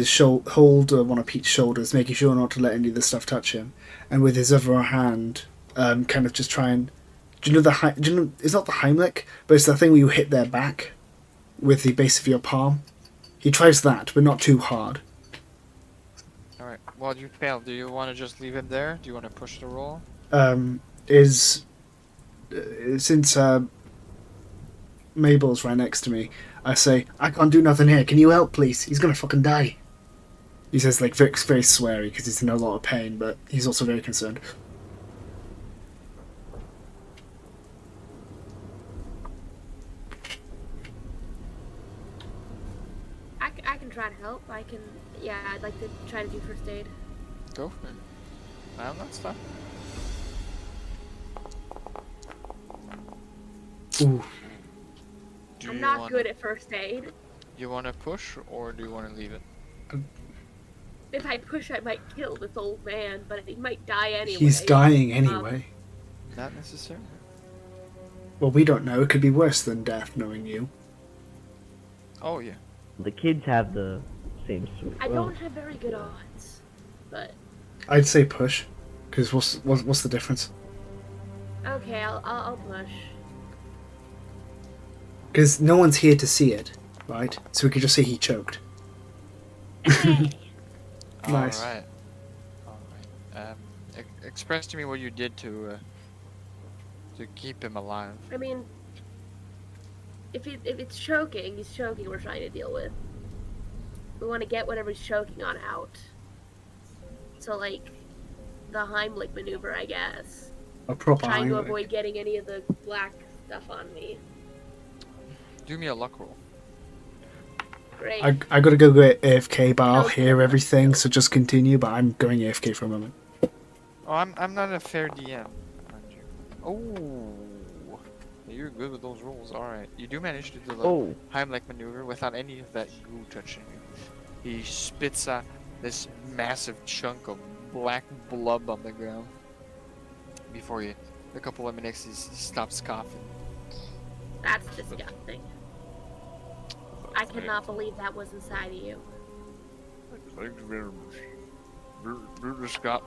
one of Pete's shoulders, making sure not to let any of the stuff touch him, and with his other hand, kind of just try and. Do you know it's not the Heimlich, but it's the thing where you hit their back. with the base of your palm. He tries that, but not too hard. Alright, well, you failed. Do you want to just leave him there? Do you want to push the roll? Since Mabel's right next to me, I say, I can't do nothing here. Can you help, please? He's gonna fucking die. He says, like, very, very sweary because he's in a lot of pain, but he's also very concerned. I can try to help. Yeah, I'd like to try to do first aid. Go for it. I'm not stuck. Ooh. I'm not good at first aid. You want to push, or do you want to leave it? If I push, I might kill this old man, but he might die anyway. He's dying anyway. Not necessarily. Well, we don't know. It could be worse than death, knowing you. Oh, yeah. The kids have the same sort. I don't have very good odds, but I'd say push, because what's the difference? okay, I'll push. Because no one's here to see it, right? So we could just say he choked. Hey. Nice. Alright. Express to me what you did to keep him alive. I mean, if it's choking, he's choking. We're trying to deal with. We want to get whatever he's choking on out. So like, the Heimlich maneuver, I guess. A proper Trying to Heimlich. avoid getting any of the black stuff on me. Do me a luck roll. Great. I gotta go get AFK, but I'll Okay. hear everything, so just continue, but I'm going AFK for a moment. Oh, I'm not a fair DM. Mind you. Oh, you're good with those rolls. All right, you do manage to do the Oh, Heimlich maneuver without any of that goo touching you. He spits out this massive chunk of black blob on the ground. Before you, a couple of minutes, he stops coughing. That's disgusting. I cannot believe that was inside of you. Thank you very much. You just got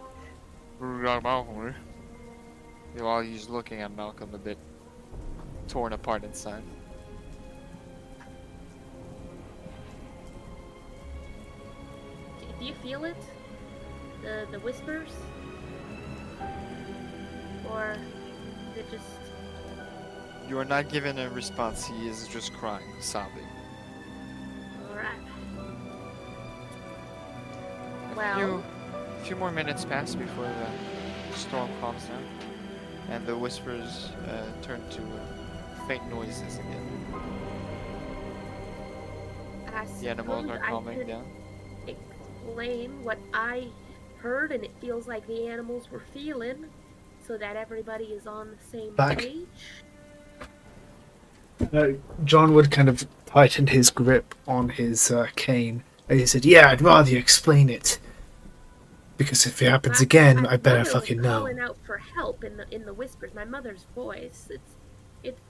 Malcolm, eh? While he's looking at Malcolm a bit torn apart inside. Do you feel it? The whispers? Or is it just... You are not given a response. He is just crying, sobbing. Alright. Well, A few more minutes pass before the storm calms down, and the whispers turn to faint noises again. I The animals suppose are I calming could down. explain what I heard, and it feels like the animals were feeling, so that everybody is on the same Back. page. John would kind of tighten his grip on his cane, and he said, "Yeah, I'd rather you explain it. Because if it happens again, I better My mother was fucking know." calling out for help in the whispers. My mother's voice. It's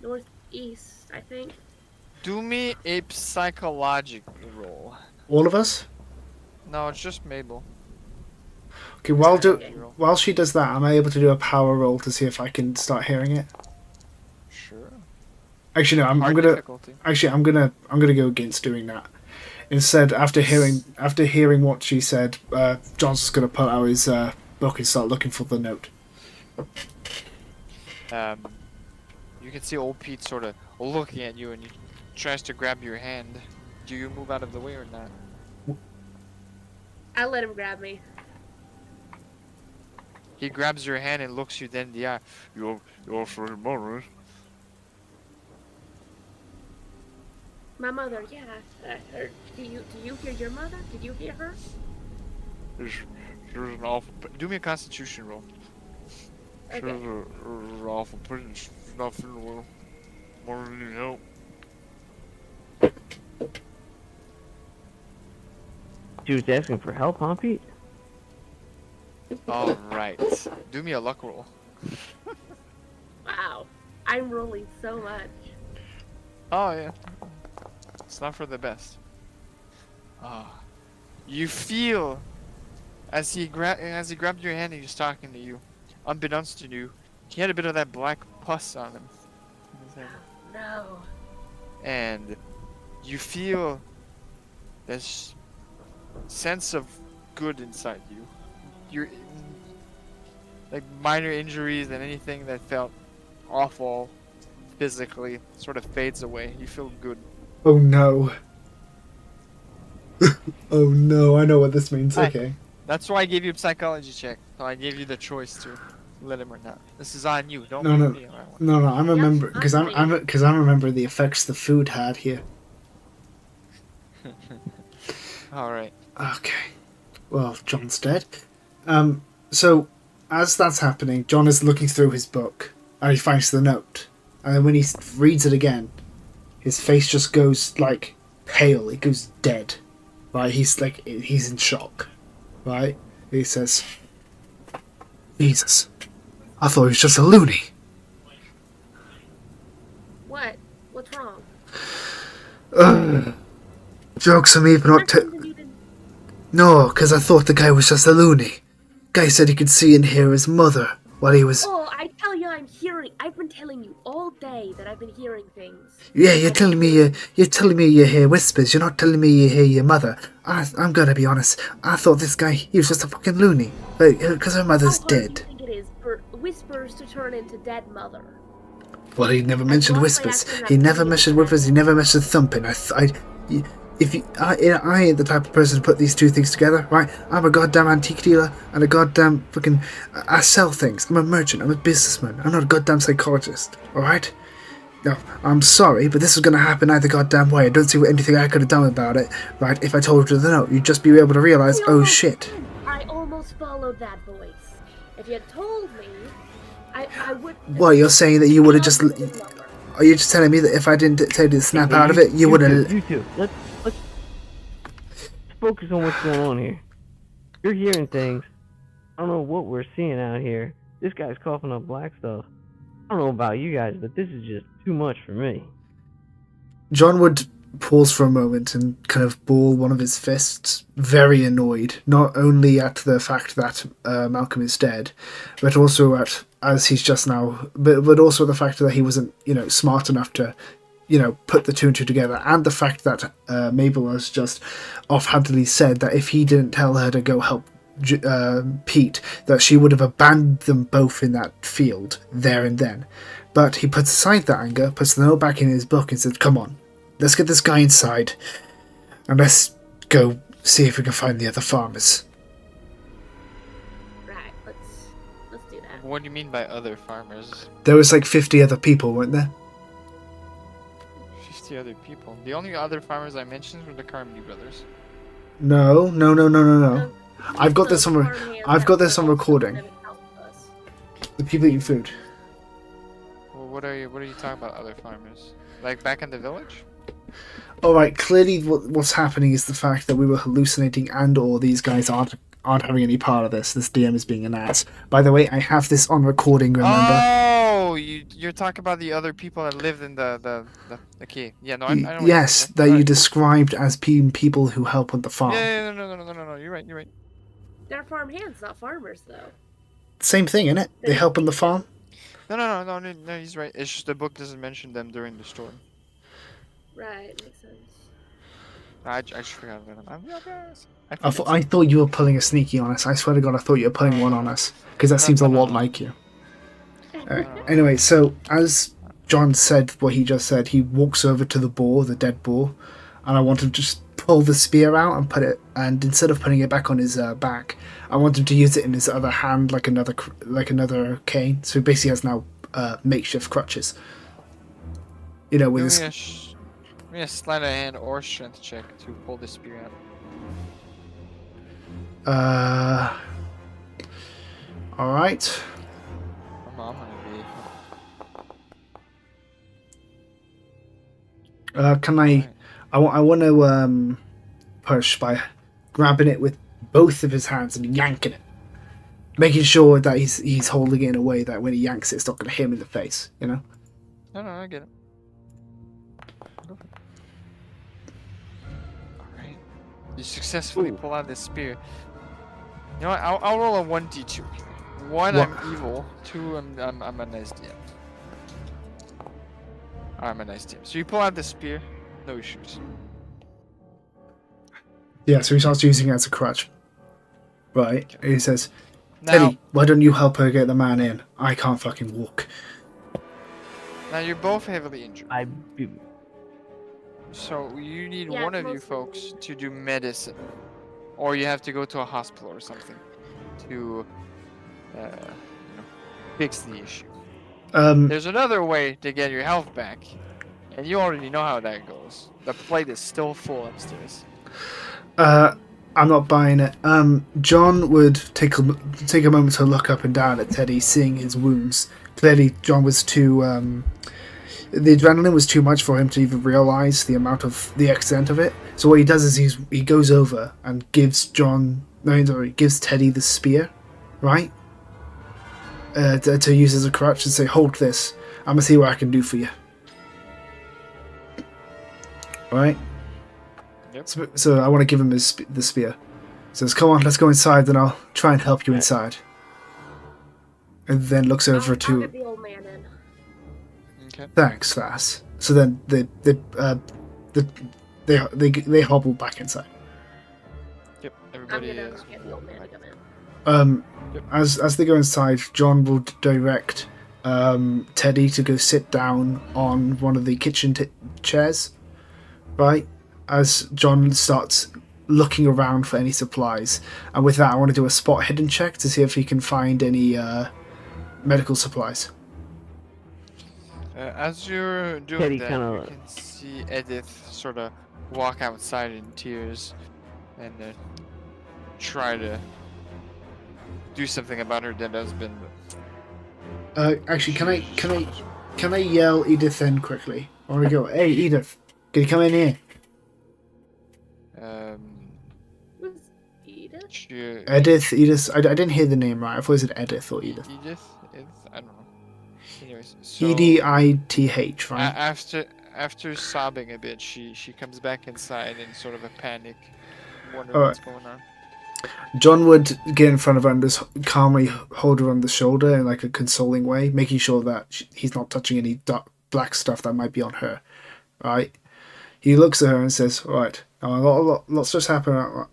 northeast, I think. Do me a psychological roll. All of us? No, it's just Mabel. Okay, while she does that, am I able to do a power roll to see if I can start hearing it? Sure. Actually, no. I'm Hard gonna. difficulty. Actually, I'm gonna go against doing that. Instead, after hearing what she said, John's just gonna pull out his book and start looking for the note. You can see old Pete sort of looking at you, and he tries to grab your hand. Do you move out of the way or not? I let him grab me. He grabs your hand and looks you then in the eye. You're for your mother. My mother, yeah. Do you hear your mother? Did you hear her? There's an awful. Do me a Constitution roll. Okay. There's an awful person. She's not feeling well. Mother need help. she was asking for help, huh, Pete? All right. Do me a luck roll. Wow. I'm rolling so much. Oh yeah. It's not for the best. Ah. You feel as he grabbed your hand and he was talking to you, unbeknownst to you, he had a bit of that black pus on him. No. and you feel this sense of good inside you. You're like minor injuries and anything that felt awful physically sort of fades away. You feel good. Oh no. Oh no, I know what this means. Hi. Okay. That's why I gave you a psychology check. So I gave you the choice to let him or not. This is on you. Don't No, blame no. me on that one. No, I'm remember Yep, because I'm I'm remember the effects the food had here. All right. Okay. Well, John's dead. So as that's happening, John is looking through his book and he finds the note. And then when he reads it again, his face just goes like pale. It goes dead. Right? He's in shock. Right? He says, "Jesus, I thought he was just a loony." What? What's wrong? Jokes on me, but not. Nothing that you didn't- No, because I thought the guy was just a loony. Guy said he could see and hear his mother while he was. Oh, I tell you, I've been telling you all day that I've been hearing things. Yeah, you're telling me you hear whispers. You're not telling me you hear your mother. I'm gonna be honest. I thought this guy he was just a fucking loony, because her mother's How hard do dead. you think it is for whispers to turn into dead mother? Well, he never mentioned lost my whispers. accent He on never video mentioned for that. whispers. He never mentioned thumping. I ain't the type of person to put these two things together, right? I'm a goddamn antique dealer and a goddamn fucking. I sell things. I'm a merchant. I'm a businessman. I'm not a goddamn psychologist. All right? No, I'm sorry, but this is gonna happen either goddamn way. I don't see anything I could have done about it, right? If I told you the note, you'd just be able to realize, You oh almost shit. did. I almost followed that voice. If you had told me, I would. What, you're saying that you would have just. I'll give it a number. Are you just telling me that if I didn't tell you to snap out of it, you would have. You two. Let's focus on what's going on here. You're hearing things. I don't know what we're seeing out here. This guy's coughing up black stuff. I don't know about you guys, but this is just too much for me. John would pause for a moment and kind of ball one of his fists, very annoyed, not only at the fact that Malcolm is dead, but also at, as he's just now, but also the fact that he wasn't, smart enough to, put the two and two together, and the fact that Mabel has just offhandedly said that if he didn't tell her to go help Pete, that she would have abandoned them both in that field there and then. But he puts aside that anger, puts the note back in his book and said, "Come on, let's get this guy inside and let's go see if we can find the other farmers." Right. Let's do that. What do you mean by other farmers? There was like 50 other people, weren't there? 50 other people. The only other farmers I mentioned were the Carmody brothers. No. Um, I've got so this on. the farmhands I've got have this on also recording. been helping us. The people eating food. Well, what are you talking about, other farmers? Like back in the village? All right. Clearly, what's happening is the fact that we were hallucinating, and/or these guys aren't having any part of this. This DM is being an ass. By the way, I have this on recording. Remember? Oh, you're talking about the other people that lived in the key. Yeah, no, I know. What Yes, you're that saying. you Alright. described as being people who help on the farm. Yeah, no. You're right. They're farm hands, not farmers, though. Same thing, innit? They help on the farm. No, he's right. It's just the book doesn't mention them during the storm. Right, makes sense. I just forgot about them. I thought you were pulling a sneaky on us. I swear to God, I thought you were pulling one on us. Because that seems a lot like you. Anyway, so as John said what he just said, he walks over to the boar, the dead boar, and I want him to just pull the spear out and put it, and instead of putting it back on his back, I want him to use it in his other hand like another cane. So he basically has now makeshift crutches. With Give his... me a sleight of hand or strength check to pull the spear out. All right. I'm gonna be. Can I? I want to push by grabbing it with both of his hands and yanking it, making sure that he's holding it in a way that when he yanks it, it's not going to hit him in the face. No, I get it. Alright. You successfully pull out this spear. You know what? I'll roll a 1d2 here. 1, What? I'm evil. 2, I'm a nice DM. I'm a nice team. So you pull out the spear, no issues. Yeah, so he starts using it as a crutch. Right. Okay. And he says, Now, Teddy, why don't you help her get the man in? I can't fucking walk. now you're both heavily injured. I So you need Yeah, one it's of you mostly folks me. to do medicine, or you have to go to a hospital or something to, fix the issue. There's another way to get your health back, and you already know how that goes. The plate is still full upstairs. I'm not buying it. John would take a moment to look up and down at Teddy, seeing his wounds. Clearly, John was too. The adrenaline was too much for him to even realize the extent of it. So what he does is he goes over and gives Teddy the spear, right? To use as a crutch and say, "Hold this. I'm gonna see what I can do for you." Right. Yep. So I want to give him the spear. He says, "Come on, let's go inside, then I'll try and help you inside." And then looks over I'll to. get the old man in. Okay. Thanks, Vass. So then they hobble back inside. Yep. I'm Everybody gonna is. get the old man to come in. Yep. As they go inside, John will direct Teddy to go sit down on one of the kitchen chairs, right? As John starts looking around for any supplies, and with that, I want to do a spot hidden check to see if he can find any medical supplies. As you're doing Teddy that, kinda- you can see Edith sort of walk outside in tears and try to do something about her dead husband. Actually, can I yell Edith in quickly? I want to go. Hey, Edith, can you come in here? Who's Edith? Edith. I didn't hear the name right. I thought it said Edith or Edith. Edith? I don't know. Anyways, so Edith, right? after sobbing a bit, she comes back inside in sort of a panic, wondering Alright. what's going on. John would get in front of her and just calmly hold her on the shoulder in like a consoling way, making sure that he's not touching any black stuff that might be on her. Right? He looks at her and says, "Right, now lots just happened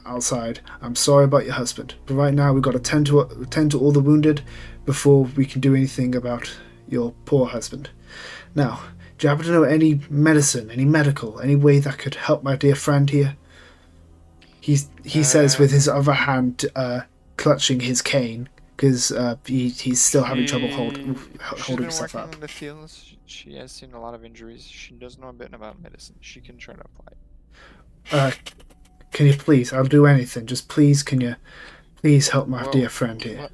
outside. I'm sorry about your husband, but right now we've got to tend to all the wounded before we can do anything about your poor husband. Now, do you happen to know any medicine, any medical, any way that could help my dear friend here?" He says with his other hand clutching his cane because he's still having trouble holding She's stuff been up. working in the fields. She has seen a lot of injuries. She does know a bit about medicine. She can try to apply it. Can you please? I'll do anything. Just please, can you please help my Well, dear friend here?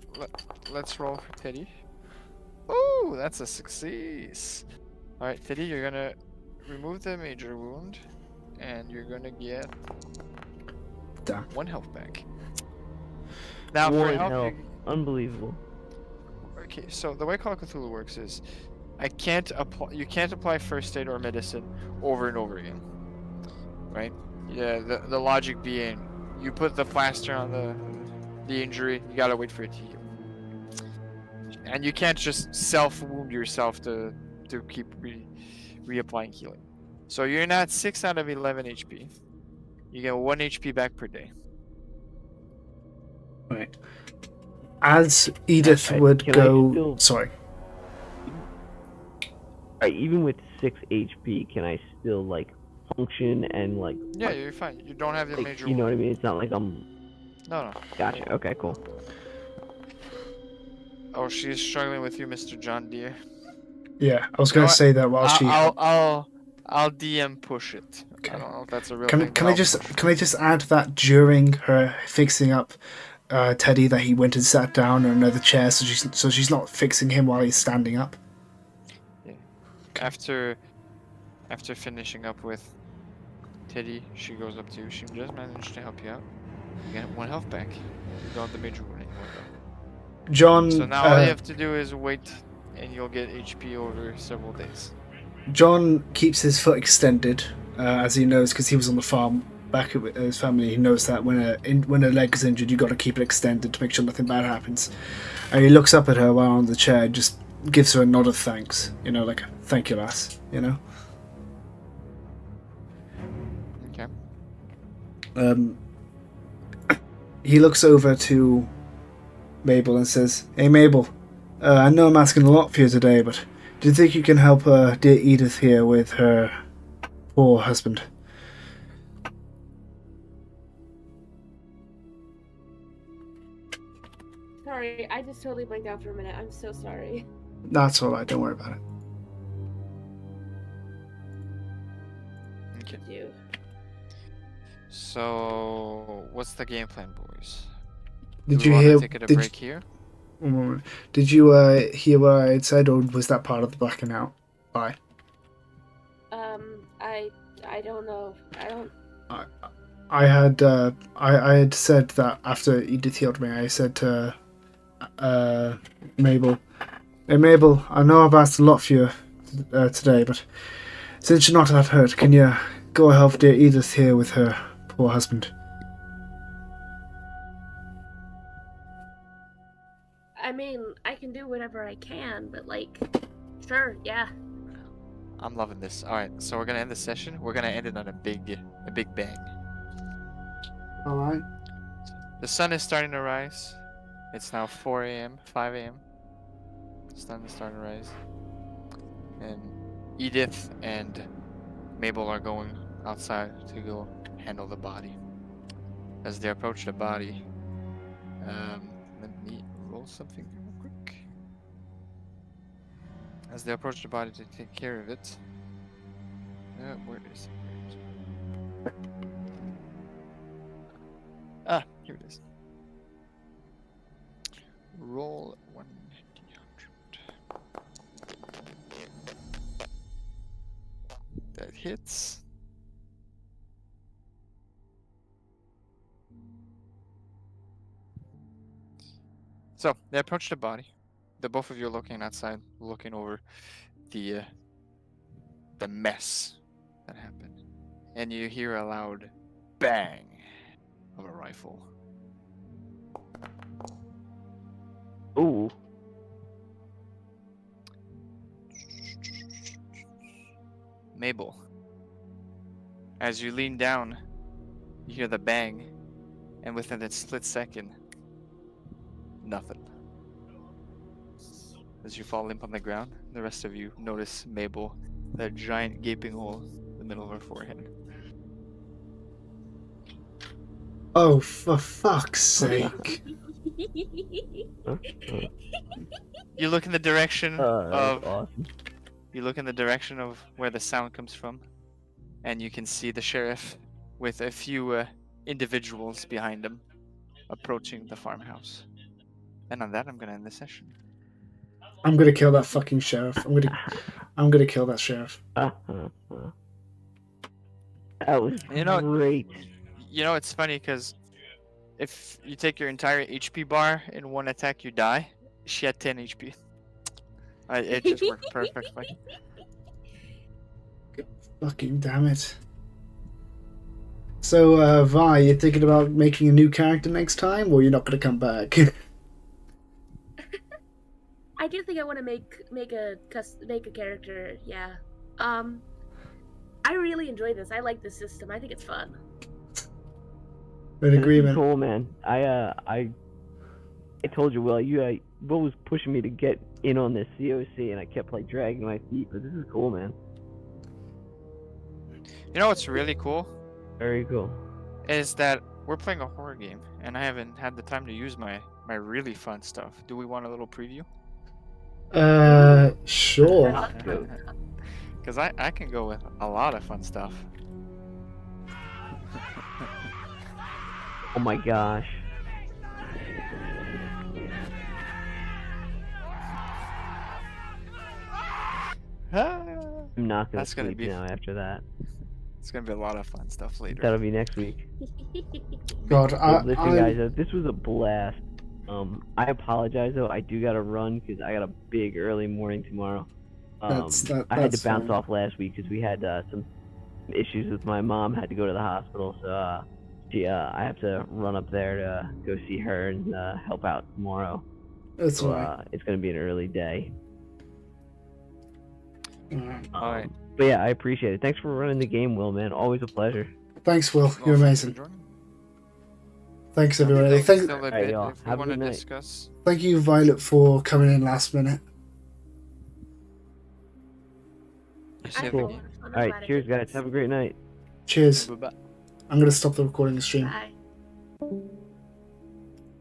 Let's roll for Teddy. Oh, that's a success. Alright, Teddy, you're gonna remove the major wound, and you're gonna get Damn. 1 health back. Now, for One health, health. Unbelievable. okay, so the way Call of Cthulhu works is, you can't apply first aid or medicine over and over again, right? Yeah, the logic being, you put the plaster on the injury, you gotta wait for it to heal. And you can't just self-wound yourself to keep reapplying healing. So you're not 6 out of 11 HP. You get 1 HP back per day. Right. As Edith Okay, would can I go, still- sorry. Alright, even with 6 HP, can I still like function and like? Yeah, you're fine. You don't have the like, major you know what I wound. mean? It's not like I'm. No. Gotcha. Okay, cool. Oh, she's struggling with you, Mr. John Deere. Yeah, I was You know going what? to say that while she. I'll DM push it. Okay. I don't know if that's a real Can thing. I just add that during her fixing up Teddy, that he went and sat down on another chair, so she's not fixing him while he's standing up. After finishing up with Teddy, she goes up to you. She just managed to help you out. You get 1 health back. You don't have the major wound anymore though. John. So now all you have to do is wait, and you'll get HP over several days. John keeps his foot extended, as he knows, because he was on the farm back with his family. He knows that when a leg is injured, you got to keep it extended to make sure nothing bad happens. And he looks up at her while on the chair, just gives her a nod of thanks. You know, like, thank you, lass. You know. Okay. He looks over to Mabel and says, "Hey, Mabel, I know I'm asking a lot for you today, but do you think you can help dear Edith here with her poor husband?" Sorry, I just totally blanked out for a minute. I'm so sorry. That's all right. Don't worry about it. Okay. You. So, what's the game plan, boys? Did Do you we want hear? to take it a break here? One moment. Did you hear what I had said, or was that part of the blacking out? Bye. I don't know. I don't. I had said that after Edith healed me. I said to Mabel, "Hey Mabel, I know I've asked a lot for you today, but since you're not that hurt, can you go help dear Edith here with her poor husband?" I mean, I can do whatever I can, but like, sure, yeah. I'm loving this. All right, so we're gonna end the session. We're gonna end it on a big bang. All right. The sun is starting to rise. It's now 4 a.m., 5 a.m. The sun is starting to rise. And Edith and Mabel are going outside to go handle the body. As they approach the body, let me roll something real quick. As they approach the body to take care of it. Where is it? Ah, here it is. Roll 1d100. That hits. So they approach the body. The both of you are looking outside, looking over the mess that happened, and you hear a loud bang of a rifle. Ooh. Mabel, as you lean down, you hear the bang, and within that split second, nothing. As you fall limp on the ground, the rest of you notice Mabel, that giant gaping hole in the middle of her forehead. Oh, for fuck's sake! You look in the direction That of was awesome. You look in the direction of where the sound comes from, and you can see the sheriff with a few individuals behind him approaching the farmhouse. And on that, I'm gonna end the session. I'm gonna kill that fucking sheriff. I'm gonna kill that sheriff. That was You know, great. it's funny because if you take your entire HP bar in one attack, you die. She had 10 HP. It just worked perfectly. Fucking damn it. So, Vi, you thinking about making a new character next time, or you're not gonna come back? I do think I want to make a character. Yeah. I really enjoy this. I like this system. I think it's fun. In This is agreement. cool, man. I told you, Will. Will was pushing me to get in on this C.o.C, and I kept like dragging my feet. But this is cool, man. You know what's really cool? Very cool. Is that we're playing a horror game, and I haven't had the time to use my really fun stuff. Do we want a little preview? Sure. Because I can go with a lot of fun stuff. Oh my gosh. I'm not gonna That's gonna sleep be- now after that. It's gonna be a lot of fun stuff later. That'll be next week. God, Listen, guys, this was a blast. I apologize though. I do gotta run because I got a big early morning tomorrow. I had to that's bounce fine. off last week because we had some issues with my mom. Had to go to the hospital, so I have to run up there to go see her and help out tomorrow. That's So fine. it's gonna be an early day. Alright. But yeah, I appreciate it. Thanks for running the game, Will, man. Always a pleasure. Thanks, Will. You're Well, thanks for amazing. joining. Thanks, everybody. Still a Alright, bit y'all. if we Have a want to good night. discuss. Thank you, Violet, for coming in last minute. I Save had the a lot game. of fun. I'm Alright, glad I cheers, did guys. this. Have a great night. Cheers. Bye-bye. I'm gonna stop the recording stream. Bye.